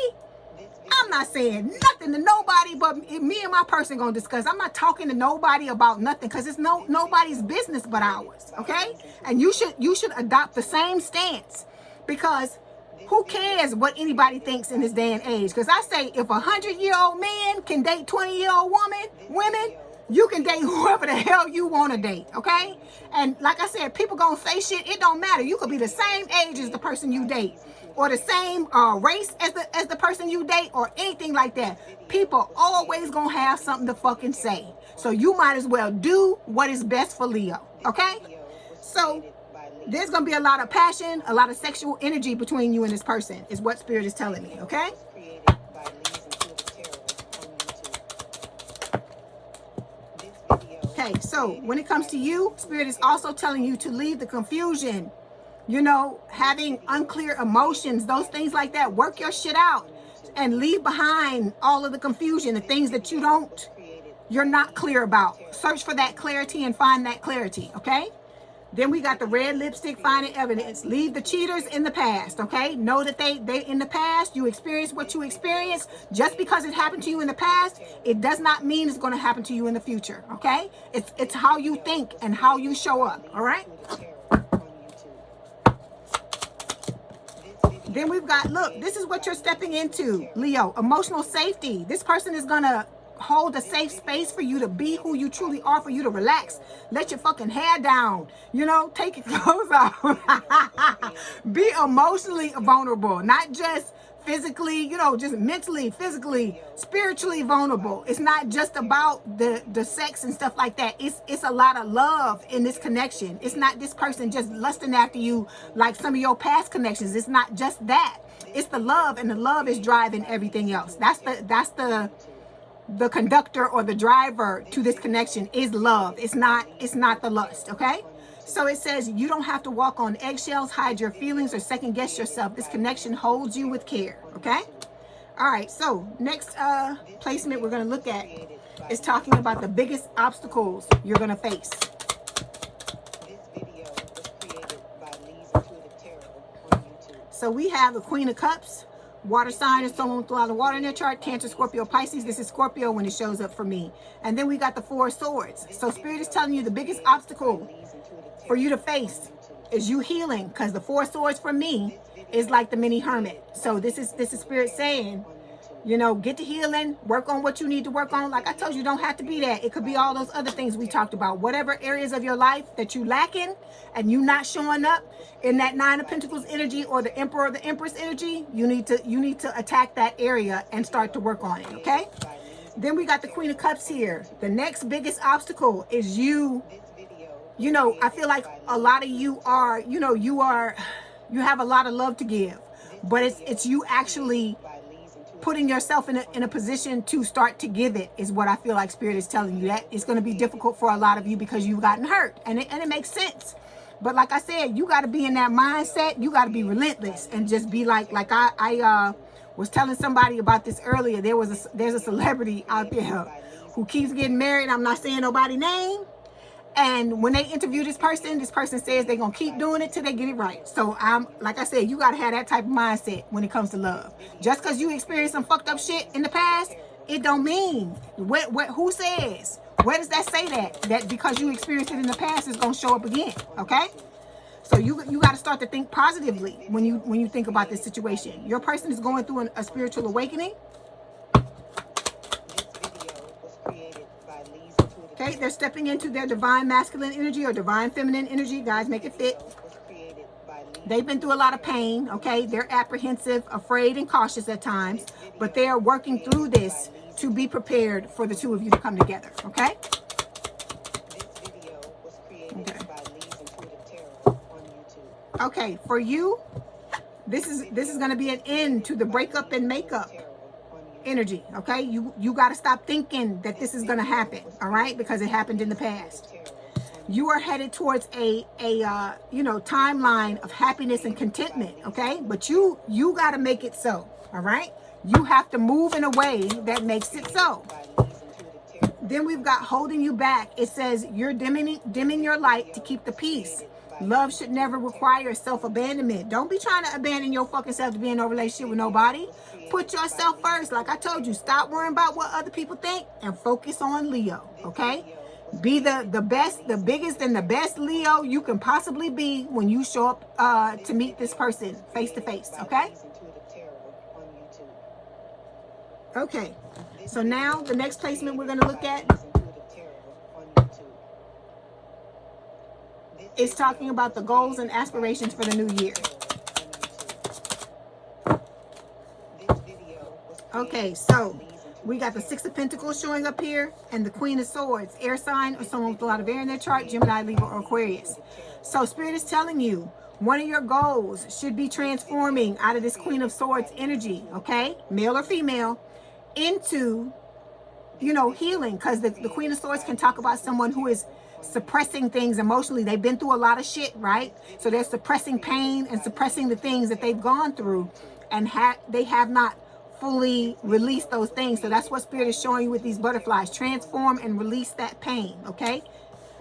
Speaker 1: I'm not saying nothing to nobody, but me and my person gonna discuss. I'm not talking to nobody about nothing, because it's nobody's business but ours, okay? And you should adopt the same stance, because who cares what anybody thinks in this day and age? Because I say, if 100-year-old man can date 20-year-old women, you can date whoever the hell you want to date, okay? And like I said, people gonna say shit. It don't matter. You could be the same age as the person you date, or the same race as the person you date, or anything like that. People always gonna have something to fucking say. So you might as well do what is best for Leo, okay? So there's going to be a lot of passion, a lot of sexual energy between you and this person, is what Spirit is telling me, okay? Okay, so when it comes to you, Spirit is also telling you to leave the confusion, you know, having unclear emotions, those things like that. Work your shit out and leave behind all of the confusion, the things that you're not clear about. Search for that clarity and find that clarity, okay? Then we got the red lipstick, finding evidence. Leave the cheaters in the past, okay? Know that they in the past. You experienced what you experienced. Just because it happened to you in the past, it does not mean it's going to happen to you in the future, okay? It's how you think and how you show up, all right? Then we've got, look, this is what you're stepping into, Leo. Emotional safety. This person is going to hold a safe space for you to be who you truly are, for you to relax. Let your fucking hair down, you know, take your clothes off. Be emotionally vulnerable, not just physically, you know, just mentally, physically, spiritually vulnerable. It's not just about the sex and stuff like that. It's a lot of love in this connection. It's not this person just lusting after you like some of your past connections. It's not just that. It's the love, and the love is driving everything else. That's the conductor or the driver to this connection is love. It's not the lust, okay? So it says you don't have to walk on eggshells, hide your feelings, or second guess yourself. This connection holds you with care, okay? All right, so next placement we're going to look at is talking about the biggest obstacles you're going to face. So we have the Queen of Cups, water sign, is someone with a lot of water in their chart. Cancer, Scorpio, Pisces. This is Scorpio when it shows up for me. And then we got the Four of Swords. So Spirit is telling you the biggest obstacle for you to face is you healing, because the Four of Swords for me is like the mini hermit. So this is Spirit saying, you know, get to healing, work on what you need to work on. Like I told you, don't have to be that. It could be all those other things we talked about. Whatever areas of your life that you lacking and you not showing up in that Nine of Pentacles energy or the Emperor or the Empress energy, you need to attack that area and start to work on it, okay? Then we got the Queen of Cups here. The next biggest obstacle is you know, I feel like a lot of you are, you know, you have a lot of love to give, but it's you actually putting yourself in a position to start to give it is what I feel like Spirit is telling you. That it's going to be difficult for a lot of you because you've gotten hurt, and it makes sense. But like I said, you got to be in that mindset. You got to be relentless and just be like I was telling somebody about this earlier. There's a celebrity out there who keeps getting married. I'm not saying nobody's name. And when they interview this person says they're going to keep doing it till they get it right. So like I said, you got to have that type of mindset when it comes to love. Just because you experienced some fucked up shit in the past, it don't mean, who says? Where does that say that because you experienced it in the past is going to show up again, okay? So you got to start to think positively when you think about this situation. Your person is going through a spiritual awakening. Okay, they're stepping into their divine masculine energy or divine feminine energy. Guys, make it fit. They've been through a lot of pain, okay? They're apprehensive, afraid, and cautious at times, but they are working through this to be prepared for the two of you to come together, okay? Okay, for you, this is going to be an end to the breakup and makeup energy, okay? You got to stop thinking that this is going to happen, all right? Because it happened in the past. You are headed towards a timeline of happiness and contentment, okay? But you got to make it so, all right? You have to move in a way that makes it so. Then we've got holding you back. It says you're dimming your light to keep the peace. Love should never require self-abandonment. Don't be trying to abandon your fucking self to be in no relationship with nobody. Put yourself first. Like I told you, stop worrying about what other people think and focus on Leo, okay? Be the best, the biggest, and the best Leo you can possibly be when you show up to meet this person face to face, okay? Okay, so now the next placement we're going to look at is talking about the goals and aspirations for the new year. Okay, so we got the Six of Pentacles showing up here and the Queen of Swords, air sign or someone with a lot of air in their chart, Gemini, Libra, or Aquarius. So Spirit is telling you one of your goals should be transforming out of this Queen of Swords energy, okay, male or female, into, healing. Because the Queen of Swords can talk about someone who is suppressing things emotionally. They've been through a lot of shit, right? So they're suppressing pain and suppressing the things that they've gone through, and they have not fully released those things. So that's what Spirit is showing you with these butterflies. Transform and release that pain, okay?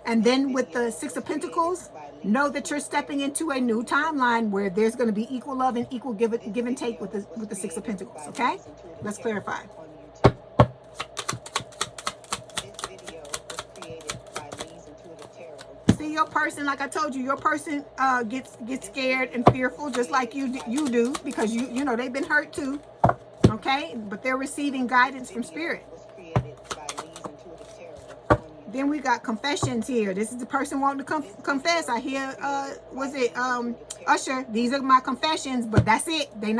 Speaker 1: And then with the Six of Pentacles, know that you're stepping into a new timeline where there's going to be equal love and equal give and take with the Six of Pentacles, okay? Let's clarify. See, your person, like I told you, your person gets scared and fearful just like you do, because you know they've been hurt too, okay? But they're receiving guidance from Spirit. Then we got confessions here. This is the person wanting to confess. I hear, Usher, these are my confessions, but that's it. They're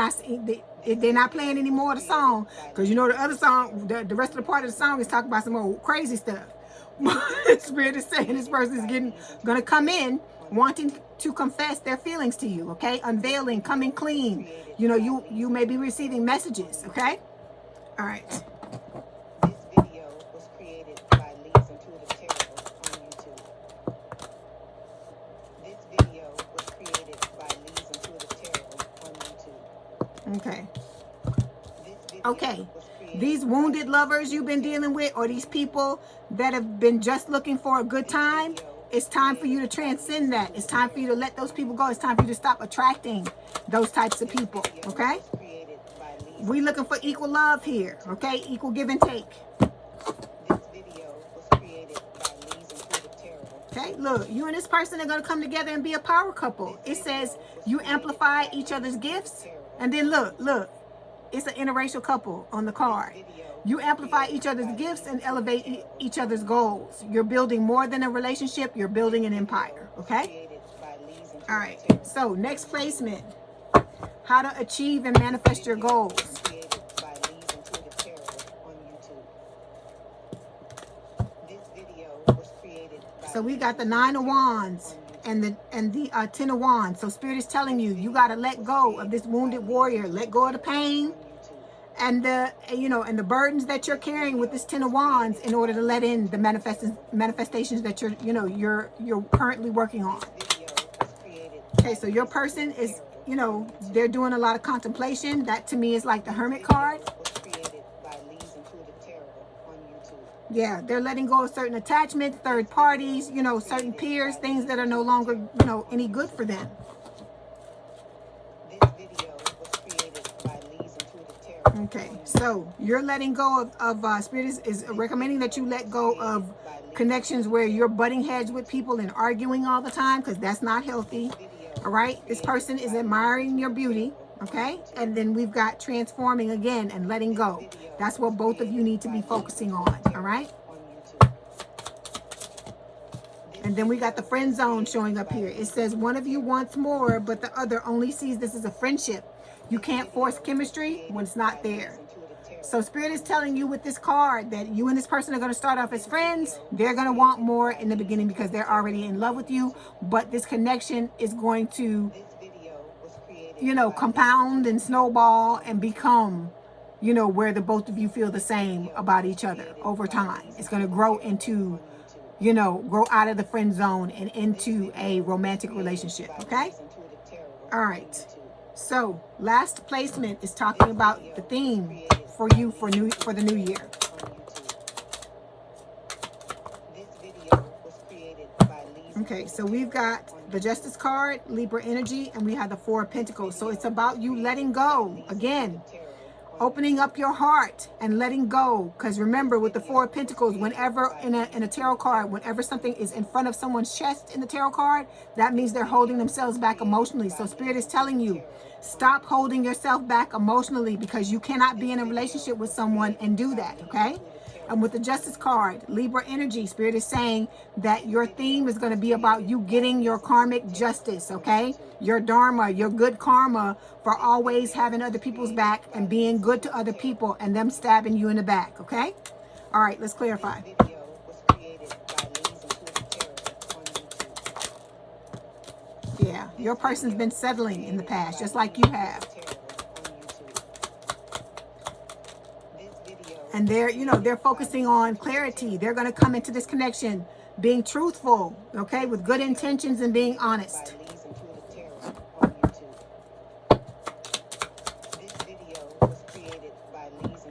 Speaker 1: not playing any more of the song, because the other song, the rest of the part of the song is talking about some old crazy stuff. Spirit is saying this person is gonna come in wanting to confess their feelings to you, okay? Unveiling, coming clean. You may be receiving messages, okay? All right.
Speaker 2: This video was created by Leigh's Intuitive Tarot on YouTube. This video was created by Leigh's Intuitive Tarot on YouTube.
Speaker 1: Okay. Okay. These wounded lovers you've been dealing with, or these people that have been just looking for a good time, it's time for you to transcend that. It's time for you to let those people go. It's time for you to stop attracting those types of people, okay? We're looking for equal love here, okay? Equal give and take.
Speaker 2: This video was created by Leigh's Intuitive Tarot.
Speaker 1: Okay, look, you and this person are going to come together and be a power couple. It says you amplify each other's gifts. And then look. It's an interracial couple on the card. You amplify each other's gifts and elevate each other's goals. You're building more than a relationship. You're building an empire, okay? All right, so next placement. How to achieve and manifest your goals. So we got the Nine of Wands. and the Ten of Wands. So Spirit is telling you, you got to let go of this wounded warrior. Let go of the pain and the, you know, and the burdens that you're carrying with this Ten of Wands in order to let in the manifestations that you're, you know, you're currently working on. Okay, so your person is, you know, they're doing a lot of contemplation. That to me is like the Hermit card. Yeah, they're letting go of certain attachments, third parties, you know, certain peers, things that are no longer, you know, any good for them. Okay, so you're letting go of Spirit is recommending that you let go of connections where you're butting heads with people and arguing all the time, because that's not healthy. All right, this person is admiring your beauty. Okay, and then we've got transforming again and letting go. That's what both of you need to be focusing on. All right, and then we got the friend zone showing up here. It says one of you wants more, but the other only sees this as a friendship. You can't force chemistry when it's not there. So Spirit is telling you with this card that you and this person are going to start off as friends. They're going to want more in the beginning because they're already in love with you, but this connection is going to, you know, compound and snowball and become, you know, where the both of you feel the same about each other over time. It's going to grow into, you know, grow out of the friend zone and into a romantic relationship. Okay. All right. So last placement is talking about the theme for you for the new year. Okay, so we've got the Justice card, Libra energy, and we have the Four of Pentacles. So it's about you letting go again, opening up your heart and letting go. Because remember, with the Four of Pentacles, whenever in a tarot card, whenever something is in front of someone's chest in the tarot card, that means they're holding themselves back emotionally. So Spirit is telling you, stop holding yourself back emotionally, because you cannot be in a relationship with someone and do that. Okay. And with the Justice card, Libra energy, Spirit is saying that your theme is going to be about you getting your karmic justice, okay? Your dharma, your good karma for always having other people's back and being good to other people and them stabbing you in the back, okay? All right, let's clarify. Yeah, your person's been settling in the past, just like you have. And they're, you know, they're focusing on clarity. They're going to come into this connection being truthful, okay, with good intentions and being honest.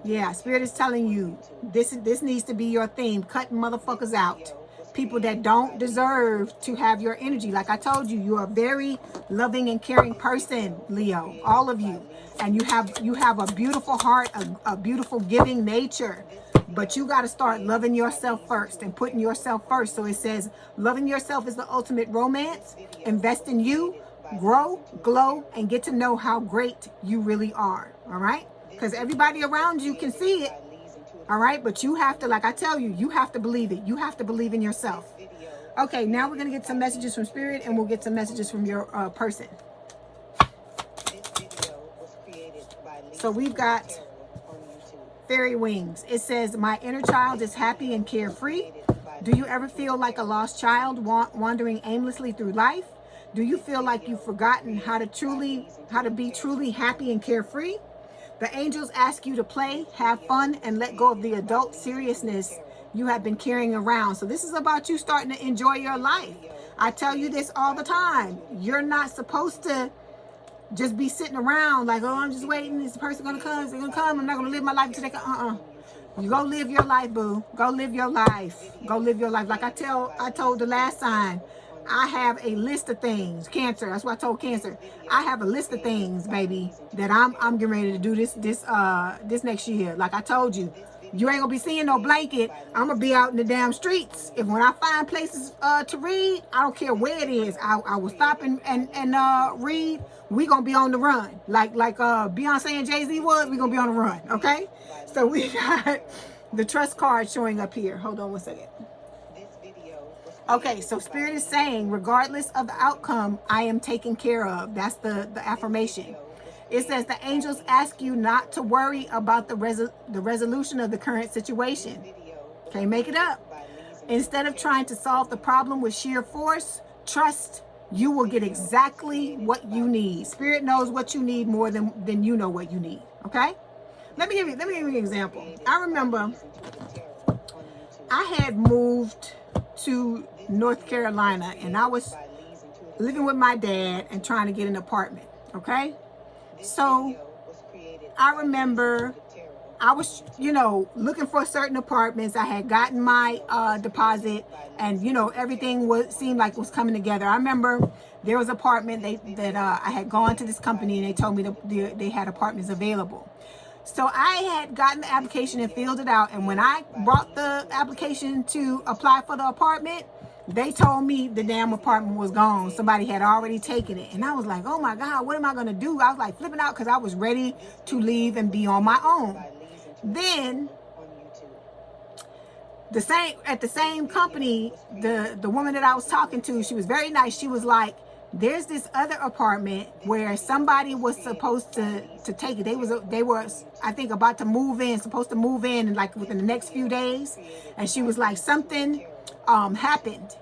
Speaker 1: Yeah, Spirit is telling you this needs to be your theme. Cutting motherfuckers out. People that don't deserve to have your energy. Like I told you, you are a very loving and caring person, Leo, all of you. And you have a beautiful heart, a beautiful giving nature. But you got to start loving yourself first and putting yourself first. So it says loving yourself is the ultimate romance. Invest in you, grow, glow, and get to know how great you really are. All right? Because everybody around you can see it. All right? But you have to, like I tell you, you have to believe it. You have to believe in yourself. Okay, now we're going to get some messages from Spirit, and we'll get some messages from your person. So we've got Fairy Wings. It says, my inner child is happy and carefree. Do you ever feel like a lost child wandering aimlessly through life? Do you feel like you've forgotten how to be truly happy and carefree? The angels ask you to play, have fun, and let go of the adult seriousness you have been carrying around. So this is about you starting to enjoy your life. I tell you this all the time. You're not supposed to just be sitting around like, oh, I'm just waiting. Is the person going to come? Is they going to come? I'm not going to live my life until they come. You go live your life, boo. Go live your life. Go live your life. Like I told the last sign, I have a list of things. Cancer. That's what I told Cancer. I have a list of things, baby, that I'm getting ready to do this next year. Like I told you, you ain't gonna be seeing no blanket. I'm gonna be out in the damn streets. If when I find places to read, I don't care where it is. I will stop and read. We gonna be on the run. Like Beyonce and Jay-Z was, we gonna be on the run, okay? So we got the trust card showing up here. Hold on one second. Okay, so Spirit is saying, regardless of the outcome, I am taken care of. That's the affirmation. It says the angels ask you not to worry about the resolution of the current situation. Can't make it up. Instead of trying to solve the problem with sheer force, Trust, you will get exactly what you need. Spirit knows what you need more than you know what you need. Okay? Let me give you an example. I remember I had moved to North Carolina and I was living with my dad and trying to get an apartment. Okay? So I remember I was, looking for certain apartments. I had gotten my deposit, and everything seemed like it was coming together. I remember there was an apartment that I had gone to this company, and they told me they had apartments available. So I had gotten the application and filled it out, and when I brought the application to apply for the apartment, they told me the damn apartment was gone. Somebody had already taken it. And I was like, oh my God, what am I going to do? I was like flipping out because I was ready to leave and be on my own. Then at the same company, the woman that I was talking to, she was very nice. She was like, there's this other apartment where somebody was supposed to take it. They were I think about to move in, supposed to move in like within the next few days. And she was like, something happened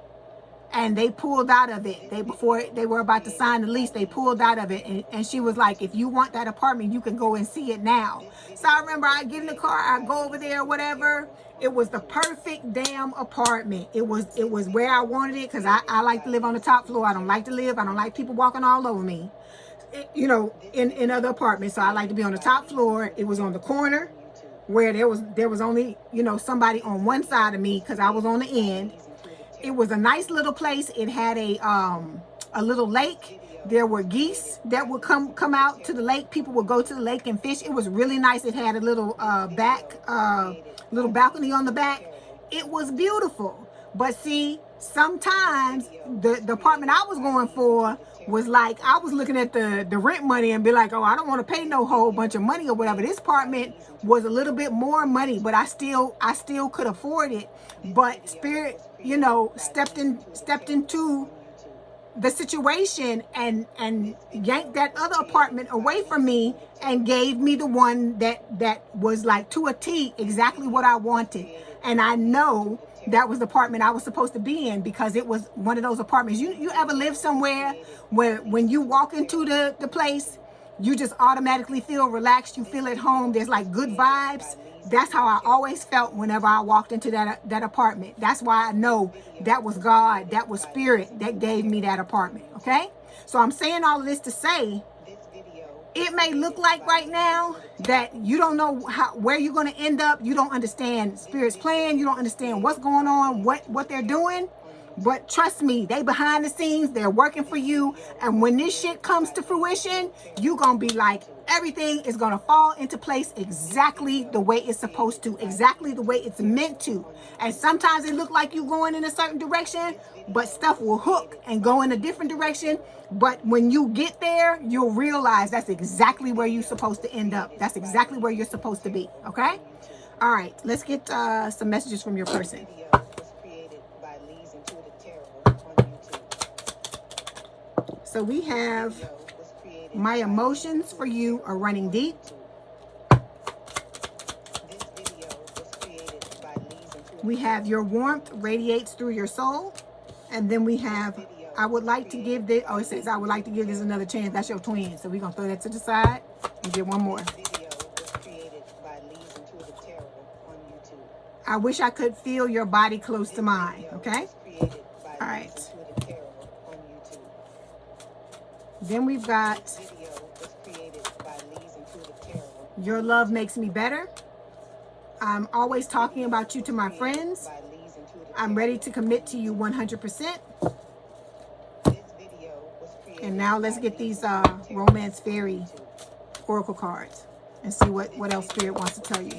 Speaker 1: and they pulled out of it. Before they were about to sign the lease, they pulled out of it. And she was like, if you want that apartment, you can go and see it now. So I remember I get in the car, I go over there, whatever. It was the perfect damn apartment. It was where I wanted it, because I like to live on the top floor. I don't like people walking all over me, in other apartments. So I like to be on the top floor. It was on the corner where there was only, somebody on one side of me, because I was on the end. It was a nice little place. It had a little lake. There were geese that would come out to the lake. People would go to the lake and fish. It was really nice. It had a little little balcony on the back. It was beautiful. But see, sometimes the apartment I was going for was like, I was looking at the rent money and be like, oh, I don't want to pay no whole bunch of money or whatever. This apartment was a little bit more money, but I still could afford it. But Spirit, stepped into the situation and yanked that other apartment away from me and gave me the one that was like to a T exactly what I wanted. And I know that was the apartment I was supposed to be in, because it was one of those apartments. You ever live somewhere where when you walk into the place, you just automatically feel relaxed, you feel at home, there's like good vibes? That's how I always felt whenever I walked into that apartment. That's why I know that was God, that was Spirit that gave me that apartment, okay? So I'm saying all of this to say, it may look like right now that you don't know where you're going to end up. You don't understand Spirit's plan. You don't understand what's going on, what they're doing. But trust me, they behind the scenes, they're working for you. And when this shit comes to fruition, you're going to be like, everything is going to fall into place exactly the way it's supposed to, exactly the way it's meant to. And sometimes it look like you're going in a certain direction, but stuff will hook and go in a different direction. But when you get there, you'll realize that's exactly where you're supposed to end up. That's exactly where you're supposed to be. Okay? All right, let's get some messages from your person. So we have, my emotions for you are running deep. We have, your warmth radiates through your soul. And then we have, I would like to give this, it says, I would like to give this another chance. That's your twin. So we're going to throw that to the side and get one more. I wish I could feel your body close to mine. Okay? All right. Then we've got, your love makes me better. I'm always talking about you to my friends. I'm ready to commit to you 100%. And now let's get these romance fairy oracle cards and see what else Spirit wants to tell you.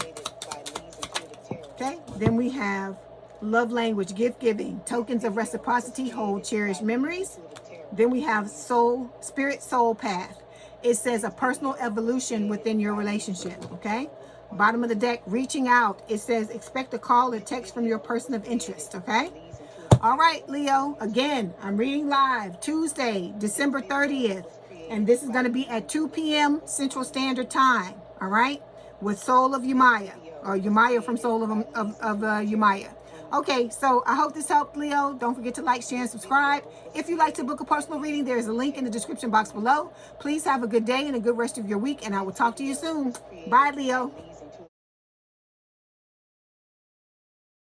Speaker 1: Okay, then we have love language, gift giving, tokens of reciprocity, hold cherished memories. Then we have spirit soul path. It says a personal evolution within your relationship, okay? Bottom of the deck, reaching out. It says expect a call or text from your person of interest, okay? All right, Leo, again, I'm reading live Tuesday, December 30th. And this is going to be at 2 p.m. Central Standard Time, all right? With Soul of Umaya, or Umaya from Soul of Umaya. Okay, so I hope this helped, Leo. Don't forget to like, share, and subscribe. If you'd like to book a personal reading, there is a link in the description box below. Please have a good day and a good rest of your week, and I will talk to you soon. Bye, Leo.